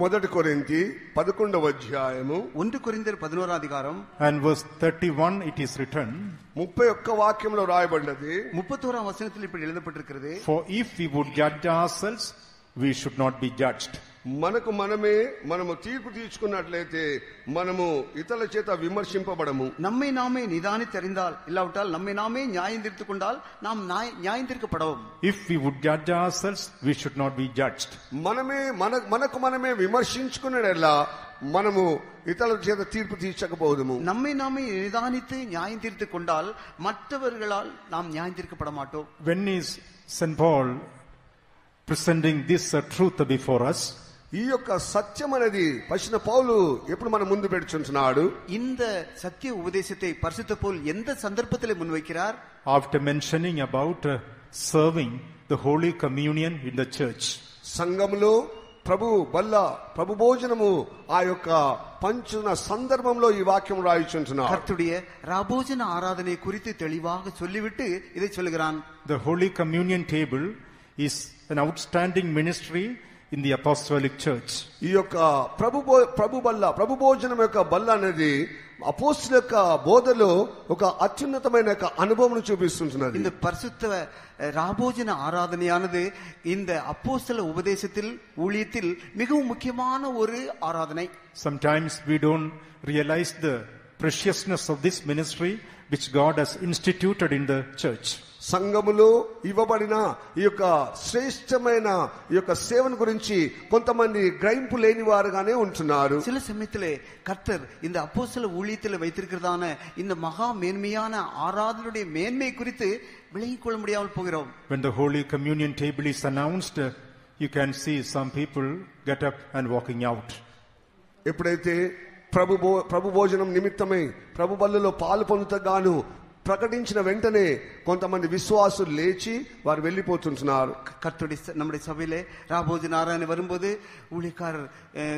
మొదటి కొరింథీ 11వ అధ్యాయము 1 కొరింథీయుల 11వ అధికారం and verse 31 it is written, 31వ వాక్యంలో రాయబడినది, 31వ వచనத்தில் இப்படி எழுதப்பட்டிருக்கிறது, for if we would judge ourselves, we should not be judged. మనకు మనము తీర్పు తీర్చుకున్నట్లయితే మనము ఇతరుల చేత విమర్శింపబడము. நம்மை நாமே நிதானித்தறிந்தால் இல்லாவிட்டால் நம்மை நாமே நியாயம் தீர்த்து கொண்டால் நாம் நியாயம் தீர்க்கப்படவும். If we would judge ourselves, we should not be judged. మనకు మనమే విమర్శించుకున్నట్లా మనము ఇతరుల చేత తీర్పు తీర్చకపోదుము. நம்மை நாமே நிதானித்து நியாயம் தீர்த்து கொண்டால் மற்றவர்களால் நாம் நியாயம் தீர்க்கப்பட மாட்டோம். When is St. Paul presenting this truth before us? ఈ యొక్క సత్యం అనేది పరిశుద్ధ పౌలు ఎప్పుడు మన ముందు పెడుచుంటున్నాడు? இந்த சத்திய உபதேசத்தை பரிசுத்த பவுல் எந்த சந்தர்ப்பத்திலே முன்வைக்கிறார்? After mentioning about serving the Holy Communion in the church. సంఘములో ప్రభు భోజనము ఆ యొక్క పంచున సందర్భంలో ఈ వాక్యం రాయిచుంటున్నాడు. கர்த்தருடைய ராபோஜன ஆராதனை குறித்து தெளிவாக சொல்லிவிட்டு இதை சொல்கிறான். The Holy Communion table is an outstanding ministry in the apostolic church. ఈ యొక్క ప్రభు భోజనం యొక్క బల్ల అనేది అపోస్తలుల యొక్క బోధలో ఒక అత్యున్నతమైన అనుభవం చూపిస్తున్నది. இந்த பரிசுத்த ராபோஜன ஆராதனையானது இந்த அப்போஸ்தல உபதேசத்தில் ஊழியத்தில் மிகவும் முக்கியமான ஒரு ஆராதனை. Sometimes we don't realize the preciousness of this ministry which God has instituted in the church. సంఘములో ఇవ్వబడిన ఈ యొక్క శ్రేష్టమైన ఈ యొక్క సేవను గురించి కొంతమంది గ్రహింపు లేని వారుగానే ఉంటున్నారు. சில சமயத்திலே கர்த்தர் இந்த அப்போஸ்தல ஊழியத்தில் வைத்திருக்கிறதான இந்த மகா மேன்மையான ஆராதனையுடைய மேன்மை குறித்து விளங்கிக் கொள்ள முடியாமல் போகிறோம். When the Holy Communion table is announced, you can see some people get up and walking out. ఎప్పుడైతే ప్రభు భోజనం నిమిత్తమై ప్రభు బల్లలో పాలు పొందుతగాను ప్రకటించిన వెంటనే కొంతమంది విశ్వాసులు లేచి వారు వెళ్ళిపోతుంటున్నారు. கர்த்தருடைய நம்முடைய சபையிலே ராபோஜன ஆராதனை வரும்போது ஊழியக்காரர்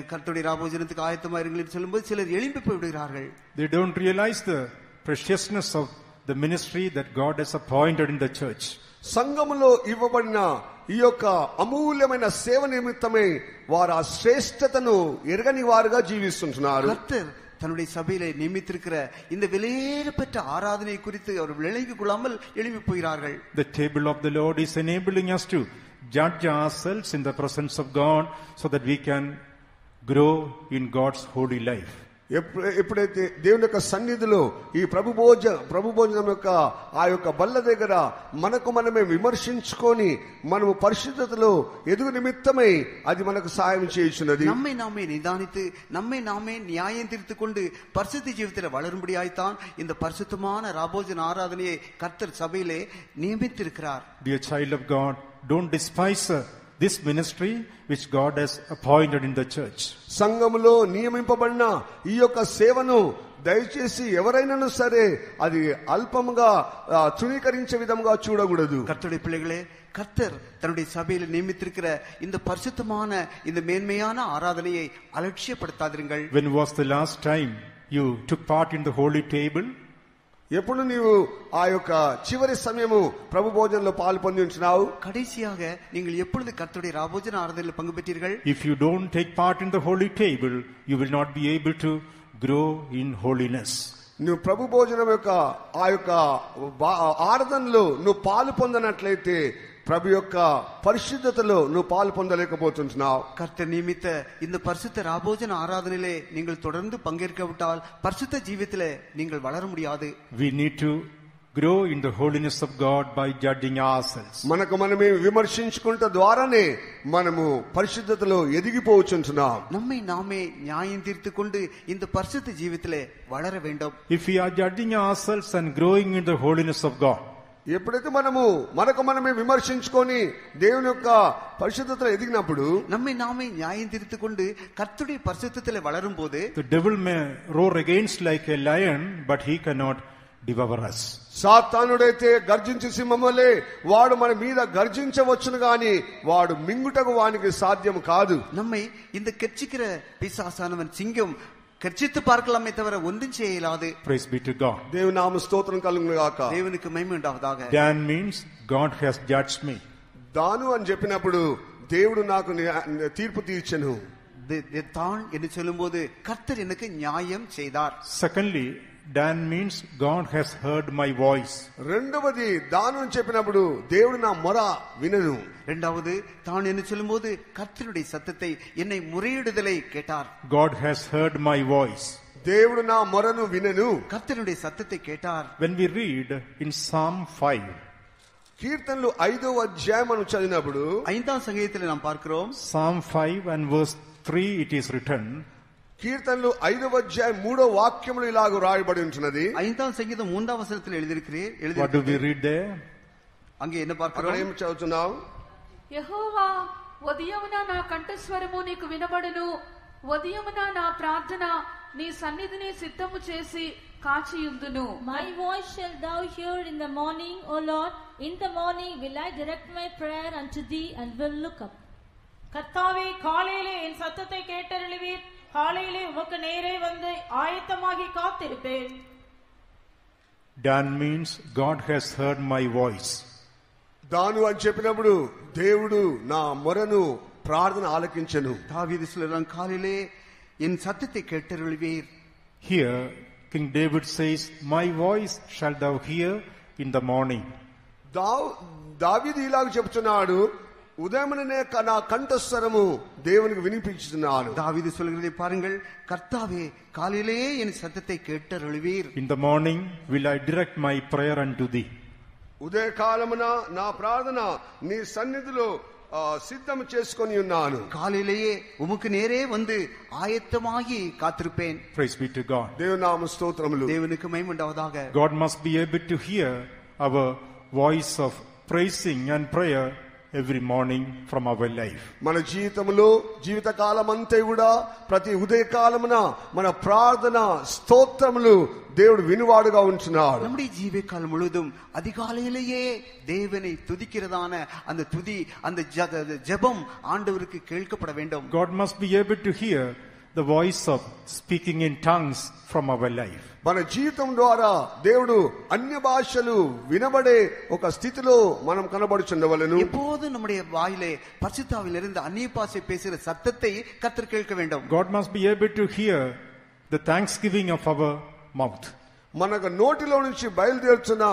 கர்த்தருடைய ராபோஜனத்துக்கு ஆயத்தமா இருங்கள் சொல்லும்போது சிலர் எழும்பி போய் விடுகிறார்கள். They don't realize the preciousness of the ministry that God has appointed in the church. సంఘములో ఇవ్వబడిన ఈ యొక్క అమూల్యమైన సేవ నిమిత్తమై వారు ఆ శ్రేష్టతను ఎరగని వారుగా జీవిస్తుంటున్నారు. கர்த்தர் தன்னுடைய சபையிலே நியமித்திருக்கிற இந்த விலையேறப்பட்ட ஆராதனை குறித்து அவர் விளங்கிக் கொள்ளாமல் எழுப்பி போகிறார்கள். The table of the Lord is enabling us to judge ourselves in the presence of God so that we can grow in God's holy life. ఎప్పుడైతే దేవుని యొక్క సన్నిధిలో ఈ ప్రభు భోజనం యొక్క ఆ యొక్క బల్ల దగ్గర మనకు మనమే విమర్శించుకొని మనము పరిశుద్ధతలో ఎదుగు నిమిత్తమై అది మనకు సాయం చేయుచున్నది. நம்மை நாமே நிதானித்து நம்மை நாமே நியாயம் தீர்த்து கொண்டு பரிசுத்த ஜீவிதத்தில் வளரும்படியாய்த்தான் இந்த பரிசுத்தமான ராபோஜன ஆராதனையை கர்த்தர் சபையிலே நியமித்திருக்கிறார். Dear child of God, don't despise this ministry which God has appointed in the church. సంఘములో నియమింపబడిన ఈ యొక్క సేవను దయచేసి ఎవరైనాను సరే అది అల్పంగా చునీకరించే విధంగా చూడకూడదు. கர்த்தருடைய பிள்ளைகளே, கர்த்தர் தன்னுடைய சபையில் நியமித்திருக்கிற இந்த பரிசுத்தமான இந்த மேன்மையான ஆராதனையை அலட்சியப்படுத்தாதீர்கள். When was the last time you took part in the holy table? ఎప్పుడు నీవు ఆ యొక్క చివరి సమయము ప్రభు భోజనంలో పాలు పొంది ఉంటున్నావు? கடைசியாக நீங்கள் எப்பொழுது கர்த்தருடைய ராபோஜன ஆராதனையில் பங்கு பெற்றீர்கள்? If you don't take part in the holy table, you will not be able to grow in holiness. నువ్వు ప్రభు భోజనం యొక్క ఆ యొక్క ఆరాధనలో నువ్వు పాలు పొందనట్లయితే ప్రభు యొక్క పరిశుద్ధతలో నువ్వు పాలు పొందలేకపోతున్నావు. கர்த்தர் நியமித்த இந்த பரிசுத்த ராபோஜன ஆராதனையிலே நீங்கள் தொடர்ந்து பங்கேற்காவிட்டால் பரிசுத்த ஜீவியத்திலே நீங்கள் வளர முடியாது. We need to grow in the holiness of God by judging ourselves. మనకు మనమే విమర్శించుకుంట ద్వారానే మనము పరిశుద్ధతలో ఎదిగిపోవచ్చుంటున్నాం. நம்மை நாமே நியாயம் தீர்த்து கொண்டு இந்த பரிசுத்த ஜீவியத்திலே வளர வேண்டும். If we are judging ourselves and growing in the holiness of God, ఎప్పుడైతే మనము మనకు మనమే విమర్శించుకొని దేవుని యొక్క పరిశుద్ధతలో ఎదిగినప్పుడు நம்மை நாமே நியாயம் தீர்த்து கொண்டு கர்த்தருடைய பரிசுத்தத்திலே வளரும் போது the devil may roar against like a lion, but he cannot devour us. సాతానుడైతే గర్జించే సింహములే వాడు మన మీద గర్జించవచ్చును గాని వాడు మింగుటకు వానికి సాధ్యం కాదు. நம்மை இந்த கெர்ச்சிக்கிற பிசாசானவன் சிங்கம் கர்ச்சித்து பார்க்கலாமே தவிர ஒன்றும் செய்ய இயலாது. Praise be to God. దేవుని నామ స్తోత్రం కలుగును గాక. దేవునికి మహిమ ఉండావதாக. Dan means God has judged me. దాను అని చెప్పినప్పుడు దేవుడు నాకు తీర్పు తీర్చెను. தான் என்று சொல்லும்போது கர்த்தர் எனக்கு நியாயம் செய்தார். Secondly, Dan means God has heard my voice. రెండవది దాను అని చెప్పినప్పుడు దేవుడు నా మొర వినను. இரண்டாவது தான் என்று சொல்லும்போது கர்த்தருடைய சத்தத்தை என்னை முறையிடுதலை கேட்டார். God has heard my voice. దేవుడు నా మొరను వినను. கர்த்தருடைய சத்தத்தை கேட்டார். When we read in Psalm 5, కీర్తనలు 5వ అధ్యాయం మనం చదివినప్పుడు 5వ సంగీతంలో நாம் பார்க்கிறோம். Psalm 5 and verse 3 it is written, కీర్తనలు 5వ అధ్యాయం 3వ వాక్యములు ఇలాగ రాయబడి ఉంటున్నది. 5వ సంగీతం 3వ వచనத்தில் எழுதியிருக்கிறேன். what do we read there? அங்கே என்ன అక్కడ பார்க்கிறோம்? ఏం చదువుతున్నాం? యెహోవా, ఉదయమున నా కంఠస్వరము నీకు వినబడును, ఉదయమున నా ప్రార్థన నీ సన్నిధిని సిద్ధము చేసి కాచియుందును. My voice shall thou hear in the morning, O Lord. In the morning will I direct my prayer unto thee and will look up. கர்த்தாவே, காலையிலே என் சத்தத்தை கேட்டருளுவீர். காலையிலே உமக்கு நேரே வந்து ஆயத்தமாகி காத்திருப்பேன். Dan means God has heard my voice. దాను అని చెప్పినప్పుడు దేవుడు నా మొరను ప్రార్థన ఆలకించెను. தாவீது சொல்றான், காலையிலே என் சத்தத்தை கேட்டருளுவீர். Here King David says, my voice shall thou hear in the morning. దావీదు ఇలాగ చెప్తున్నాడు, ఉదయముననే నా కంఠస్వరము దేవునికి వినిపించుతున్నాను. தாவீது சொல்கிறதை பாருங்கள், கர்த்தாவே காலையிலே என் சத்தத்தை கேட்டருளுவீர். In the morning will I direct my prayer unto thee. ఉదయకాలమున నా ప్రార్థన నీ సన్నిధిలో సిద్ధం చేసుకొని ఉన్నాను. காலையிலேயே உமக்கு நேரே வந்து ஆயத்தமாகி காத்திருப்பேன். Praise be to God. దేవుని నామ స్తోత్రములు. தேவனுக்கு மகிமை உண்டாவதாக. God must be able to hear our voice of praising and prayer every morning from our life. మన జీవితంలో జీవితకాలం అంతా కూడా ప్రతి ఉదయకాలమున మన ప్రార్థన స్తోత్రములు దేవుడు వినువాడుగా ఉంటున్నాడు. நம்முடைய ஜீவ காலம் முழுவதும் அதிகாலையிலேயே தேவனை துதிக்கிறதான அந்த துதி, அந்த ஜெபம் ஆண்டவருக்கு கேட்கப்பட வேண்டும். God must be able to hear the voice of speaking in tongues from our life. మన జీవితం ద్వారా దేవుడు అన్య భాషలు వినబడే ఒక స్థితిలో మనం కనబడుచుండవలెను. எப்போது நம்முடைய வாயிலே பரிசுத்தாவிலிருந்து அந்நிய பாஷை பேசுகிற சத்தத்தை கர்த்தர் கேட்க வேண்டும். God must be able to hear the thanksgiving of our mouth. మనకు నోటిలో నుంచి బయలుదేరుచున్న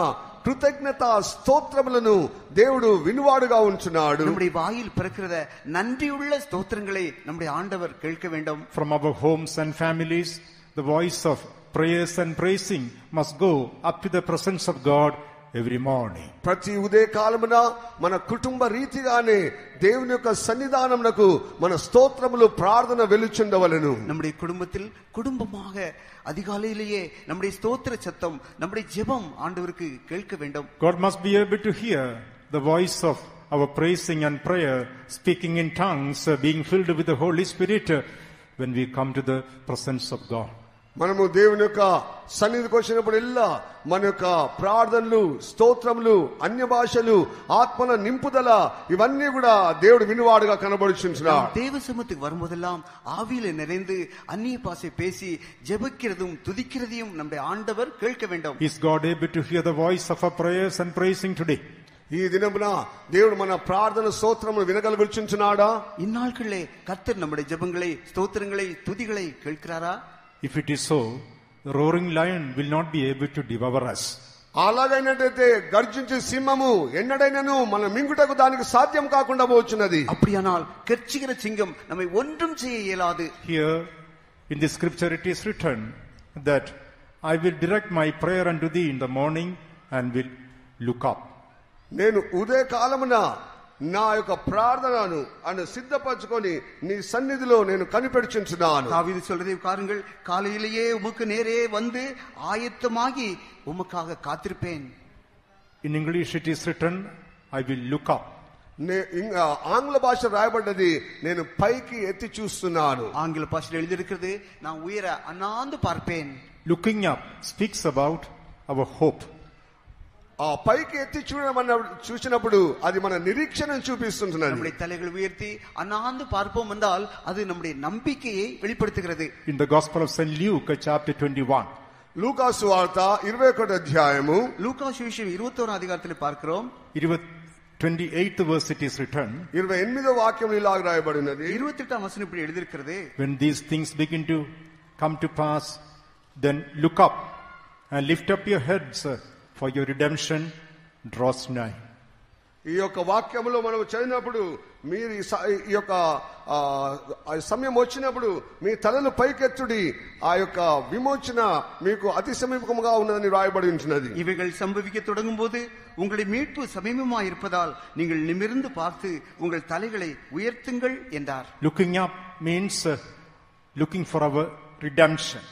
కృతజ్ఞత స్తోత్రములను దేవుడు వినువాడుగా ఉంచున్నాడు. நம்முடைய வாயில் பிறக்கிற நன்றியுள்ள ஸ்தோத்திரங்களை நம்முடைய ஆண்டவர் கேட்க வேண்டும். From our homes and families the voice of prayers and praising must go up to the presence of God every morning. ప్రతి ఉదయ కాలమున మన కుటుంబ రీతిగానే దేవుని యొక్క సన్నిధానమునకు మన స్తోత్రములు ప్రార్థన వెలుచుండవలెను. நம்முடைய குடும்பத்தில் குடும்பமாக அதிகாலையிலேயே நம்முடைய ஸ்தோத்திர சத்தம், நம்முடைய ஜெபம் ஆண்டவருக்கு கேட்க வேண்டும். God must be able to hear the voice of our praising and prayer, speaking in tongues, being filled with the Holy Spirit when we come to the presence of God. మనము దేవుని యొక్క సన్నిధికి వచ్చినప్పుడల్లా మన యొక్క ప్రార్థనలు, స్తోత్రములు, అన్య భాషలు, ఆత్మల నింపుదల ఇవన్నీ కూడా దేవుడు వినువాడుగా కనబడుచున్నాడు. தேவ சமூகத்துக்கு வரும்போதெல்லாம் ஆவியில நிறைந்து அந்நிய பாஷை பேசி ஜெபிக்கிறதும் துதிக்கிறதையும் நம்முடைய ஆண்டவர் கேட்க வேண்டும். Is God able to hear the voice of our prayers and praising today? ఈ దినమున దేవుడు మన ప్రార్థన స్తోత్రములు వినగలుగుచున్నాడా? இந்நாட்களிலே கர்த்தர் நம்முடைய ஜெபங்களை, ஸ்தோத்திரங்களை, துதிகளை கேட்கிறாரா? If it is so, the roaring lion will not be able to devour us. అలాగైనట్టయితే గర్జించే సింహము ఎన్నడైనను మన మింగుటకు దానికి సాధ్యం కాకుండా పోచున్నది. அப்படியானால் கர்ச்சிக்கிற சிங்கம் நம்மை ஒன்றும் செய்ய இயலாது. Here in the scripture it is written that I will direct my prayer unto thee in the morning and will look up. నేను ఉదయ కాలమున నా యొక్క ప్రార్థనను అను సిద్ధపరచుకొని నీ సన్నిధిలో నేను కనిపెడుచున్నాను. தாவீது சொல்றதை பாருங்கள், காலையிலேயே உமக்கு நேரே வந்து ஆயத்தமாகி உமக்காக காத்திருப்பேன். In English it is written I will look up. ఆంగ్ల భాష రాయబడ్డది నేను పైకి ఎత్తి చూస్తున్నాను. ஆங்கில பாஷையில் எழுதியிருக்கிறது நான் உயர அண்ணாந்து பார்ப்பேன். Looking up speaks about our hope. ఆ పైకి ఎత్తి చూసినప్పుడు అది మన నిరీక్షణను చూపిస్తున్నది. நம்முடைய தலைகளை உயர்த்தி அண்ணாந்து பார்ப்போம் என்றால் அது நம்முடைய நம்பிக்கையை வெளிப்படுத்துகிறது. In the Gospel of St. Luke chapter 21, లూకా సువార్త 21వ అధ్యాయము, லூக்கா சுவிசேஷம் 21వ அதிகாரத்தில் பார்க்கிறோம். 28th verse it is written, 28వ వాక్యం ఇలాగ రాయబడినది. 28వ వచనం இப்படி எழுதியிருக்கிறது, when these things begin to come to pass, then look up and lift up your heads, for your redemption draws nigh. ఈ యొక్క వాక్యములో మనం చదివినప్పుడు మీరు ఈ యొక్క సమయం వచ్చినప్పుడు మీ తలలు పైకెత్తుడి, ఆ యొక్క విమోచన మీకు అతి సమీపముగా ఉన్నదని రాయబడి ఉంటున్నది. இவைகள் சம்பவிக்க தொடங்கும் போது உங்களுடைய மீட்பு சமீபமாய் இருப்பதால் நீங்கள் நிமிர்ந்து பார்த்து உங்கள் தலைகளை உயர்த்துங்கள் என்றார். Looking up means looking for our redemption.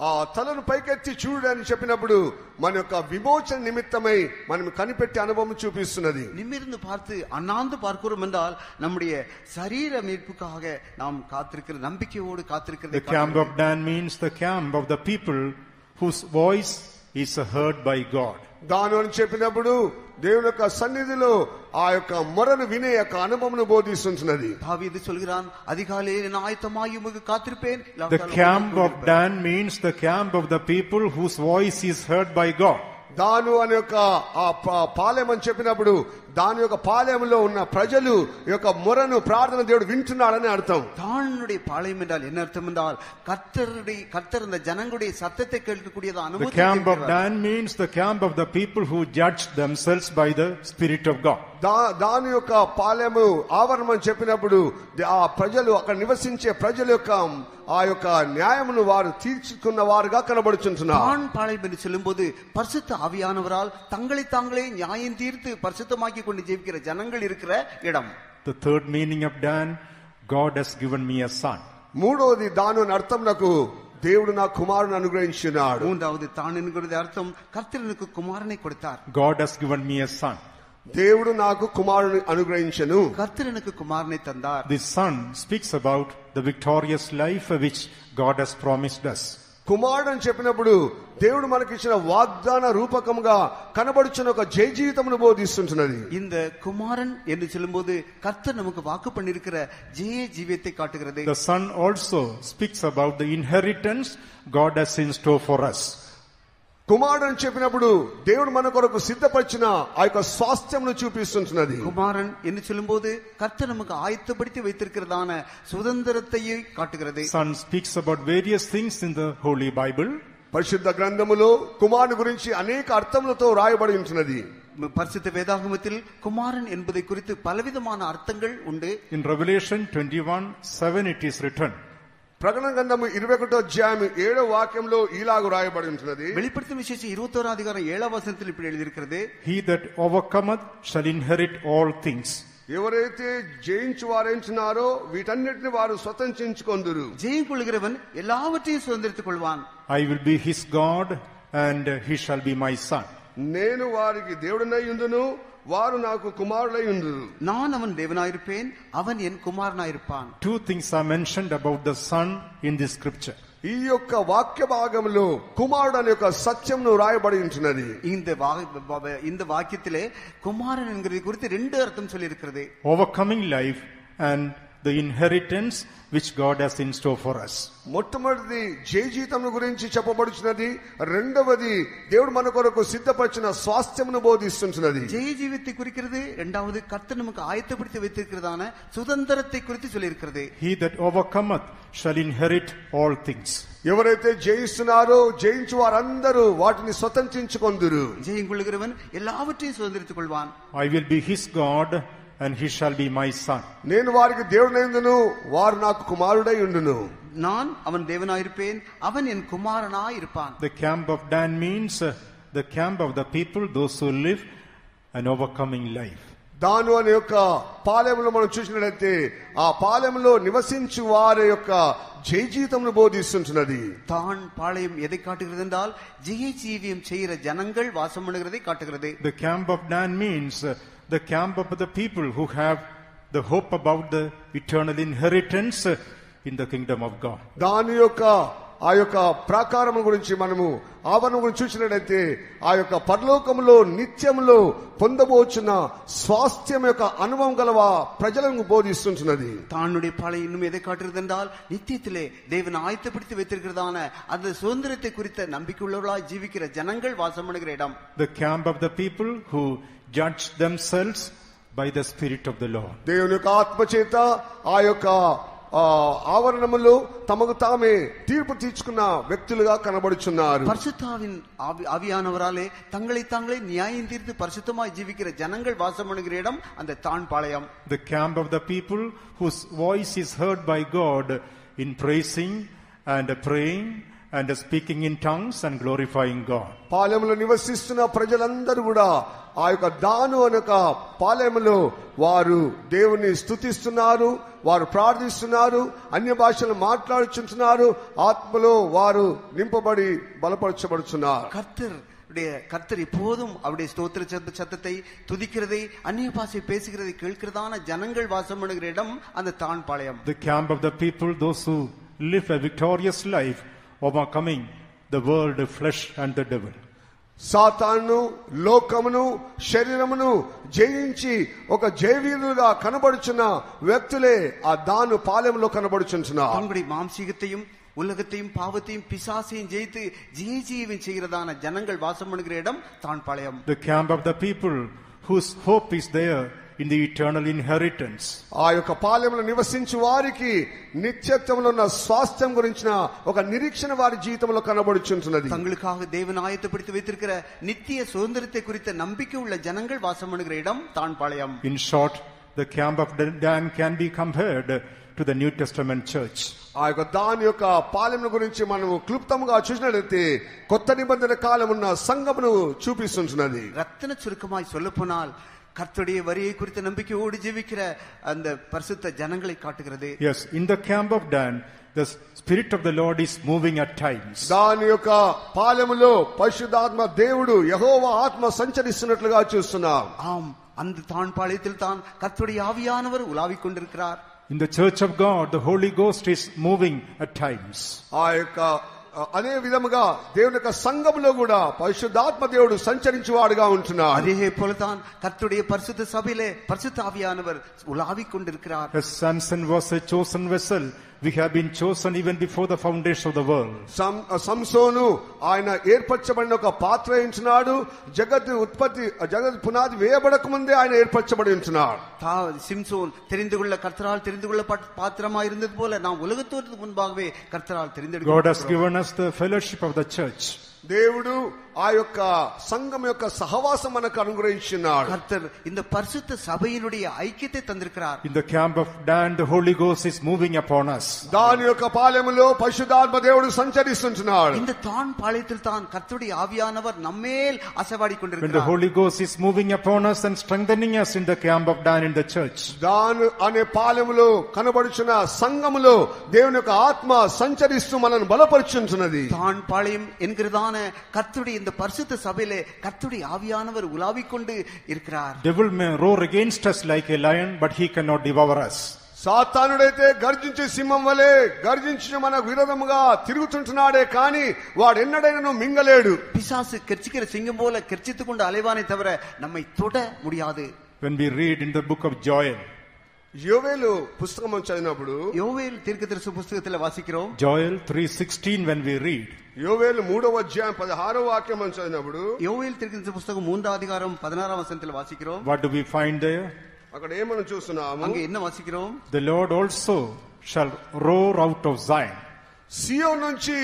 ఆ తలను పైకెత్తి చూడని చెప్పినప్పుడు మన యొక్క విమోచన నిమిత్తమై మనం కనిపెట్టే అనుభవం చూపిస్తున్నది. நிமிர்ந்து பார்த்து அண்ணாந்து பார்க்கிறோம் என்றால் நம்முடைய சரீர மீட்புக்காக நாம் காத்திருக்கிற நம்பிக்கையோடு காத்திருக்கிறது. The camp of Dan means the camp of the people whose voice is heard by God. దాను అని చెప్పినప్పుడు దేవుని యొక్క సన్నిధిలో ఆ యొక్క మొరను వినే యొక్క అనుభవమును బోధిస్తున్నది. దావీదు சொல்கிறான், அதிகாலையில் நான் ஆயத்தமாகி உமக்கு காத்திருப்பேன். The camp of Dan means the camp of the people whose voice is heard by God. దాను అనే యొక్క ఆ పాలెం అని చెప్పినప్పుడు దాని యొక్క పాలెంలో ఉన్న ప్రజలు యొక్క మొరను ప్రార్థన దేవుడు వింటున్నాడని అర్థం. தானுடைய பாளையம் என்றால் என்ன அர்த்தம் என்றால் கர்த்தர் அந்த ஜனங்களுடைய சத்தத்தை கேட்கக்கூடியது அனுபவம். The camp of Dan means the camp of the people who judge themselves by the Spirit of God. దాని యొక్క పాలెము ఆవరణం అని చెప్పినప్పుడు ఆ ప్రజలు అక్కడ నివసించే ప్రజల యొక్క ఆ యొక్క న్యాయమును వారు తీర్చుకున్న వారుగా కనబడుచుంటున్నారు. தான் பாளையம் என்று சொல்லும்போது பரிசுத்த ஆவியானவரால் தங்களை தாங்களே நியாயம் தீர்த்து பரிசுத்தமாக்கி கொண்டு ஜீவிக்கிற ஜனங்கள் இருக்கிற இடம். The third meaning of Dan, God has given me a son. మూడవది దాని అర్థం నాకు దేవుడు నా కుమారుని అనుగ్రహించినాడు. மூன்றாவது தான் என்கிறது அர்த்தம் கர்த்தர் எனக்கு குமாரனை கொடுத்தார். God has given me a son. దేవుడు నాకు కుమారుని అనుగ్రహించెను. கர்த்தர் எனக்கு குமாரனை தந்தார். This son speaks about the victorious life which God has promised us. కుమారుడు అని చెప్పినప్పుడు దేవుడు మనకిచ్చిన వాగ్దాన రూపకముగా కనబడుచున్న ఒక జయ జీవితమును బోధిస్తున్నది. இந்த குமாரன் என்று சொல்லும்போது கர்த்தர் நமக்கு வாக்கு பண்ணியிருக்கிற ஜெய ஜீவியத்தை காட்டுகிறது. The son also speaks about the inheritance God has in store for us. కుమారుడు అని చెప్పినప్పుడు దేవుడు మన కొరకు సిద్ధపరిచిన ఆ యొక్క స్వాస్థ్యమును చూపిస్తున్నది. குமாரன் என்று சொல்லும்போது கர்த்தர் நமக்கு ஆயத்தப்படுத்தி வைத்திருக்கிறதான சுதந்திரத்தையே காட்டுகிறது. Son speaks about various things in the Holy Bible. పరిశుద్ధ గ్రంథములో కుమారుని గురించి అనేక అర్థములతో రాయబడి ఉంటున్నది. பரிசுத்த வேதாகமத்தில் குமாரன் என்பதை குறித்து பலவிதமான அர்த்தங்கள் உண்டு. In Revelation 21:7 it is written, ప్రకటన గ్రంథము 21వ అధ్యాయం 7వ వాక్యంలో ఇలాగ రాయబడి ఉంటున్నది. வெளிப்படுத்தும் விசேஷம் 21వ அதிகாரம் 7వ వచనத்தில் இப்படி எழுதியிருக்கிறது. He that overcometh shall inherit all things. ఎవరైతే జయించు వారేంచున్నారో వీటన్నిటిని వారు స్వతంత్రించుకొందురు. ஜெயம் கொள்கிறவன் எல்லாவற்றையும் சுதந்திரித்துக் கொள்வான். I will be his God and he shall be my son. నేను వారికి దేవుడనై ఉందును, వారు నాకు కుమారులై ఉందురు. நான் அவன் தேவனாயிருப்பேன், அவன் என் குமாரனாயிருப்பான். Two things are mentioned about the son in this scripture. ఈ యొక్క వాక్య భాగంలో కుమారుడు అనే యొక్క సత్యంను రాయబడి ఉంటున్నది. இந்த వాక్యத்திலே కుమారన్ என்கிறது குறித்து ரெண்டு அர்த்தம் சொல்லி இருக்கிறது. Overcoming life and the inheritance which God has in store for us. మొట్టమొదటిది జయ జీవితం గురించి చెప్పబడుచున్నది, రెండవది దేవుడు మన కొరకు సిద్ధపరిచిన స్వాస్థ్యమును బోధిస్తున్నది. జయ జీవిத்தை குறிக்கிறது, இரண்டாவது கர்த்தர் நமக்கு ஆயத்தப்படுத்தி வைத்திருக்கிறதான சுதந்திரத்தை குறித்து சொல்லி இருக்கிறது. He that overcometh shall inherit all things. ఎవరైతే జయిస్తున్నారో జయించు వారందరూ వాటిని స్వతంత్రించుకొందురు. జయం கொள்கிறவன் எல்லாவற்றையும் சுதந்திரித்துக் கொள்வான். I will be his God and he shall be my son. నేను వారికి దేవుడైందును, వారు నాకు కుమారుడై ఉండును. நான் அவன் தேவனாயிருப்பேன், அவன் என் குமாரனாய் இருப்பான். The camp of Dan means the camp of the people, those who live an overcoming life. దాను అనే యొక్క పాలెంలో మనం చూసినట్లయితే ఆ పాలెంలో నివసించు వారి యొక్క జయ జీవితంను బోధిస్తున్నది. தான் பாளையம் எதை காட்டுகிறது என்றால் ஜெய ஜீவியம் செய்கிற ஜனங்கள் வாசம் பண்ணுகிறதை காட்டுகிறது. The camp of Dan means the camp of the people who have the hope about the eternal inheritance in the kingdom of God. దాని యొక్క ఆ యొక్క ప్రాకారం గురించి మనము ఆవరణ గురించి చూసినట్లయితే ఆ యొక్క పరలోకములో నిత్యములో పొందబోచున్న స్వాస్థ్యం యొక్క అనుభవం గలవా ప్రజలను బోధిస్తున్నది. தானுடைய பாளையம் இன்னும் எதை காட்டுகிறது என்றால் நித்தியத்திலே தேவன் ஆயத்தப்படுத்தி வைத்திருக்கிறதான அந்த சுதந்திரத்தை குறித்த நம்பிக்கையுள்ளவர்களாய் ஜீவிக்கிற ஜனங்கள் வாசம் பண்ணுகிற இடம். The camp of the people who judge themselves by the Spirit of the Lord. దేవుని యొక్క ఆత్మ చేత ఆ యొక్క ఆవరణములో తమకు తామే తీర్పు తీర్చుకున్న వ్యక్తులుగా కనబడుచున్నారు. பரிசுத்தாவின் ஆவியானவராலே தங்களை தாங்களே நியாயம் தீர்த்து பரிசுத்தமாய் ஜீவிக்கிற ஜனங்கள் வாசம் பண்ணுகிற இடம் அந்த தான் பாளையம். The camp of the people whose voice is heard by God in praising and praying and speaking in tongues and glorifying God. పాలెంలో నివసిస్తున్న ప్రజలందరూ కూడా ఆ యొక్క దాను అనక పాలెంలో వారు దేవుని స్తుతిస్తున్నారు, వారు ప్రార్థిస్తున్నారు, అన్య భాషలు మాట్లాడుచుంటున్నారు, ఆత్మలో వారు నింపబడి బలపరచబడుచున్నారు. கர்த்தர் எப்போதும் அவருடைய ஸ்தோத்திர சத்தத்தை துதிக்கிறதை அந்நிய பாஷை பேசுகிறதை கேட்கிறதான ஜனங்கள் வாசம் பண்ணுகிற இடம் அந்த தான் பாளையம். The camp of the people, those who live a victorious life, overcoming the world, the flesh and the devil. సాతాను, లోకమును, శరీరమును జయించి ఒక జయవీరులుగా కనబడుచున్న వ్యక్తులే ఆ దాను పాలెంలో కనబడుచున్నారు. தங்களுடைய மாம்சீகத்தையும் உலகத்தையும் பாவத்தையும் பிசாசையும் ஜெயித்து ஜீவன் செய்கிறதான ஜனங்கள் வாசம் பண்ணுகிற இடம் தான் பாளையம். The camp of the people whose hope is there in the eternal inheritance. ఆ యొక్క పాలెంలో నివసించు వారికి నిత్యత్వంలో ఉన్న స్వాస్థ్యం గురించిన ఒక నిరీక్షణ వారి జీవితంలో కనబడుచుంటున్నది. தங்களுக்காக தேவன் ஆயத்தப்படுத்தி வைத்திருக்கிற நித்திய சுதந்திரத்தை குறித்த நம்பிக்கை உள்ள ஜனங்கள் வாசம் பண்ணுகிற இடம் தான் பாளையம். In short, the camp of Dan can be compared to the New Testament church. ఆ యొక్క దాని యొక్క పాలెం గురించి మనము క్లుప్తంగా చూసినట్లయితే కొత్త నిబంధన కాలం ఉన్న సంఘమును చూపిస్తున్నది. రత్న చురుకమాய் சொல்லப்போனால் கர்த்தருடைய வரியை குறித்த நம்பிக்கையோடு ஜீவிக்கிற அந்த பரிசுத்த ஜனங்களை காட்டுகிறது. Yes, in the camp of Dan, the Spirit of the Lord is moving at times. దాని యొక్క పాలెములో పరిశుద్ధాత్మ దేవుడు యెహోవా ఆత్మ సంచరిస్తున్నట్లుగా చూస్తున్నాం. ஆம், அந்த தான் பாளையத்தில் தான் கர்த்தருடைய ஆவியானவர் உலாவிக் கொண்டிருக்கிறார். In the church of God, the Holy Ghost is moving at times. ఆ యొక్క అదే విధముగా దేవుని యొక్క సంఘములో కూడా పరిశుద్ధాత్మ దేవుడు సంచరించువాడుగా ఉంటున్నాడు. அதே போலதான் கர்த்தருடைய பரிசுத்த சபையிலே பரிசுத்த ஆவியானவர் உலாவிக் கொண்டிருக்கிறார். As Samson was a chosen vessel, we have been chosen even before the foundation of the world. సంసోను ఆయన ఏర్పరచబడిన ఒక పాత్ర ఉంటున్నాడు. జగత్ పునాది వేయబడక ముందే ఆయన ఏర్పరచబడి ఉంటున్నాడు. சிம்சோன் கர்த்தரால் தெரிந்து கொள்ள பாத்திரமா இருந்தது போல நாம் உலகத்தோருக்கு முன்பாகவே கர்த்தரால் தெரிந்தெடுக்கப்பட்டோம். God has given us the fellowship of the church. దేవుడు ఆ యొక్క సంఘం యొక్క సహవాసం మనకు అనుగ్రహించినాడు. கர்த்தர் இந்த பரிசுத்த சபையினுடைய ஐக்கியத்தை தந்திருக்கிறார். In the camp of Dan, the Holy Ghost is moving upon us. దాని యొక్క పాలెములో పరిశుద్ధాత్మ దేవుడు సంచరిస్తుంటున్నాడు. இந்த தான் பாளையத்தில் தான் கர்த்தருடைய ஆவியானவர் நம்மேல் அசைவாடி When the கொண்டிருக்கிறார். Holy Ghost is moving upon us and strengthening us in the camp of Dan in the church. దాని అనే పాలెములో కనబడుచున్న సంఘములో దేవుని యొక్క ఆత్మ సంచరిస్తూ మనల్ని బలపరుచుచున్నది. தான் பாளையம் என்கிறதான கர்த்தருடைய இந்த பரிசுத்த சபையிலே கர்த்தருடைய ஆவியானவர் உலாவிக் கொண்டு இருக்கிறார். Devil may roar against us like a lion, but he cannot devour us. సాతానుడైతే గర్జించే సింహం వలె గర్జించిన మనకు విరోధముగా తిరుగుతుంటున్నాడే కానీ వాడు ఎన్నడైనా మింగలేడు. பிசாசு கெர்ச்சிக்கிற சிங்கம் போல கெர்ச்சித்துக் கொண்டு அலைவானே தவிர நம்மை தொட முடியாது. When we read in the book of Joel, యోవేలు పుస్తకం చదివినప్పుడు யோவேல் தீர்க்கதரிசி புத்தகத்துல வாசிக்கிறோம். Joel 3:16, when we read, యోవేలు 3వ అధ్యాయం 16వ వాక్యం చదివినప్పుడు யோவேல் தீர்க்கதரிசி புத்தகம் 3ஆம் அதிகாரம் 16ஆம் வசனத்துல வாசிக்கிறோம். what do we find there? అక్కడ ఏమని చూస్తున్నాము? அங்க என்ன வாசிக்கிறோம்? The Lord also shall roar out of Zion. సియోను నుంచి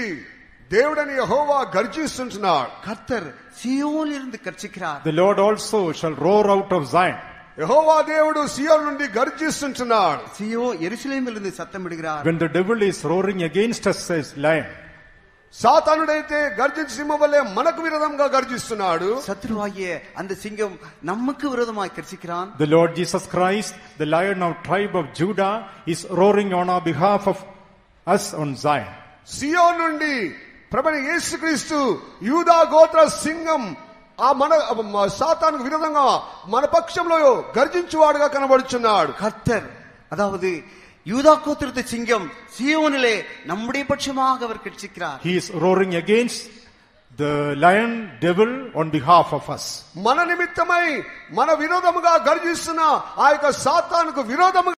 దేవుడని యెహోవా గర్జిస్తుంటున్నాడు. கர்த்தர் சீயோனில் இருந்து கர்ச்சிக்கிறார். The Lord also shall roar out of Zion. యెహోవా దేవుడు సియోను నుండి గర్జిస్తుంటున్నాడు. சீயோ எருசலேமில் இருந்து சத்தமிடுகிறார். When the devil is roaring against us as lion, సాతానుడైతే గర్జించే సింహం వలె మనకు విరోధంగా గర్జిస్తున్నాడు. சத்ருவாகிய அந்த சிங்கம் நமக்கு விரோதமாய் கர்ச்சிக்கிறான். the Lord Jesus Christ, the lion of tribe of Judah, is roaring on our behalf of us on Zion. సియోను నుండి ప్రభువైన యేసుక్రీస్తు యూదా గోత్ర సింహం ఆ మన సాతానుకు విరోధంగా మన పక్షంలో గర్జించువాడుగా కనబడుచున్నాడు. கர்த்தர் அதாவது யூதா கோத்திரத்து சிங்கம் சீயோனிலே நம்முடைய பட்சமாக அவர் கர்ச்சிக்கிறார். He is roaring against the lion devil on behalf of us. మన నిమిత్తమై మన విరోధముగా గర్జిస్తున్న ఆ యొక్క సాతానుకు విరోధముగా